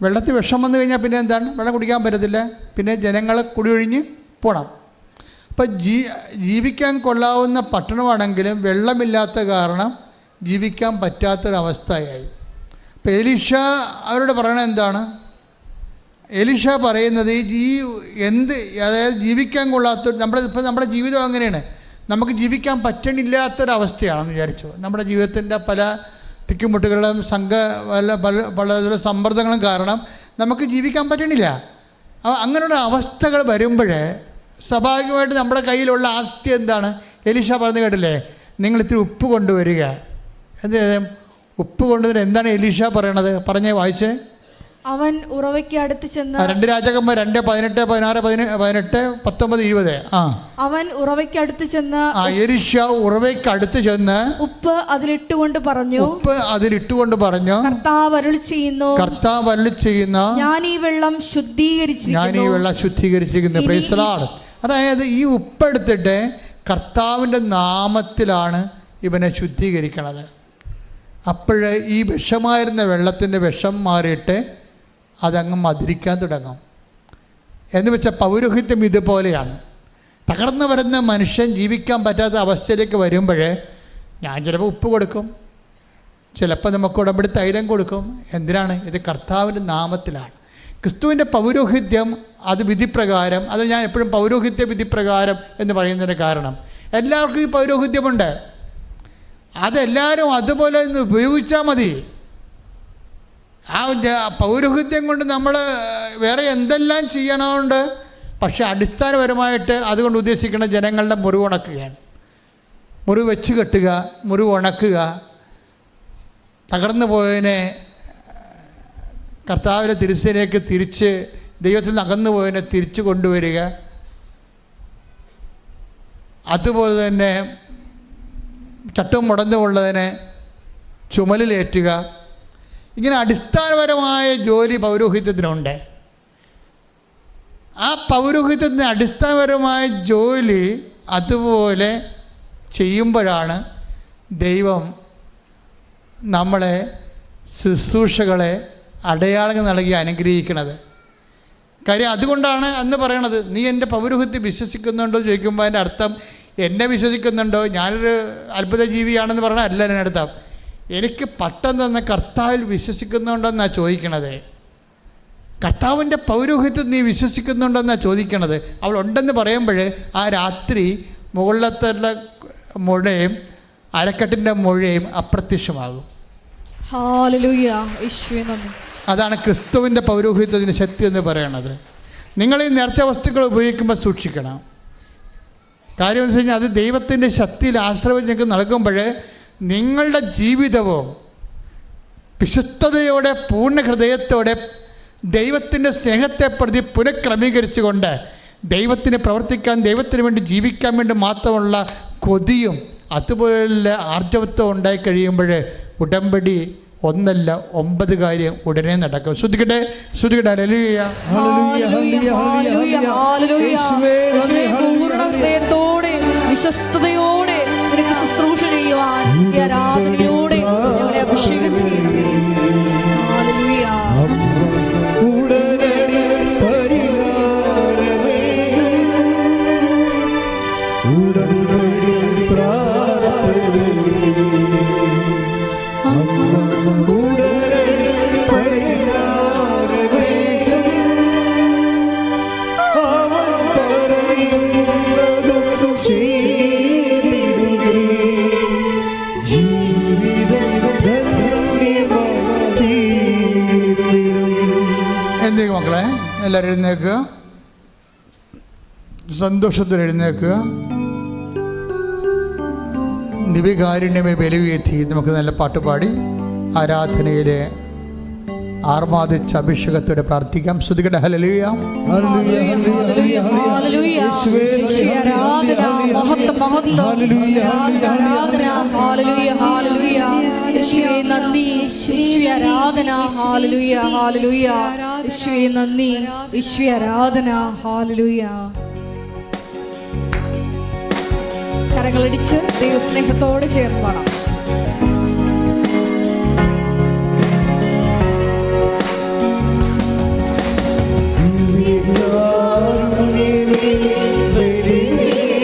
Speaker 1: വെള്ളത്തിൽ വിഷം വന്നു കഴിഞ്ഞാൽ പിന്നെ എന്താണ്, വെള്ളം കുടിക്കാൻ പറ്റത്തില്ല, പിന്നെ ജനങ്ങൾ കുടിയൊഴിഞ്ഞ് പോകണം. ഇപ്പം ജീവിക്കാൻ കൊള്ളാവുന്ന പട്ടണമാണെങ്കിലും വെള്ളമില്ലാത്ത കാരണം ജീവിക്കാൻ പറ്റാത്തൊരവസ്ഥയായി. അപ്പം എലീഷ അവരോട് പറയണത് എന്താണ്? എലീഷ പറയുന്നത് അതായത് ജീവിക്കാൻ കൊള്ളാത്ത നമ്മുടെ ജീവിതം അങ്ങനെയാണ്. നമുക്ക് ജീവിക്കാൻ പറ്റണില്ലാത്തൊരവസ്ഥയാണെന്ന് വിചാരിച്ചു. നമ്മുടെ ജീവിതത്തിൻ്റെ പല തിക്കുമുട്ടുകളും പല സമ്മർദ്ദങ്ങളും കാരണം നമുക്ക് ജീവിക്കാൻ പറ്റണില്ല. അങ്ങനെയുള്ള അവസ്ഥകൾ വരുമ്പോൾ സ്വാഭാവികമായിട്ട് നമ്മുടെ കയ്യിലുള്ള ആസ്തി എന്താണ്? എലീഷ പറഞ്ഞു കേട്ടില്ലേ, നിങ്ങൾ ഇത്തിരി ഉപ്പ് കൊണ്ടുവരിക. ഉപ്പ് കൊണ്ടുവരുന്നത് എന്താണ് എലീഷ പറയണത്? പറഞ്ഞേ, വായിച്ചേ.
Speaker 2: അവൻ ഉറവയ്ക്ക് അടുത്ത് ചെന്ന്
Speaker 1: 2 രാജാക്കന്മാർ 2:18, 16, 18, 19, 20.
Speaker 2: അവൻ ഉറവയ്ക്ക് അടുത്ത് ചെന്ന്
Speaker 1: എലീഷ ഉറവയ്ക്ക് അടുത്ത് ചെന്ന്
Speaker 2: ഉപ്പ് അതിലിട്ടുകൊണ്ട് പറഞ്ഞു, കർത്താവ് അരുളി ചെയ്യുന്നു, ഞാൻ ഈ വെള്ളം ശുദ്ധീകരിച്ചിരിക്കുന്നു.
Speaker 1: Praise the Lord. അതായത് ഈ ഉപ്പെടുത്തിട്ട് കർത്താവിൻ്റെ നാമത്തിലാണ് ഇവനെ ശുദ്ധീകരിക്കണത്. അപ്പോഴ് ഈ വിഷമായിരുന്ന വെള്ളത്തിൻ്റെ വിഷം മാറിയിട്ട് അതങ്ങ് മധുരിക്കാൻ തുടങ്ങും. എന്ന് വെച്ചാൽ പൗരോഹിത്യം ഇതുപോലെയാണ്. തകർന്നു വരുന്ന മനുഷ്യൻ ജീവിക്കാൻ പറ്റാത്ത അവസ്ഥയിലേക്ക് വരുമ്പോൾ ഞാൻ ചിലപ്പോൾ ഉപ്പ് കൊടുക്കും, ചിലപ്പോൾ നമുക്ക് ഉടമ്പടി തൈലം കൊടുക്കും. എന്തിനാണ്? ഇത് കർത്താവിൻ്റെ നാമത്തിലാണ്. ക്രിസ്തുവിൻ്റെ പൗരോഹിത്യം അത് വിധിപ്രകാരം, അത് ഞാൻ എപ്പോഴും പൗരോഹിത്യ വിധിപ്രകാരം എന്ന് പറയുന്നതിന് കാരണം എല്ലാവർക്കും ഈ പൗരോഹിത്യമുണ്ട്. അതെല്ലാവരും അതുപോലെ ഒന്ന് ഉപയോഗിച്ചാൽ മതി. ആ പൗരോഹിത്യം കൊണ്ട് നമ്മൾ വേറെ എന്തെല്ലാം ചെയ്യണമുണ്ട്. പക്ഷെ അടിസ്ഥാനപരമായിട്ട് അതുകൊണ്ട് ഉദ്ദേശിക്കുന്ന ജനങ്ങളുടെ മുറിവ് ഉണക്കുകയാണ്. മുറിവ് വെച്ച് കെട്ടുക, മുറിവ് ഉണക്കുക, തകർന്നു പോയതിനെ കർത്താവിൻ്റെ തിരുസേനയിലേക്ക് തിരിച്ച്, ദൈവത്തിൽ നിന്ന് അകന്നു പോയതിനെ തിരിച്ചു കൊണ്ടുവരിക. അതുപോലെ തന്നെ ചട്ടം മുടന്നുള്ളതിനെ ചുമലിലേറ്റുക. ഇങ്ങനെ അടിസ്ഥാനപരമായ ജോലി പൗരോഹിത്യത്തിനുണ്ട്. ആ പൗരോഹിത്യത്തിന് അടിസ്ഥാനപരമായ ജോലി അതുപോലെ ചെയ്യുമ്പോഴാണ് ദൈവം നമ്മളെ ശുശ്രൂഷകളെ അടയാളങ്ങൾ നൽകി അനുഗ്രഹിക്കുന്നത്. കാര്യം അതുകൊണ്ടാണ് അന്ന് പറയണത്, നീ എൻ്റെ പൗരോഹിത്യം വിശ്വസിക്കുന്നുണ്ടോ എന്ന് ചോദിക്കുമ്പോൾ അതിൻ്റെ അർത്ഥം എന്നെ വിശ്വസിക്കുന്നുണ്ടോ, ഞാനൊരു അത്ഭുത ജീവിയാണെന്ന് പറഞ്ഞാൽ അല്ല എൻ്റെ അർത്ഥം. എനിക്ക് പട്ടം തന്ന കർത്താവിൽ വിശ്വസിക്കുന്നുണ്ടെന്നാണ് ചോദിക്കണത്. കർത്താവിൻ്റെ പൗരോഹിത്യം നീ വിശ്വസിക്കുന്നുണ്ടെന്നാണ് ചോദിക്കണത്. അവൾ ഉണ്ടെന്ന് പറയുമ്പോൾ ആ രാത്രി മുകളിലത്തെ മുഴയും അരക്കെട്ടിൻ്റെ മുഴയും അപ്രത്യക്ഷമാകും. അതാണ് ക്രിസ്തുവിൻ്റെ പൗരോഹിത്യത്തിൻ്റെ ശക്തി എന്ന് പറയണത്. നിങ്ങൾ ഈ നേർച്ച വസ്തുക്കൾ ഉപയോഗിക്കുമ്പോൾ സൂക്ഷിക്കണം. കാര്യം എന്ന് വെച്ച് കഴിഞ്ഞാൽ അത് ദൈവത്തിൻ്റെ ശക്തിയിൽ ആശ്രയം നിങ്ങൾക്ക് നൽകുമ്പോൾ നിങ്ങളുടെ ജീവിതവും വിശുദ്ധതയോടെ പൂർണ്ണ ഹൃദയത്തോടെ ദൈവത്തിൻ്റെ സ്നേഹത്തെ പ്രതി പുനഃക്രമീകരിച്ചുകൊണ്ട് ദൈവത്തിന് പ്രവർത്തിക്കാൻ, ദൈവത്തിന് വേണ്ടി ജീവിക്കാൻ വേണ്ടി മാത്രമുള്ള കൊതിയും അതുപോലെ ആർജവത്വം ഉണ്ടായി കഴിയുമ്പോൾ ഉടമ്പടി 1 അല്ല 9 കാര്യം ഉടനെ നടക്കും. ശ്രദ്ധിക്കട്ടെ. ഹല്ലേലൂയ,
Speaker 2: ഹൃദയത്തോടെ വിശ്വസ്തയോടെ നിനക്ക് ശുശ്രൂഷ ചെയ്യുവാൻ ഈ ആരാധനയിലൂടെ ഞങ്ങളെ അഭിഷേകം ചെയ്യണമേ. ഹല്ലേലൂയ.
Speaker 1: എന്തെങ്കിലും മക്കളെ എല്ലാവരും എഴുന്നേൽക്കുക, സന്തോഷത്തിൽ എഴുന്നേൽക്കുക. ദിവ്യകാരുണ്യമേ ബലിവേദി. നമുക്ക് നല്ല പാട്ടുപാടി ആരാധനയിലെ ആർമാദിച്ച അഭിഷേകത്തോടെ പ്രാർത്ഥിക്കാം. ശ്രുതികട ഹല്ലേലൂയ,
Speaker 2: കരങ്ങളടിച്ച് ദൈവസ്നേഹത്തോടെ ചേർന്ന് പാടാം.
Speaker 3: Hallelujah.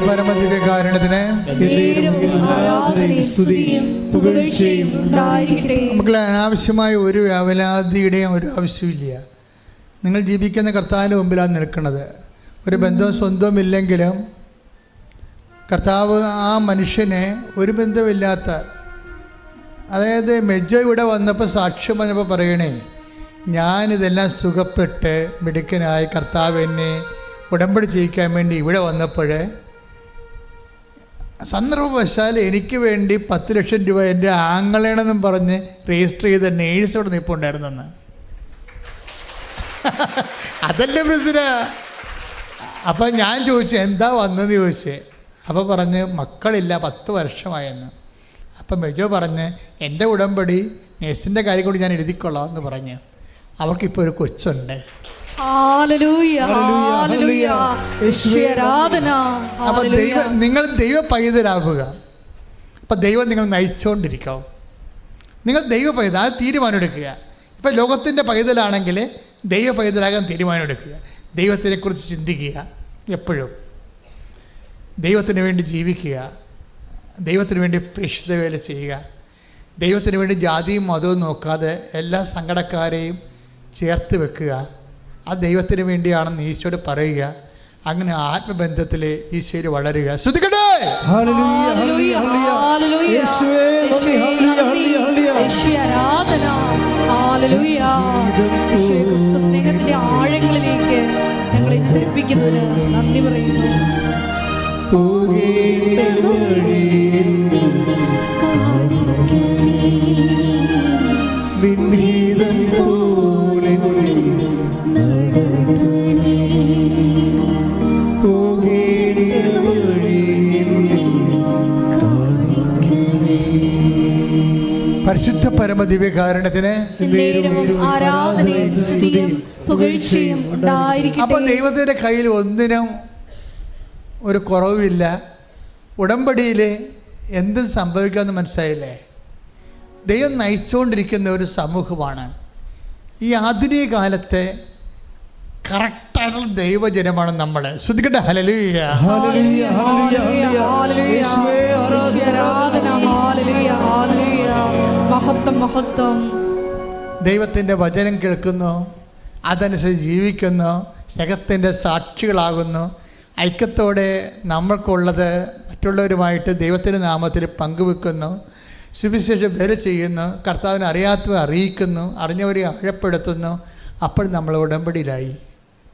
Speaker 1: പരമദിവ്യകാരുണ്യത്തിന്
Speaker 3: ആരാധനയും സ്തുതിയും പുകഴ്ചയും ഉണ്ടായിരിക്കട്ടെ.
Speaker 1: നമുക്ക് അനാവശ്യമായ ഒരു വേവലാതിയുടെയും ഒരു ആവശ്യമില്ല. നിങ്ങൾ ജീവിക്കുന്ന കർത്താവിൻ്റെ മുമ്പിലാണ് നിൽക്കുന്നത്. ഒരു ബന്ധവും സ്വന്തവും ഇല്ലെങ്കിലും കർത്താവ് ആ മനുഷ്യനെ ഒരു ബന്ധമില്ലാത്ത, അതായത് മെജോ ഇവിടെ വന്നപ്പോൾ സാക്ഷ്യം പറഞ്ഞപ്പോൾ പറയണേ, ഞാനിതെല്ലാം സുഖപ്പെട്ട് മിടുക്കനായി കർത്താവ് എന്നെ ഉടമ്പടി ചെയ്യിക്കാൻ വേണ്ടി ഇവിടെ വന്നപ്പോൾ സന്ദർഭവശാൽ എനിക്ക് വേണ്ടി 10 ലക്ഷം രൂപ എൻ്റെ ആങ്ങളേണെന്നും പറഞ്ഞ് രജിസ്റ്റർ ചെയ്ത നേഴ്സ് ഇവിടെ നിൽപ്പുണ്ടായിരുന്നെന്ന്. അതല്ലേ പ്രശ്ന. അപ്പം ഞാൻ ചോദിച്ചു എന്താ വന്നെന്ന് ചോദിച്ചേ. അപ്പോൾ പറഞ്ഞ് മക്കളില്ല, 10 വർഷമായെന്ന്. അപ്പം മെജോ പറഞ്ഞ് എൻ്റെ ഉടമ്പടി നേഴ്സിൻ്റെ കാര്യം കൂടി ഞാൻ എഴുതിക്കൊള്ളാം എന്ന് പറഞ്ഞ് അവർക്കിപ്പോൾ ഒരു കൊച്ചുണ്ട്. അപ്പം നിങ്ങൾ ദൈവ പൈതലാവുക. അപ്പം ദൈവം നിങ്ങൾ നയിച്ചുകൊണ്ടിരിക്കാവും. നിങ്ങൾ ദൈവ പൈതൽ, അത് തീരുമാനമെടുക്കുക. ഇപ്പം ലോകത്തിൻ്റെ പൈതലാണെങ്കിൽ ദൈവ പൈതലാകാൻ തീരുമാനമെടുക്കുക. ദൈവത്തിനെക്കുറിച്ച് ചിന്തിക്കുക, എപ്പോഴും ദൈവത്തിന് വേണ്ടി ജീവിക്കുക, ദൈവത്തിന് വേണ്ടി പ്രേക്ഷിത വേല ചെയ്യുക, ദൈവത്തിന് വേണ്ടി ജാതിയും മതവും നോക്കാതെ എല്ലാ സങ്കടക്കാരെയും ചേർത്ത് വെക്കുക. ആ ദൈവത്തിന് വേണ്ടിയാണെന്ന് ഈശോയോട് പറയുക. അങ്ങനെ ആത്മബന്ധത്തിൽ ഈശോയിൽ വളരുക. ശ്രദ്ധിക്കട്ടെ.
Speaker 2: സ്നേഹത്തിന്റെ ആഴങ്ങളിലേക്ക് ഞങ്ങളെ ചലിപ്പിക്കുന്നതിന് നന്ദി പറയുന്നു.
Speaker 1: പരിശുദ്ധ പരമദിവ്യകാരുണ്യത്തിന്
Speaker 2: ആരാധനയും സ്തുതിയും പുകഴ്ചയും ഉണ്ടായിരിക്കട്ടെ.
Speaker 1: അപ്പോൾ ദൈവത്തിൻ്റെ കയ്യിൽ ഒന്നിനും ഒരു കുറവുമില്ല. ഉടമ്പടിയിൽ എന്തും സംഭവിക്കാമെന്ന് മനസ്സിലായില്ലേ? ദൈവം നയിച്ചുകൊണ്ടിരിക്കുന്ന ഒരു സമൂഹമാണ് ഈ ആധുനിക കാലത്തെ. കറക്റ്റായിട്ടുള്ള ദൈവജനമാണ് നമ്മൾ. ശ്രദ്ധിക്കട്ടെ. ഹല്ലേലൂയ. ദൈവത്തിൻ്റെ വചനം കേൾക്കുന്നു, അതനുസരിച്ച് ജീവിക്കുന്നു, സ്നേഹത്തിൻ്റെ സാക്ഷികളാകുന്നു. ഐക്യത്തോടെ നമ്മൾക്കുള്ളത് മറ്റുള്ളവരുമായിട്ട് ദൈവത്തിൻ്റെ നാമത്തിൽ പങ്കുവെക്കുന്നു, സുവിശേഷം വേല ചെയ്യുന്നു, കർത്താവിനെ അറിയാത്തവരെ അറിയിക്കുന്നു, അറിഞ്ഞവരെ ആഴപ്പെടുത്തുന്നു. അപ്പോൾ നമ്മൾ ഉടമ്പടിയിലായി.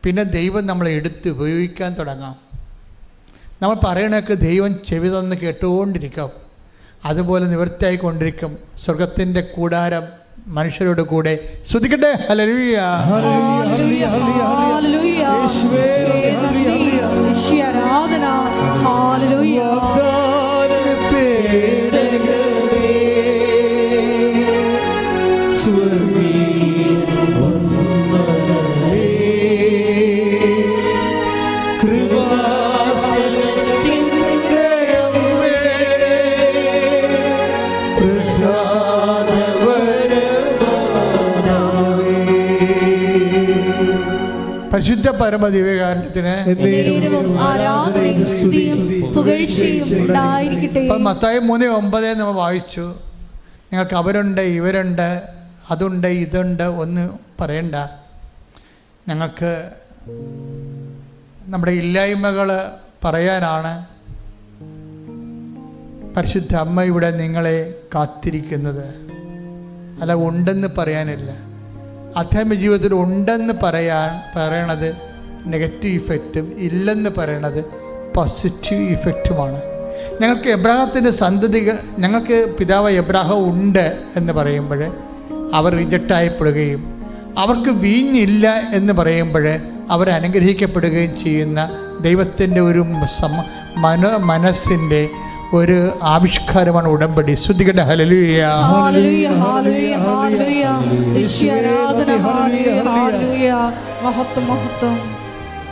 Speaker 1: പിന്നെ ദൈവം നമ്മളെ എടുത്ത് ഉപയോഗിക്കാൻ തുടങ്ങാം. നമ്മൾ പറയണതൊക്കെ ദൈവം ചെവി തന്ന് കേട്ടുകൊണ്ടിരിക്കും. അതുപോലെ നിവൃത്തിയായിക്കൊണ്ടിരിക്കും. സ്വർഗത്തിൻ്റെ കൂടാരം മനുഷ്യരോട് കൂടെ. ശ്രദ്ധിക്കട്ടെ. ഹല്ലേലൂയ. പരിശുദ്ധ പരമദിവ്യകാരുണ്യത്തിന് മത്തായി 3:9 നമ്മൾ വായിച്ചു. നിങ്ങൾക്ക് അവരുണ്ട്, ഇവരുണ്ട്, അതുണ്ട്, ഇതുണ്ട്, ഒന്ന് പറയണ്ട. ഞങ്ങൾക്ക് നമ്മുടെ ഇല്ലായ്മകൾ പറയാനാണ് പരിശുദ്ധ അമ്മ ഇവിടെ നിങ്ങളെ കാത്തിരിക്കുന്നത്. അല്ല, ഉണ്ടെന്ന് പറയാനില്ല. ആധ്യാത്മിക ജീവിതത്തിൽ ഉണ്ടെന്ന് പറയണത് നെഗറ്റീവ് ഇഫക്റ്റും ഇല്ലെന്ന് പറയണത് പോസിറ്റീവ് ഇഫക്റ്റുമാണ്. ഞങ്ങൾക്ക് എബ്രാഹത്തിൻ്റെ സന്തതികൾ, ഞങ്ങൾക്ക് പിതാവ് എബ്രാഹം ഉണ്ട് എന്ന് പറയുമ്പോൾ അവർ റിജക്റ്റായപ്പെടുകയും അവർക്ക് വീഞ്ഞില്ല എന്ന് പറയുമ്പോൾ അവർ അനുഗ്രഹിക്കപ്പെടുകയും ചെയ്യുന്ന ദൈവത്തിൻ്റെ ഒരു മനസ്സിൻ്റെ ഒരു ആവിഷ്കാരമാണ് ഉടമ്പടി. ശ്രദ്ധിക്കട്ടെ. ഹല്ലേലൂയ.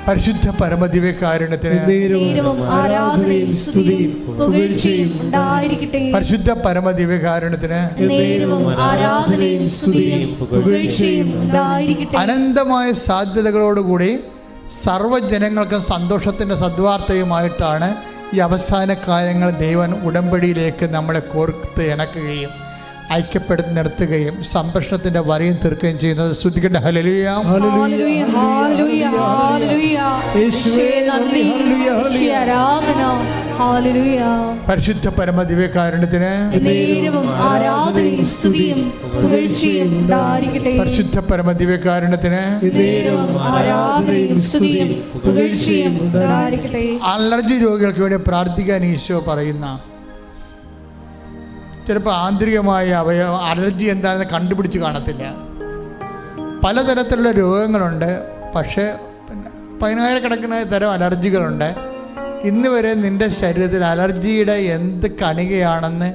Speaker 1: പരിശുദ്ധ പരമദിവ്യകാരുണ്യത്തിന് പരിശുദ്ധ പരമദിവ്യകാരുണ്യത്തിന് അനന്തമായ സാധ്യതകളോടുകൂടി സർവ്വജനങ്ങൾക്കും സന്തോഷത്തിൻ്റെ സദ്വാർത്തയുമായിട്ടാണ് ഈ അവസാന കാലങ്ങൾ ദൈവം ഉടമ്പടിയിലേക്ക് നമ്മളെ കോർത്ത് ഇണക്കുകയും ഐക്യപ്പെടുത്തി നിർത്തുകയും സംരക്ഷണത്തിൻ്റെ വരയും തീർക്കുകയും ചെയ്യുന്നത്. ശ്രദ്ധിക്കട്ടെ. ഹല്ലേലൂയ,
Speaker 2: ഹല്ലേലൂയ, ഹല്ലേലൂയ, ഹല്ലേലൂയ. യേശുവേ നന്ദി, യേശുവേ ആരാധന. ഹല്ലേലൂയ.
Speaker 1: പരിശുദ്ധ പരമ ദിവ്യകാരുണ്യത്തിന്
Speaker 2: നേരവും ആരാധനയും സ്തുതിയും പുകഴ്ചയും ഉണ്ടായിരിക്കട്ടെ.
Speaker 1: പരിശുദ്ധ പരമ ദിവ്യകാരുണ്യത്തിന്
Speaker 2: നേരവും ആരാധനയും സ്തുതിയും പുകഴ്ചയും ഉണ്ടായിരിക്കട്ടെ.
Speaker 1: അലർജി രോഗികൾക്ക് വേണ്ടി പ്രാർത്ഥിക്കാൻ ഈശോ പറയുന്ന ചിലപ്പോൾ ആന്തരികമായ അലർജി എന്താണെന്ന് കണ്ടുപിടിച്ച് കാണത്തില്ല. പലതരത്തിലുള്ള രോഗങ്ങളുണ്ട്. പക്ഷേ 10,000 തരം അലർജികളുണ്ട്. ഇന്ന് വരെ നിൻ്റെ ശരീരത്തിൽ അലർജിയുടെ എന്ത് കണികയാണെന്ന്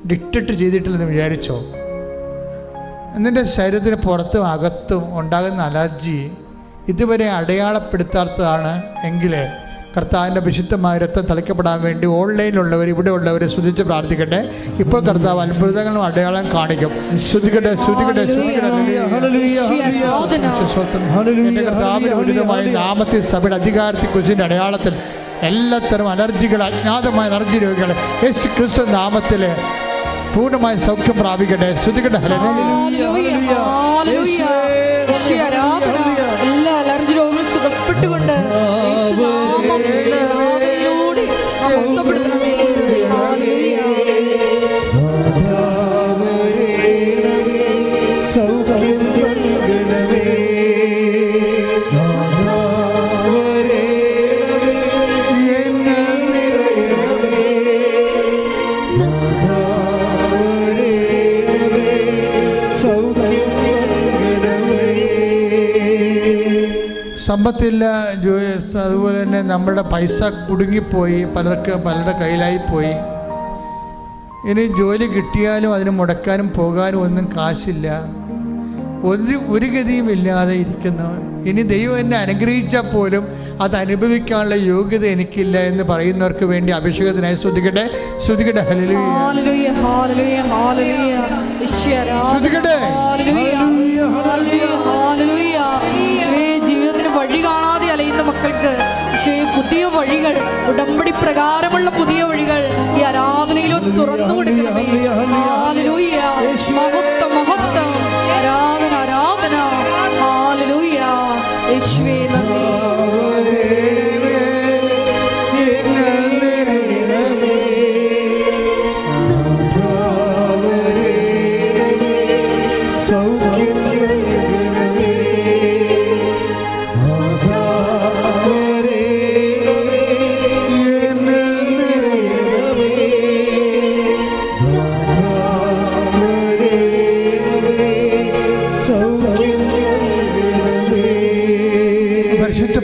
Speaker 1: ഡിറ്റക്റ്റ് ചെയ്തിട്ടില്ലെന്ന് വിചാരിച്ചോ? നിൻ്റെ ശരീരത്തിന് പുറത്തും അകത്തും ഉണ്ടാകുന്ന അലർജി ഇതുവരെ അടയാളപ്പെടുത്താത്തതാണ് എങ്കിൽ കർത്താവിൻ്റെ വിശുദ്ധമായ രക്തം തളിക്കപ്പെടാൻ വേണ്ടി ഓൺലൈനിലുള്ളവർ ഇവിടെ ഉള്ളവർ ശ്രദ്ധിച്ച് പ്രാർത്ഥിക്കട്ടെ. ഇപ്പോൾ കർത്താവ് അത്ഭുതങ്ങളും അടയാളം കാണിക്കും. ശ്രദ്ധിക്കട്ടെ, ശ്രദ്ധിക്കട്ടെ, ശ്രദ്ധിക്കട്ടെ. എൻ്റെ കർത്താവിൻ്റെ ഉചിതമായ നാമത്തിൽ സഭയുടെ അധികാരത്തിൽ കുറിച്ചിൻ്റെ അടയാളത്തിൽ എല്ലാത്തരം അലർജികൾ, അജ്ഞാതമായ അലർജി രോഗികൾ യേശു ക്രിസ്തു നാമത്തിൽ പൂർണ്ണമായ സൗഖ്യം പ്രാപിക്കട്ടെ. ശ്രദ്ധിക്കട്ടെ.
Speaker 2: എല്ലാ അലർജി രോഗങ്ങളും സുഖപ്പെട്ടുകൊണ്ട്
Speaker 1: സമ്പത്തില്ല, അതുപോലെ തന്നെ നമ്മുടെ പൈസ കുടുങ്ങിപ്പോയി, പലരുടെ കയ്യിലായിപ്പോയി. ഇനി ജോലി കിട്ടിയാലും അതിന് മുടക്കാനും പോകാനും ഒന്നും കാശില്ല, ഒരു ഗതിയും ഇല്ലാതെ ഇരിക്കുന്നു. ഇനി ദൈവം എന്നെ അനുഗ്രഹിച്ചാൽ പോലും അത് അനുഭവിക്കാനുള്ള യോഗ്യത എനിക്കില്ല എന്ന് പറയുന്നവർക്ക് വേണ്ടി അഭിഷേകത്തിനായി ശ്രദ്ധിക്കട്ടെ, ശ്രദ്ധിക്കട്ടെ. ഹല്ലേലൂയ,
Speaker 2: ഹല്ലേലൂയ, ഹല്ലേലൂയ, ഹല്ലേലൂയ.
Speaker 1: ശ്രദ്ധിക്കട്ടെ.
Speaker 2: ജീവിതത്തിന് വഴി കാണാതെ അലയുന്ന മക്കൾക്ക് പുതിയ വഴികൾ, ഉടമ്പടി പ്രകാരമുള്ള പുതിയ വഴികൾ ഈ ആരാധനയിലോ തുറന്നു കൊടുക്കണമേ. ഹല്ലേലൂയ, മഹത്വം, മഹത്വം, ആരാധന, ആരാധന. ഹല്ലേലൂയ, യേശുവേ നന്ദി.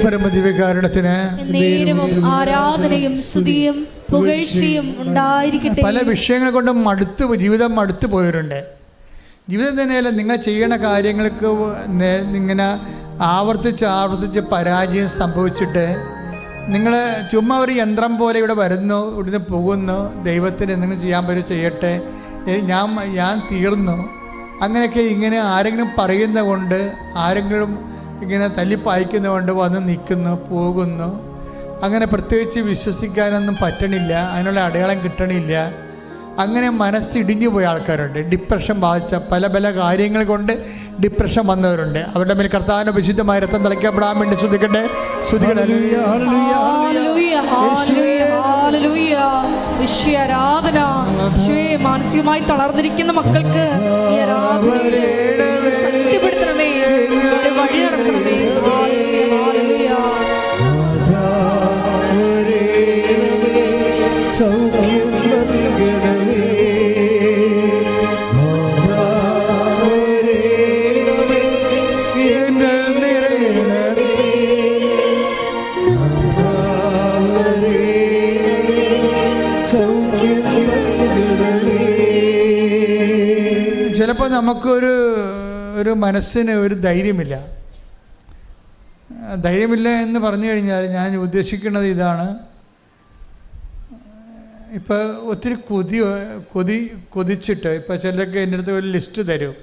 Speaker 1: പരമദിവ്യകാരുണ്യത്തിന്
Speaker 2: നേരവും ആരാധനയും സ്തുതിയും പുകഴ്ചയും ഉണ്ടായിരിക്കട്ടെ.
Speaker 1: പല വിഷയങ്ങൾ കൊണ്ട് ജീവിതം മടുത്തു പോയവരുണ്ട്. ജീവിതം തന്നെയല്ല, നിങ്ങൾ ചെയ്യണ കാര്യങ്ങൾക്ക് ഇങ്ങനെ ആവർത്തിച്ച് പരാജയം സംഭവിച്ചിട്ട് നിങ്ങൾ ചുമ്മാ ഒരു യന്ത്രം പോലെ ഇവിടെ വരുന്നു, ഇവിടുന്ന് പോകുന്നു, ദൈവത്തിന് എന്തെങ്കിലും ചെയ്യാൻ പറ്റും ചെയ്യട്ടെ, ഞാൻ തീർന്നു, അങ്ങനെയൊക്കെ ഇങ്ങനെ ആരെങ്കിലും പറയുന്ന കൊണ്ട്, ആരെങ്കിലും ഇങ്ങനെ തല്ലിപ്പായിക്കുന്നതുകൊണ്ട് വന്ന് നിൽക്കുന്നു, പോകുന്നു. അങ്ങനെ പ്രത്യേകിച്ച് വിശ്വസിക്കാനൊന്നും പറ്റണില്ല, അതിനുള്ള അടയാളം കിട്ടണില്ല. അങ്ങനെ മനസ്സിടിഞ്ഞു പോയ ആൾക്കാരുണ്ട്. ഡിപ്രഷൻ ബാധിച്ച പല കാര്യങ്ങൾ കൊണ്ട് ഡിപ്രഷൻ വന്നവരുണ്ട്. അവരുടെ മേൽ കർത്താവിന്റെ വിശുദ്ധമായ രക്തം തളിക്കപ്പെടാൻ വേണ്ടി ശ്രദ്ധിക്കട്ടെ, ശ്രദ്ധിക്കട്ടെ.
Speaker 2: മാനസികമായി തളർന്നിരിക്കുന്ന മക്കൾക്ക് ഈ ആരാധനയിൽ ശക്തിപ്പെടുത്തണമേ, വഴി നടക്കണമേ.
Speaker 3: സൗഖ്യം നൽകണമേ,
Speaker 1: ചിലപ്പോൾ നമുക്കൊരു മനസ്സിന് ഒരു ധൈര്യമില്ല എന്ന് പറഞ്ഞു കഴിഞ്ഞാൽ ഞാൻ ഉദ്ദേശിക്കുന്നത് ഇതാണ്. ഇപ്പോൾ ഒത്തിരി കൊതിച്ചിട്ട് ഇപ്പോൾ ചിലർക്ക് എൻ്റെ അടുത്ത് ഒരു ലിസ്റ്റ് തരും,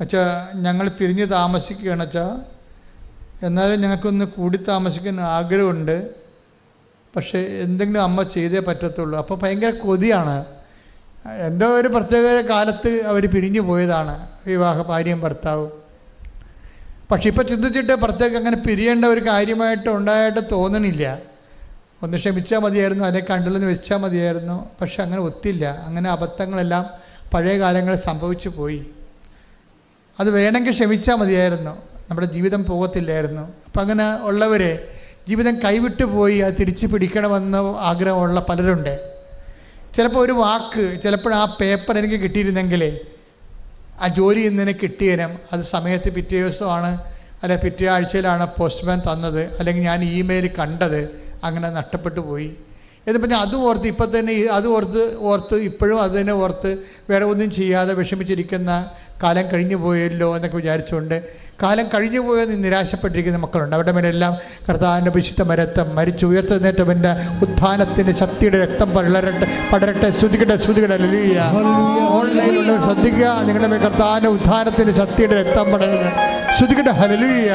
Speaker 1: അച്ഛാ ഞങ്ങൾ പിരിഞ്ഞ് താമസിക്കുകയാണ് അച്ഛാ, എന്നാലും ഞങ്ങൾക്കൊന്ന് കൂടി താമസിക്കാൻ ആഗ്രഹമുണ്ട്, പക്ഷേ എന്തെങ്കിലും അമ്മ ചെയ്തേ പറ്റത്തുള്ളൂ. അപ്പോൾ ഭയങ്കര കൊതിയാണ്. എന്തോ ഒരു പ്രത്യേക കാലത്ത് അവർ പിരിഞ്ഞു പോയതാണ്, ഭാര്യയും ഭർത്താവും. പക്ഷെ ഇപ്പോൾ ചിന്തിച്ചിട്ട് പ്രത്യേകം അങ്ങനെ പിരിയേണ്ട ഒരു കാര്യമായിട്ട് ഉണ്ടായിട്ട് തോന്നണില്ല. ഒന്ന് ക്ഷമിച്ചാൽ മതിയായിരുന്നു, അല്ലെങ്കിൽ കണ്ടില്ലെന്ന് വെച്ചാൽ മതിയായിരുന്നു. പക്ഷെ അങ്ങനെ ഒത്തില്ല. അങ്ങനെ അബദ്ധങ്ങളെല്ലാം പഴയ കാലങ്ങളിൽ സംഭവിച്ചു പോയി. അത് വേണമെങ്കിൽ ക്ഷമിച്ചാൽ മതിയായിരുന്നു, നമ്മുടെ ജീവിതം പോകത്തില്ലായിരുന്നു. അപ്പം അങ്ങനെ ഉള്ളവരെ ജീവിതം കൈവിട്ടു പോയി അത് തിരിച്ച് പിടിക്കണമെന്ന് ആഗ്രഹമുള്ള പലരുണ്ട്. ചിലപ്പോൾ ഒരു വാക്ക്, ചിലപ്പോൾ ആ പേപ്പർ എനിക്ക് കിട്ടിയിരുന്നെങ്കിൽ ആ ജോലി ഇന്നതിനെ കിട്ടിയേരം, അത് സമയത്ത് പിറ്റേ ദിവസമാണ് അല്ലെങ്കിൽ പിറ്റേ ആഴ്ചയിലാണ് പോസ്റ്റ്മാൻ തന്നത്, അല്ലെങ്കിൽ ഞാൻ ഇമെയിൽ കണ്ടത്, അങ്ങനെ നഷ്ടപ്പെട്ടു പോയി എന്ന് പറഞ്ഞാൽ അത് ഓർത്ത് ഇപ്പം തന്നെ അത് ഓർത്ത് ഇപ്പോഴും അത് തന്നെ ഓർത്ത് വേറെ ഒന്നും ചെയ്യാതെ വിഷമിച്ചിരിക്കുന്ന കാലം കഴിഞ്ഞു പോയല്ലോ എന്നൊക്കെ വിചാരിച്ചുകൊണ്ട് കാലം കഴിഞ്ഞു പോയെന്ന് നിരാശപ്പെട്ടിരിക്കുന്ന മക്കളുണ്ട്. അവരുടെ മേലെല്ലാം കർത്താവിൻ്റെ വിശുദ്ധ രക്തം, മരിച്ചുയർത്തെഴുന്നേറ്റവൻ്റെ ഉത്ഥാനത്തിൻ്റെ ശക്തിയുടെ രക്തം പടരട്ടെ. ശ്രുതികട്ടെ. ഓൺലൈനിലുള്ള ശ്രദ്ധിക്കുക, നിങ്ങളുടെ മേൽ കർത്താവിൻ്റെ ഉത്ഥാനത്തിൻ്റെ ശക്തിയുടെ രക്തം പടരുന്നത്. ശ്രുതികട്ടെ. ഹല്ലേലൂയ.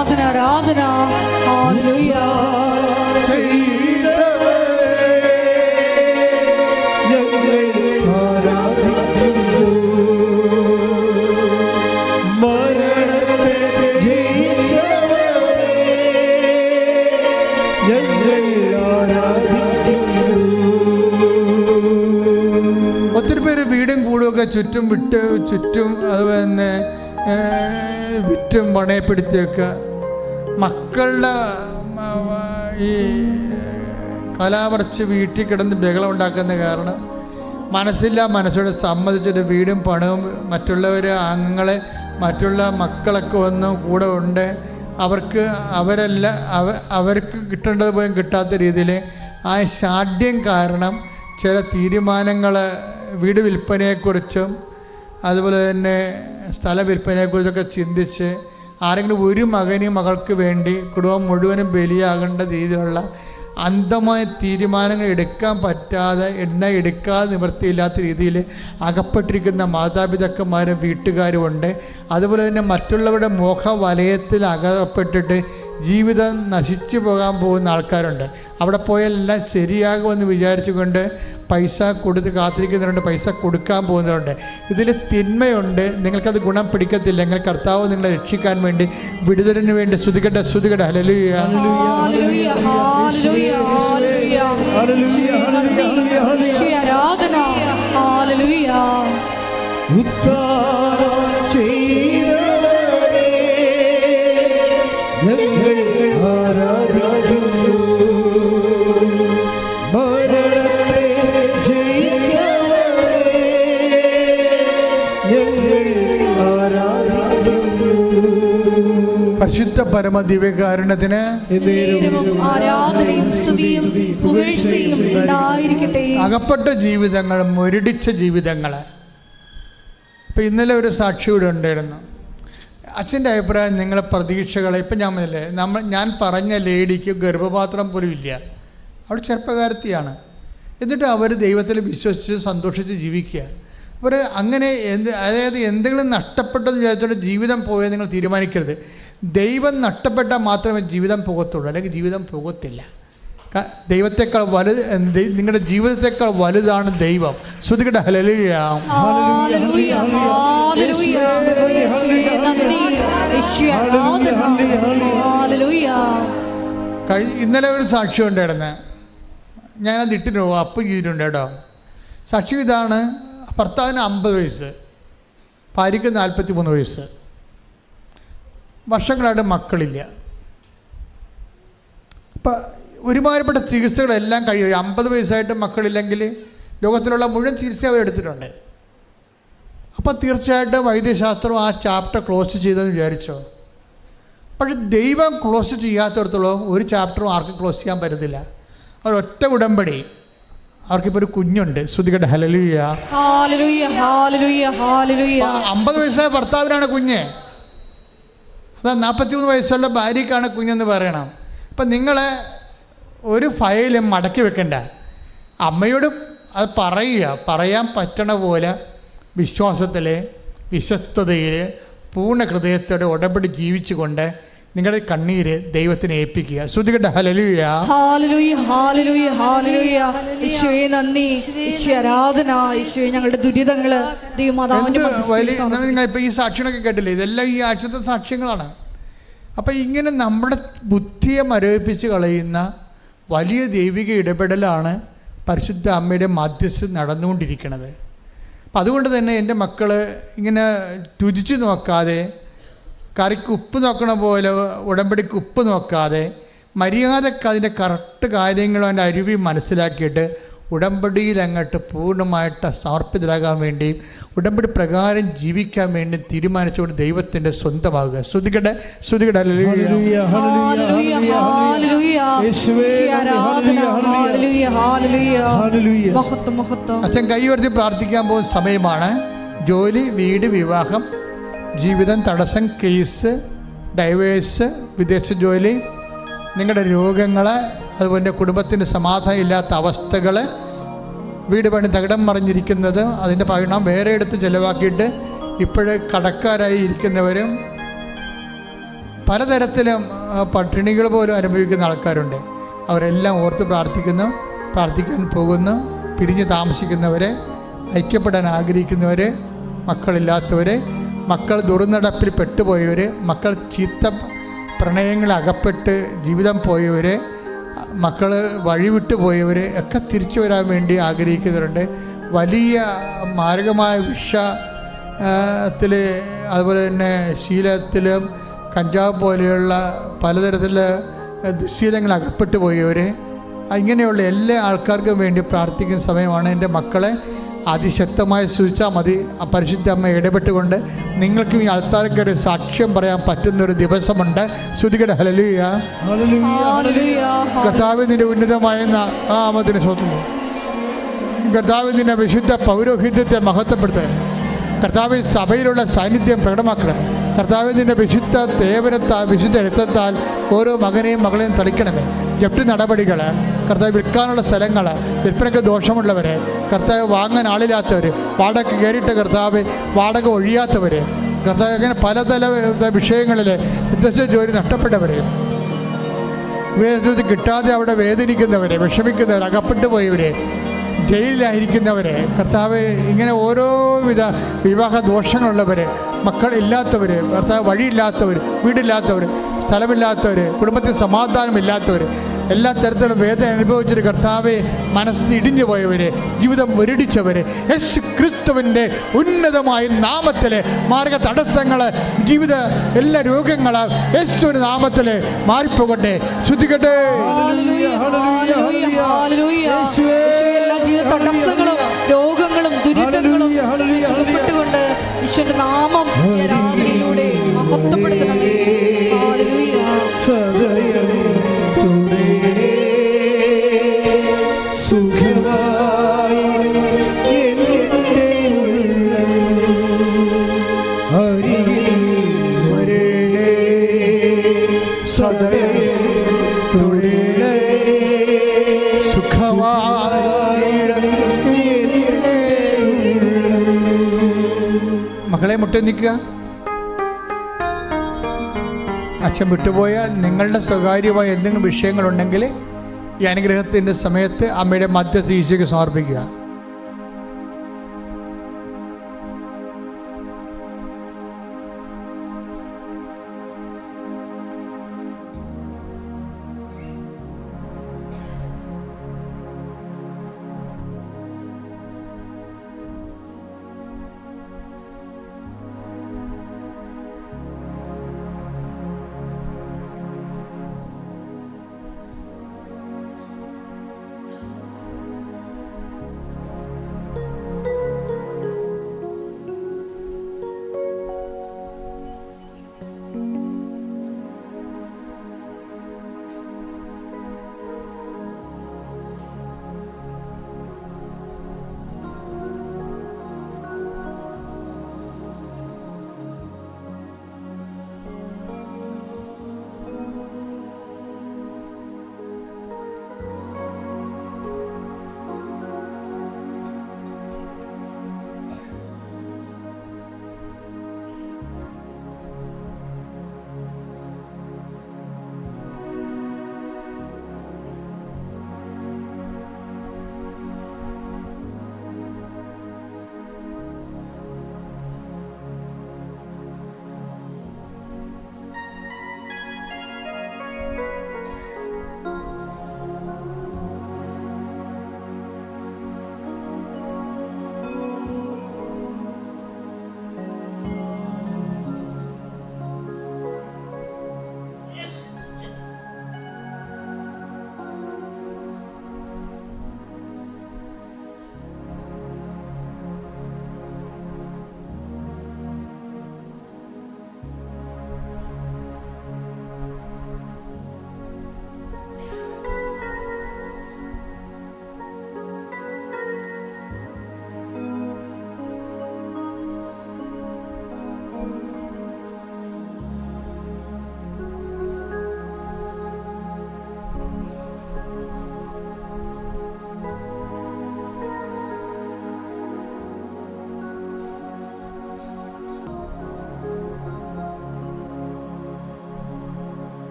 Speaker 2: ആരാധന. ഹല്ലേലൂയ.
Speaker 1: ഒത്തിരി പേര് വീടും കൂടുമൊക്കെ ചുറ്റും അതുപോലെ തന്നെ വിറ്റും പണയപ്പെടുത്തി വെക്കുക. മക്കളുടെ ഈ കലാപറിച്ച് വീട്ടിൽ കിടന്ന് ബഹളം ഉണ്ടാക്കുന്ന കാരണം മനസ്സോടെ സമ്മതിച്ചിട്ട് വീടും പണവും മറ്റുള്ളവരെ അംഗങ്ങളെ മറ്റുള്ള മക്കളൊക്കെ ഒന്നും കൂടെ ഉണ്ട്, അവർക്ക് കിട്ടേണ്ടത് പോലും കിട്ടാത്ത രീതിയിൽ ആ ശാഠ്യം കാരണം ചില തീരുമാനങ്ങൾ വീട് വിൽപ്പനയെക്കുറിച്ചും അതുപോലെ തന്നെ സ്ഥല വിൽപ്പനയെക്കുറിച്ചൊക്കെ ചിന്തിച്ച് ആരെങ്കിലും ഒരു മകനും മകൾക്ക് വേണ്ടി കുടുംബം മുഴുവനും ബലിയാകേണ്ട രീതിയിലുള്ള അന്ധമായ തീരുമാനങ്ങൾ എടുക്കാൻ പറ്റാതെ എടുക്കാതെ നിവൃത്തിയില്ലാത്ത രീതിയിൽ അകപ്പെട്ടിരിക്കുന്ന മാതാപിതാക്കന്മാരും വീട്ടുകാരും ഉണ്ട്. അതുപോലെ തന്നെ മറ്റുള്ളവരുടെ മോഹവലയത്തിൽ അകപ്പെട്ടിട്ട് ജീവിതം നശിച്ചു പോകാൻ പോകുന്ന ആൾക്കാരുണ്ട്. അവിടെ പോയാൽ എല്ലാം ശരിയാകുമെന്ന് വിചാരിച്ചുകൊണ്ട് പൈസ കൊടുത്ത് കാത്തിരിക്കുന്നവരുണ്ട്, പൈസ കൊടുക്കാൻ പോകുന്നവരുണ്ട്. ഇതിൽ തിന്മയുണ്ട്. നിങ്ങൾക്കത് ഗുണം പിടിക്കത്തില്ലെങ്കിൽ കർത്താവ് നിങ്ങളെ രക്ഷിക്കാൻ വേണ്ടി വിടുതലിന് വേണ്ടി സ്തുതിക്കട്ടെ. ഹല്ലേലൂയ. പരിശുദ്ധ പരമ ദിവ്യകാരുണ്യത്തിന് അകപ്പെട്ട ജീവിതങ്ങൾ, മുരടിച്ച ജീവിതങ്ങൾ. ഇപ്പം ഇന്നലെ ഒരു സാക്ഷി ഇവിടെ ഉണ്ടായിരുന്നു. അച്ഛൻ്റെ അഭിപ്രായം, നിങ്ങളെ പ്രതീക്ഷകളെ ഇപ്പം ഞാൻ പറഞ്ഞ ലേഡിക്ക് ഗർഭപാത്രം പോലും ഇല്ല, അവൾ ചെറുപ്പക്കാരത്തിയാണ്. എന്നിട്ട് അവർ ദൈവത്തിൽ വിശ്വസിച്ച് സന്തോഷിച്ച് ജീവിക്കുക. അവർ അങ്ങനെ അതായത് എന്തെങ്കിലും നഷ്ടപ്പെട്ടെന്ന് വിചാരിച്ചുകൊണ്ട് ജീവിതം പോയത് നിങ്ങൾ തീരുമാനിക്കരുത്. ദൈവം നഷ്ടപ്പെട്ടാൽ മാത്രമേ ജീവിതം പോകത്തുള്ളൂ, അല്ലെങ്കിൽ ജീവിതം പോകത്തില്ല. ദൈവത്തെക്കാൾ നിങ്ങളുടെ ജീവിതത്തെക്കാൾ വലുതാണ് ദൈവം. ശ്രുതികട്ടെ. ഹല്ലേലൂയ. ഇന്നലെ ഒരു സാക്ഷി ഉണ്ടായിരുന്നു, ഞാനത് ഇട്ടിട്ട് അപ്പം ചെയ്തിട്ടുണ്ട് കേട്ടോ. സാക്ഷി ഇതാണ്: ഭർത്താവിന് 50 വയസ്സ്, ഭാര്യയ്ക്ക് 43 വയസ്സ്, വർഷങ്ങളായിട്ട് മക്കളില്ല. ഇപ്പം ഒരുമാതിരിപ്പെട്ട ചികിത്സകളെല്ലാം കഴിയും. 50 വയസ്സായിട്ട് മക്കളില്ലെങ്കിൽ ലോകത്തിലുള്ള മുഴുവൻ ചികിത്സ അവരെടുത്തിട്ടുണ്ട്. അപ്പം തീർച്ചയായിട്ടും വൈദ്യശാസ്ത്രം ആ ചാപ്റ്റർ ക്ലോസ് ചെയ്തെന്ന് വിചാരിച്ചോ? പക്ഷെ ദൈവം ക്ലോസ് ചെയ്യാത്തടത്തോളം ഒരു ചാപ്റ്ററും ആർക്കും ക്ലോസ് ചെയ്യാൻ പറ്റത്തില്ല. അവരൊറ്റ ഉടമ്പടി. അവർക്കിപ്പോൾ ഒരു കുഞ്ഞുണ്ട്. ശ്രുതികട്ടെ. ഹല്ലേലൂയ. 50 വയസ്സായ ഭർത്താവിനാണ് കുഞ്ഞ്, അതാ 43 വയസ്സുള്ള ഭാര്യയ്ക്കാണ് കുഞ്ഞെന്ന് പറയണം. അപ്പം നിങ്ങൾ ഒരു ഫയലും മടക്കി വെക്കണ്ട. അമ്മയോട് അത് പറയാൻ പറ്റണ പോലെ വിശ്വാസത്തിൽ, വിശ്വസ്തതയിൽ, പൂർണ്ണ ഹൃദയത്തോടെ ഉടമ്പടി ജീവിച്ചുകൊണ്ട് നിങ്ങളുടെ കണ്ണീര് ദൈവത്തിനെ ഏൽപ്പിക്കുക. ശ്രുതികട്ടെ ഹല്ലേലൂയ.
Speaker 2: ഹല്ലേലൂയ ഹല്ലേലൂയ ഹല്ലേലൂയ. യേശുവേ നന്ദി, യേശുവേ ആരാധന, യേശുവേ ഞങ്ങളുടെ ദുരിതങ്ങള് ദൈവമാതാവിന്റെ മധ്യസ്ഥതയിൽ സമർപ്പിക്കുന്നു.
Speaker 1: നിങ്ങൾ ഇപ്പോൾ ഈ സാക്ഷ്യങ്ങളൊക്കെ കേട്ടില്ലേ, ഇതെല്ലാം ഈ ആഴ്ചത്തെ സാക്ഷ്യങ്ങളാണ്. അപ്പം ഇങ്ങനെ നമ്മുടെ ബുദ്ധിയെ മരവിപ്പിച്ച് കളയുന്ന വലിയ ദൈവിക ഇടപെടലാണ് പരിശുദ്ധ അമ്മയുടെ മധ്യസ്ഥ നടന്നുകൊണ്ടിരിക്കുന്നത്. അപ്പം അതുകൊണ്ട് തന്നെ എൻ്റെ മക്കൾ ഇങ്ങനെ രുചിച്ച് നോക്കാതെ, കറിക്ക് ഉപ്പ് നോക്കണ പോലെ ഉടമ്പടിക്ക് ഉപ്പ് നോക്കാതെ, മര്യാദക്ക് അതിൻ്റെ കറക്റ്റ് കാര്യങ്ങളും അതിൻ്റെ അരുവി മനസ്സിലാക്കിയിട്ട് ഉടമ്പടിയിൽ അങ്ങോട്ട് പൂർണ്ണമായിട്ട് സമർപ്പിതരാകാൻ വേണ്ടിയും ഉടമ്പടി പ്രകാരം ജീവിക്കാൻ വേണ്ടി തീരുമാനിച്ചുകൊണ്ട് ദൈവത്തിൻ്റെ സ്വന്തമാകുക. ശ്രുതികട്ടെ ശ്രുതികട്ടെ. അച്ഛൻ കൈ ഉയർത്തി പ്രാർത്ഥിക്കാൻ പോകുന്ന സമയമാണ്. ജോലി, വീട്, വിവാഹം, ജീവിതം, തടസ്സം, കേസ്, ഡൈവേഴ്സ്, വിദേശ ജോലി, നിങ്ങളുടെ രോഗങ്ങൾ, അതുപോലെ കുടുംബത്തിൻ്റെ സമാധാനം ഇല്ലാത്ത അവസ്ഥകൾ, വീട് പണി തകിടം മറിഞ്ഞിരിക്കുന്നത്, അതിൻ്റെ പണം വേറെ എടുത്ത് ചിലവാക്കിയിട്ട് ഇപ്പോഴ് കടക്കാരായി ഇരിക്കുന്നവരും, പലതരത്തിലും പട്ടിണികൾ പോലും അനുഭവിക്കുന്ന ആൾക്കാരുണ്ട്. അവരെല്ലാം ഓർത്ത് പ്രാർത്ഥിക്കാൻ പോകുന്നു. പിരിഞ്ഞ് താമസിക്കുന്നവരെ, ഐക്യപ്പെടാൻ ആഗ്രഹിക്കുന്നവർ, മക്കളില്ലാത്തവർ, മക്കൾ ദുർനടപ്പിൽ പെട്ടുപോയവർ, മക്കൾ ചീത്ത പ്രണയങ്ങളിൽ അകപ്പെട്ട് ജീവിതം പോയവർ, മക്കൾ വഴിവിട്ടു പോയവർ ഒക്കെ തിരിച്ചു വരാൻ വേണ്ടി ആഗ്രഹിക്കുന്നവരുണ്ട്. വലിയ മാരകമായ വിഷത്തിൽ, അതുപോലെ തന്നെ ശീലത്തിലും കഞ്ചാവ് പോലെയുള്ള പലതരത്തിലുള്ള ദുശീലങ്ങൾ അകപ്പെട്ടു പോയവർ, ഇങ്ങനെയുള്ള എല്ലാ ആൾക്കാർക്കും വേണ്ടി പ്രാർത്ഥിക്കുന്ന സമയമാണ്. എൻ്റെ മക്കളെ അതിശക്തമായി സൂചിച്ചാൽ മതി. ആ പരിശുദ്ധ അമ്മ ഇടപെട്ടുകൊണ്ട് നിങ്ങൾക്കും ഈ ആൾക്കാർക്ക് ഒരു സാക്ഷ്യം പറയാൻ പറ്റുന്നൊരു ദിവസമുണ്ട്. ശ്രുതികട ഹല്ലേലൂയ. കർത്താവ് നിന്റെ ഉന്നതമായ നാമത്തിന് സ്വന്തം. കർത്താവ് നിന്റെ വിശുദ്ധ പൗരോഹിത്യത്തെ മഹത്വപ്പെടുത്തണം. കർത്താവ് സഭയിലുള്ള സാന്നിധ്യം പ്രകടമാക്കണം. കർത്താവ് നിന്റെ വിശുദ്ധ തേവരത്താൽ, വിശുദ്ധ രക്തത്താൽ ഓരോ മകനെയും മകളെയും തളിക്കണമേ. ജപ്തി നടപടികൾ, കർത്താവ് വിൽക്കാനുള്ള സ്ഥലങ്ങൾ, വിൽപ്പനയ്ക്ക് ദോഷമുള്ളവർ, കർത്താവ് വാങ്ങാൻ ആളില്ലാത്തവർ, വാടക കയറിയിട്ട് കർത്താവ് വാടക ഒഴിയാത്തവർ, കർത്താവ് അങ്ങനെ പലതര വിഷയങ്ങളിൽ വിദ്യാഭ്യാസ ജോലി നഷ്ടപ്പെട്ടവർ, വിദ്യാഭ്യാസം കിട്ടാതെ അവിടെ വേദനിക്കുന്നവർ, വിഷമിക്കുന്നവർ, അകപ്പെട്ടു പോയവർ, ജയിലിലായിരിക്കുന്നവർ, കർത്താവ് ഇങ്ങനെ ഓരോവിധ വിവാഹ ദോഷങ്ങളുള്ളവർ, മക്കളില്ലാത്തവർ, കർത്താവ് വഴിയില്ലാത്തവർ, വീടില്ലാത്തവർ, സ്ഥലമില്ലാത്തവർ, കുടുംബത്തിൽ സമാധാനമില്ലാത്തവർ, എല്ലാ തരത്തിലും വേദന അനുഭവിച്ചൊരു കർത്താവെ, മനസ്സ് ഇടിഞ്ഞു പോയവർ, ജീവിതം മുരടിച്ചവർ, യേശു ക്രിസ്തുവിൻ്റെ ഉന്നതമായ നാമത്തിൽ മാർഗ തടസ്സങ്ങൾ, ജീവിത എല്ലാ രോഗങ്ങൾ യേശുവിൻ്റെ നാമത്തിൽ മാറിപ്പോകട്ടെ. ശ്രുതികട്ടെ.
Speaker 2: എല്ലാ ജീവിത തടസ്സങ്ങളും രോഗങ്ങളും ദുരിതങ്ങളും സുഖപ്പെട്ടുകൊണ്ട് ഈശ്വരന്റെ നാമം രാവിലയിലൂടെ മഹത്വപ്പെടുത്തണമേ.
Speaker 1: മക്കളെ മുട്ടി നിൽക്കുക. അച്ഛൻ വിട്ടുപോയ നിങ്ങളുടെ സ്വകാര്യമായ എന്തെങ്കിലും വിഷയങ്ങളുണ്ടെങ്കിൽ ഈ അനുഗ്രഹത്തിൻ്റെ സമയത്ത് അമ്മയുടെ മധ്യത്തിൽ ഈശോയ്ക്ക് സമർപ്പിക്കുക.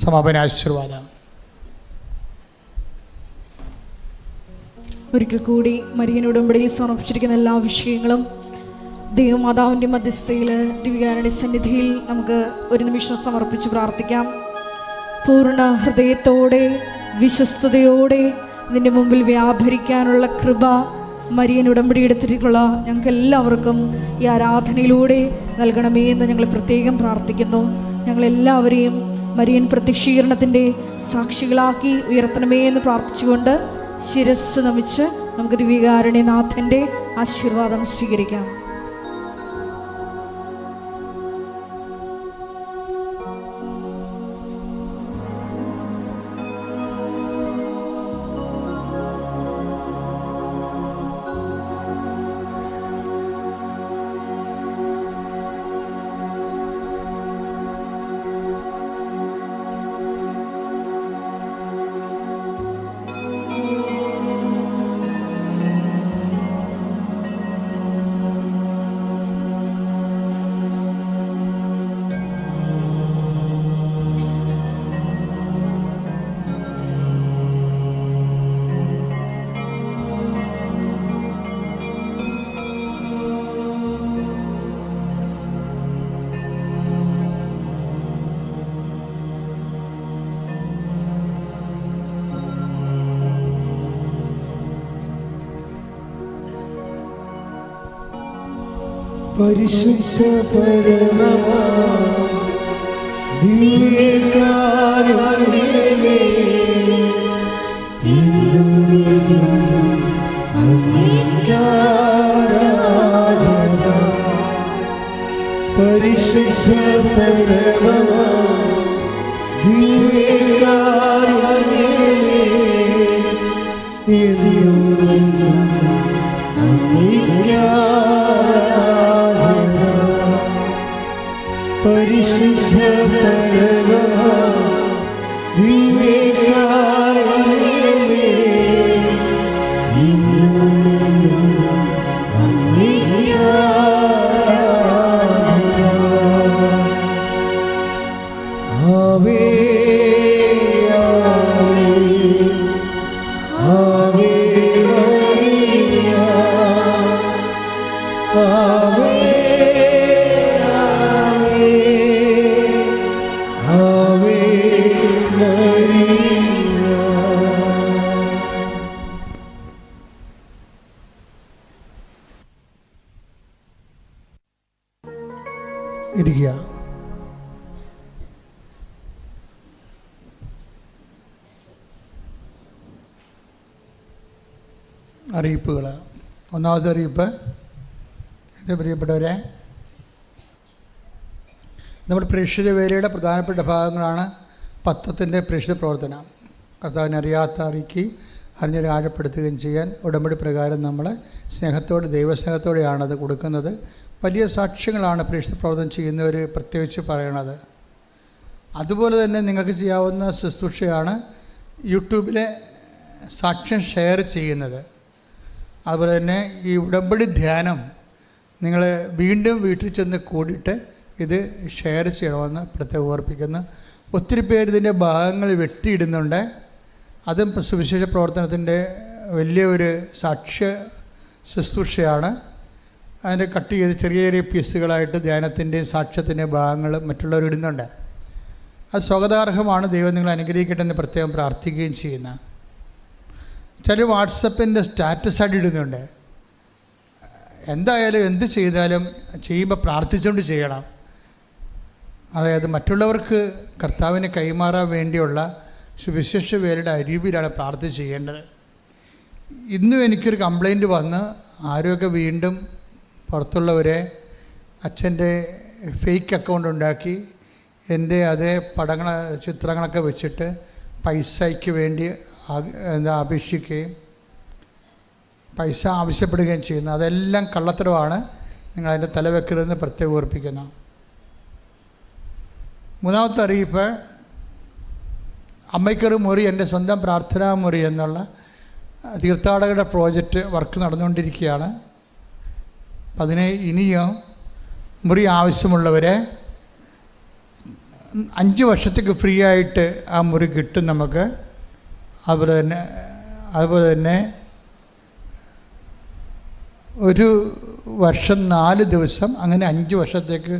Speaker 1: സമാപന ആശീർവാദം.
Speaker 2: ഒരിക്കൽ കൂടി മരിയൻ ഉടമ്പടിയിൽ സമർപ്പിച്ചിരിക്കുന്ന എല്ലാ വിഷയങ്ങളും ദൈവമാതാവിൻ്റെ മധ്യസ്ഥയിൽ ദിവ്യകാരുണ്യ സന്നിധിയിൽ നമുക്ക് ഒരു നിമിഷം സമർപ്പിച്ച് പ്രാർത്ഥിക്കാം. പൂർണ്ണ ഹൃദയത്തോടെ വിശ്വസ്തയോടെ നിന്റെ മുമ്പിൽ വ്യാപരിക്കാനുള്ള കൃപ മരിയൻ ഉടമ്പടി എടുത്തിട്ടുള്ള ഞങ്ങൾക്ക് എല്ലാവർക്കും ഈ ആരാധനയിലൂടെ നൽകണമേ എന്ന് ഞങ്ങൾ പ്രത്യേകം പ്രാർത്ഥിക്കുന്നു. ഞങ്ങളെല്ലാവരെയും മരിയൻ പ്രത്യക്ഷീകരണത്തിൻ്റെ സാക്ഷികളാക്കി ഉയർത്തണമേ എന്ന് പ്രാർത്ഥിച്ചുകൊണ്ട് ശിരസ് നമിച്ച് നമുക്ക് ദിവ്യകാരുണ്യനാഥൻ്റെ ആശീർവാദം സ്വീകരിക്കാം.
Speaker 3: പരിശുദ്ധ പരമമാ ദിവ്യകാരുണ്യമേ, എന്നും അങ്ങേക്കാരാധന. പരിശുദ്ധ പരമമാ ദിവ്യകാരുണ്യമേ, എന്നും പരിശുദ്ധ പരമമാ ദിവ്യകാരുണ്യമേ, ഇന്നും അങ്ങേക്കാരാധന. ആവേ ആവേ ആവേ
Speaker 1: ഇരിക്കുക. അറിയിപ്പുകൾ. ഒന്നാമത്തെ അറിയിപ്പ്, എൻ്റെ പ്രിയപ്പെട്ടവരെ, നമ്മുടെ പ്രേക്ഷിത വേലയുടെ പ്രധാനപ്പെട്ട ഭാഗങ്ങളാണ് പത്രത്തിൻ്റെ പ്രേക്ഷിത പ്രവർത്തനം. കർത്താവിനെ അറിയാത്ത അറിയിക്കുകയും അറിഞ്ഞൊരു ആഴപ്പെടുത്തുകയും ചെയ്യാൻ ഉടമ്പടി പ്രകാരം നമ്മൾ സ്നേഹത്തോടെ ദൈവസ്നേഹത്തോടെയാണത് കൊടുക്കുന്നത്. വലിയ സാക്ഷ്യങ്ങളാണ് പ്രേക്ഷിത പ്രവർത്തനം ചെയ്യുന്നവർ പ്രത്യേകിച്ച് പറയണത്. അതുപോലെ തന്നെ നിങ്ങൾക്ക് ചെയ്യാവുന്ന ശുശ്രൂഷയാണ് യൂട്യൂബിലെ സാക്ഷ്യം ഷെയർ ചെയ്യുന്നത്. അതുപോലെ തന്നെ ഈ ഉടമ്പടി ധ്യാനം നിങ്ങൾ വീണ്ടും വീട്ടിൽ ചെന്ന് കൂടിയിട്ട് ഇത് ഷെയർ ചെയ്യണമെന്ന് പ്രത്യേകം ഓർപ്പിക്കുന്നു. ഒത്തിരി പേര് ഇതിൻ്റെ ഭാഗങ്ങൾ വെട്ടിയിടുന്നുണ്ട്. അതും സുവിശേഷ പ്രവർത്തനത്തിൻ്റെ വലിയൊരു സാക്ഷ്യ ശുശ്രൂഷയാണ്. അതിൻ്റെ കട്ട് ചെയ്ത് ചെറിയ ചെറിയ പീസുകളായിട്ട് ധ്യാനത്തിൻ്റെയും സാക്ഷ്യത്തിൻ്റെയും ഭാഗങ്ങൾ മറ്റുള്ളവർ ഇടുന്നുണ്ട്. അത് സ്വാഗതാർഹമാണ്. ദൈവം നിങ്ങൾ അനുഗ്രഹിക്കട്ടെ എന്ന് പ്രത്യേകം പ്രാർത്ഥിക്കുകയും ചെയ്യുന്ന ചില വാട്സപ്പിൻ്റെ സ്റ്റാറ്റസായിട്ട് ഇടുന്നുണ്ട്. എന്തായാലും എന്ത് ചെയ്താലും ചെയ്യുമ്പോൾ പ്രാർത്ഥിച്ചുകൊണ്ട് ചെയ്യണം. അതായത് മറ്റുള്ളവർക്ക് കർത്താവിനെ കൈമാറാൻ വേണ്ടിയുള്ള സുവിശേഷ വേലയുടെ അരൂപിയിലാണ് പ്രാർത്ഥന ചെയ്യേണ്ടത്. ഇന്നും എനിക്കൊരു കംപ്ലൈൻറ്റ് വന്ന് ആരോഗ്യ വീണ്ടും പുറത്തുള്ളവരെ അച്ഛൻ്റെ ഫേക്ക് അക്കൗണ്ട് ഉണ്ടാക്കി എൻ്റെ അതേ ചിത്രങ്ങളൊക്കെ വെച്ചിട്ട് പൈസയ്ക്ക് വേണ്ടി അപേക്ഷിക്കുകയും പൈസ ആവശ്യപ്പെടുകയും ചെയ്യുന്നു. അതെല്ലാം കള്ളത്തരമാണ്. നിങ്ങളതിൻ്റെ തലവെക്കരുതെന്ന് പ്രത്യേകം ഓർപ്പിക്കുന്നു. മൂന്നാമത്തെ അറിയിപ്പ്, അമ്മയ്ക്കൊരു മുറി, എൻ്റെ സ്വന്തം പ്രാർത്ഥനാ മുറി എന്നുള്ള തീർത്ഥാടകരുടെ പ്രോജക്റ്റ് വർക്ക് നടന്നുകൊണ്ടിരിക്കുകയാണ്. അപ്പം അതിന് ഇനിയും മുറി ആവശ്യമുള്ളവരെ 5 വർഷത്തേക്ക് ഫ്രീ ആയിട്ട് ആ മുറി കിട്ടും നമുക്ക്. അതുപോലെ തന്നെ 1 വർഷം 4 ദിവസം, അങ്ങനെ 5 വർഷത്തേക്ക്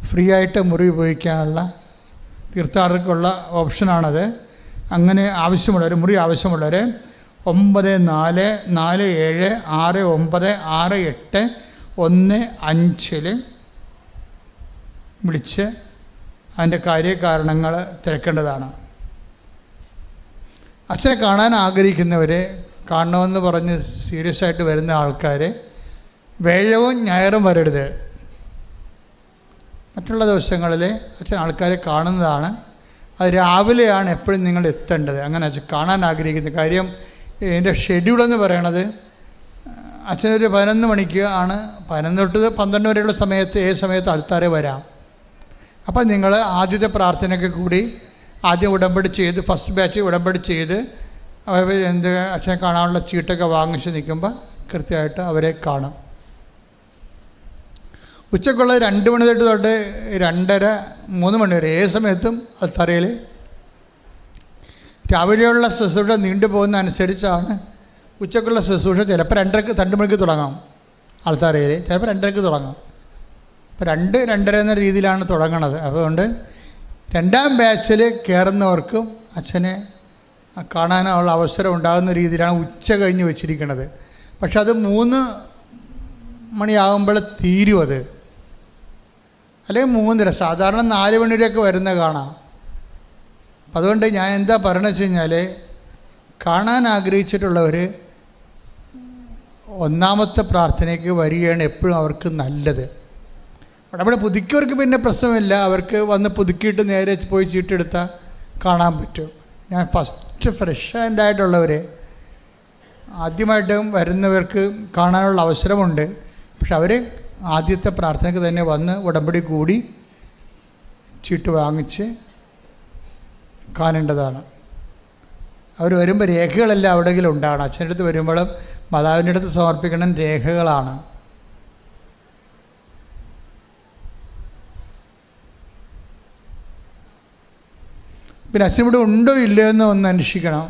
Speaker 1: ഫ്രീ ആയിട്ട് മുറി ഉപയോഗിക്കാനുള്ള തീർത്ഥാടകർക്കുള്ള ഓപ്ഷനാണത്. അങ്ങനെ ആവശ്യമുള്ളവർ, മുറി ആവശ്യമുള്ളവർ 9447696815 വിളിച്ച് അതിൻ്റെ കാര്യകാരണങ്ങൾ തിരക്കേണ്ടതാണ്. അച്ഛനെ കാണാൻ ആഗ്രഹിക്കുന്നവരെ, കാണണമെന്ന് പറഞ്ഞ് സീരിയസ് ആയിട്ട് വരുന്ന ആൾക്കാർ വ്യാഴവും ഞായറും വരരുത്. മറ്റുള്ള ദിവസങ്ങളിൽ അച്ഛൻ ആൾക്കാരെ കാണുന്നതാണ്. അത് രാവിലെയാണ് എപ്പോഴും നിങ്ങൾ എത്തേണ്ടത്. അങ്ങനെ അച്ഛൻ കാണാൻ ആഗ്രഹിക്കുന്ന കാര്യം, എൻ്റെ ഷെഡ്യൂളെന്ന് പറയണത് അച്ഛനൊരു 11 മണിക്ക് ആണ്, 11 തൊട്ട് 12 വരെയുള്ള സമയത്ത് ഏത് സമയത്ത് ആൾക്കാരെ വരാം. അപ്പം നിങ്ങൾ ആദ്യത്തെ പ്രാർത്ഥനയ്ക്ക് കൂടി ആദ്യം ഉടമ്പടി ചെയ്ത്, ഫസ്റ്റ് ബാച്ച് ഉടമ്പടി ചെയ്ത് അച്ഛനെ കാണാനുള്ള ചീട്ടൊക്കെ വാങ്ങിച്ച് നിൽക്കുമ്പോൾ കൃത്യമായിട്ട് അവരെ കാണും. ഉച്ചക്കുള്ള 2 മണി തൊട്ട് 2:30, 3 മണി വരെ ഏത് സമയത്തും അൽത്താരയിൽ. രാവിലെയുള്ള ശുശ്രൂഷ നീണ്ടുപോകുന്ന അനുസരിച്ചാണ് ഉച്ചക്കുള്ള ശുശ്രൂഷ. ചിലപ്പോൾ 2 മണിക്ക് തുടങ്ങാം അൽത്താരയിൽ, ചിലപ്പോൾ 2:30 തുടങ്ങാം. ഇപ്പോൾ 2-2:30 എന്ന രീതിയിലാണ് തുടങ്ങണത്. അതുകൊണ്ട് 2ാം ബാച്ചിൽ കയറുന്നവർക്കും അച്ഛനെ കാണാനുള്ള അവസരം ഉണ്ടാകുന്ന രീതിയിലാണ് ഉച്ച കഴിഞ്ഞ് വെച്ചിരിക്കുന്നത്. പക്ഷെ അത് 3 മണിയാകുമ്പോൾ തീരും അത്, അല്ലെങ്കിൽ 3:30. സാധാരണ 4 മണി വരെയൊക്കെ വരുന്ന കാണാം. അതുകൊണ്ട് ഞാൻ എന്താ പറയണമെന്ന് വെച്ച് കഴിഞ്ഞാൽ, കാണാൻ ആഗ്രഹിച്ചിട്ടുള്ളവർ 1ാമത്തെ പ്രാർത്ഥനയ്ക്ക് വരികയാണ് എപ്പോഴും അവർക്ക് നല്ലത്. അവിടെ പുതുക്കിയവർക്ക് പിന്നെ പ്രശ്നമില്ല, അവർക്ക് വന്ന് പുതുക്കിയിട്ട് നേരെ പോയി ചീട്ടെടുത്താൽ കാണാൻ പറ്റും. ഞാൻ ഫസ്റ്റ് ഫ്രഷ് ഹാൻഡായിട്ടുള്ളവർ, ആദ്യമായിട്ടും വരുന്നവർക്ക് കാണാനുള്ള അവസരമുണ്ട്. പക്ഷെ അവർ ആദ്യത്തെ പ്രാർത്ഥനയ്ക്ക് തന്നെ വന്ന് ഉടമ്പടി കൂടി ചീട്ട് വാങ്ങിച്ച് കാണേണ്ടതാണ്. അവർ വരുമ്പോൾ രേഖകളെല്ലാം എവിടെയെങ്കിലും ഉണ്ടാകണം. അച്ഛൻ്റെ അടുത്ത് വരുമ്പോഴും മാതാവിൻ്റെ അടുത്ത് സമർപ്പിക്കണം രേഖകളാണ്. പിന്നെ അച്ഛനിവിടെ ഉണ്ടോ ഇല്ലയോ എന്ന് ഒന്ന് അന്വേഷിക്കണം.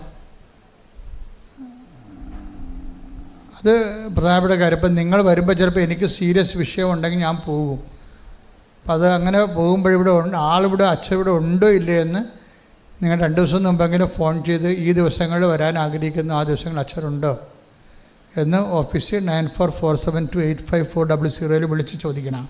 Speaker 1: അത് പ്രധാനപ്പെട്ട കാര്യം. ഇപ്പം നിങ്ങൾ വരുമ്പോൾ ചിലപ്പോൾ എനിക്ക് സീരിയസ് വിഷയം ഉണ്ടെങ്കിൽ ഞാൻ പോകും. അപ്പം അത് അങ്ങനെ പോകുമ്പോഴിവിടെ ആളിവിടെ അച്ഛനിവിടെ ഉണ്ടോ ഇല്ലയോ എന്ന് നിങ്ങൾ 2 ദിവസം മുമ്പെങ്കിലും ഫോൺ ചെയ്ത് ഈ ദിവസങ്ങളിൽ വരാൻ ആഗ്രഹിക്കുന്ന ആ ദിവസങ്ങൾ അച്ഛനുണ്ടോ എന്ന് ഓഫീസിൽ 9447285400 വിളിച്ച് ചോദിക്കണം.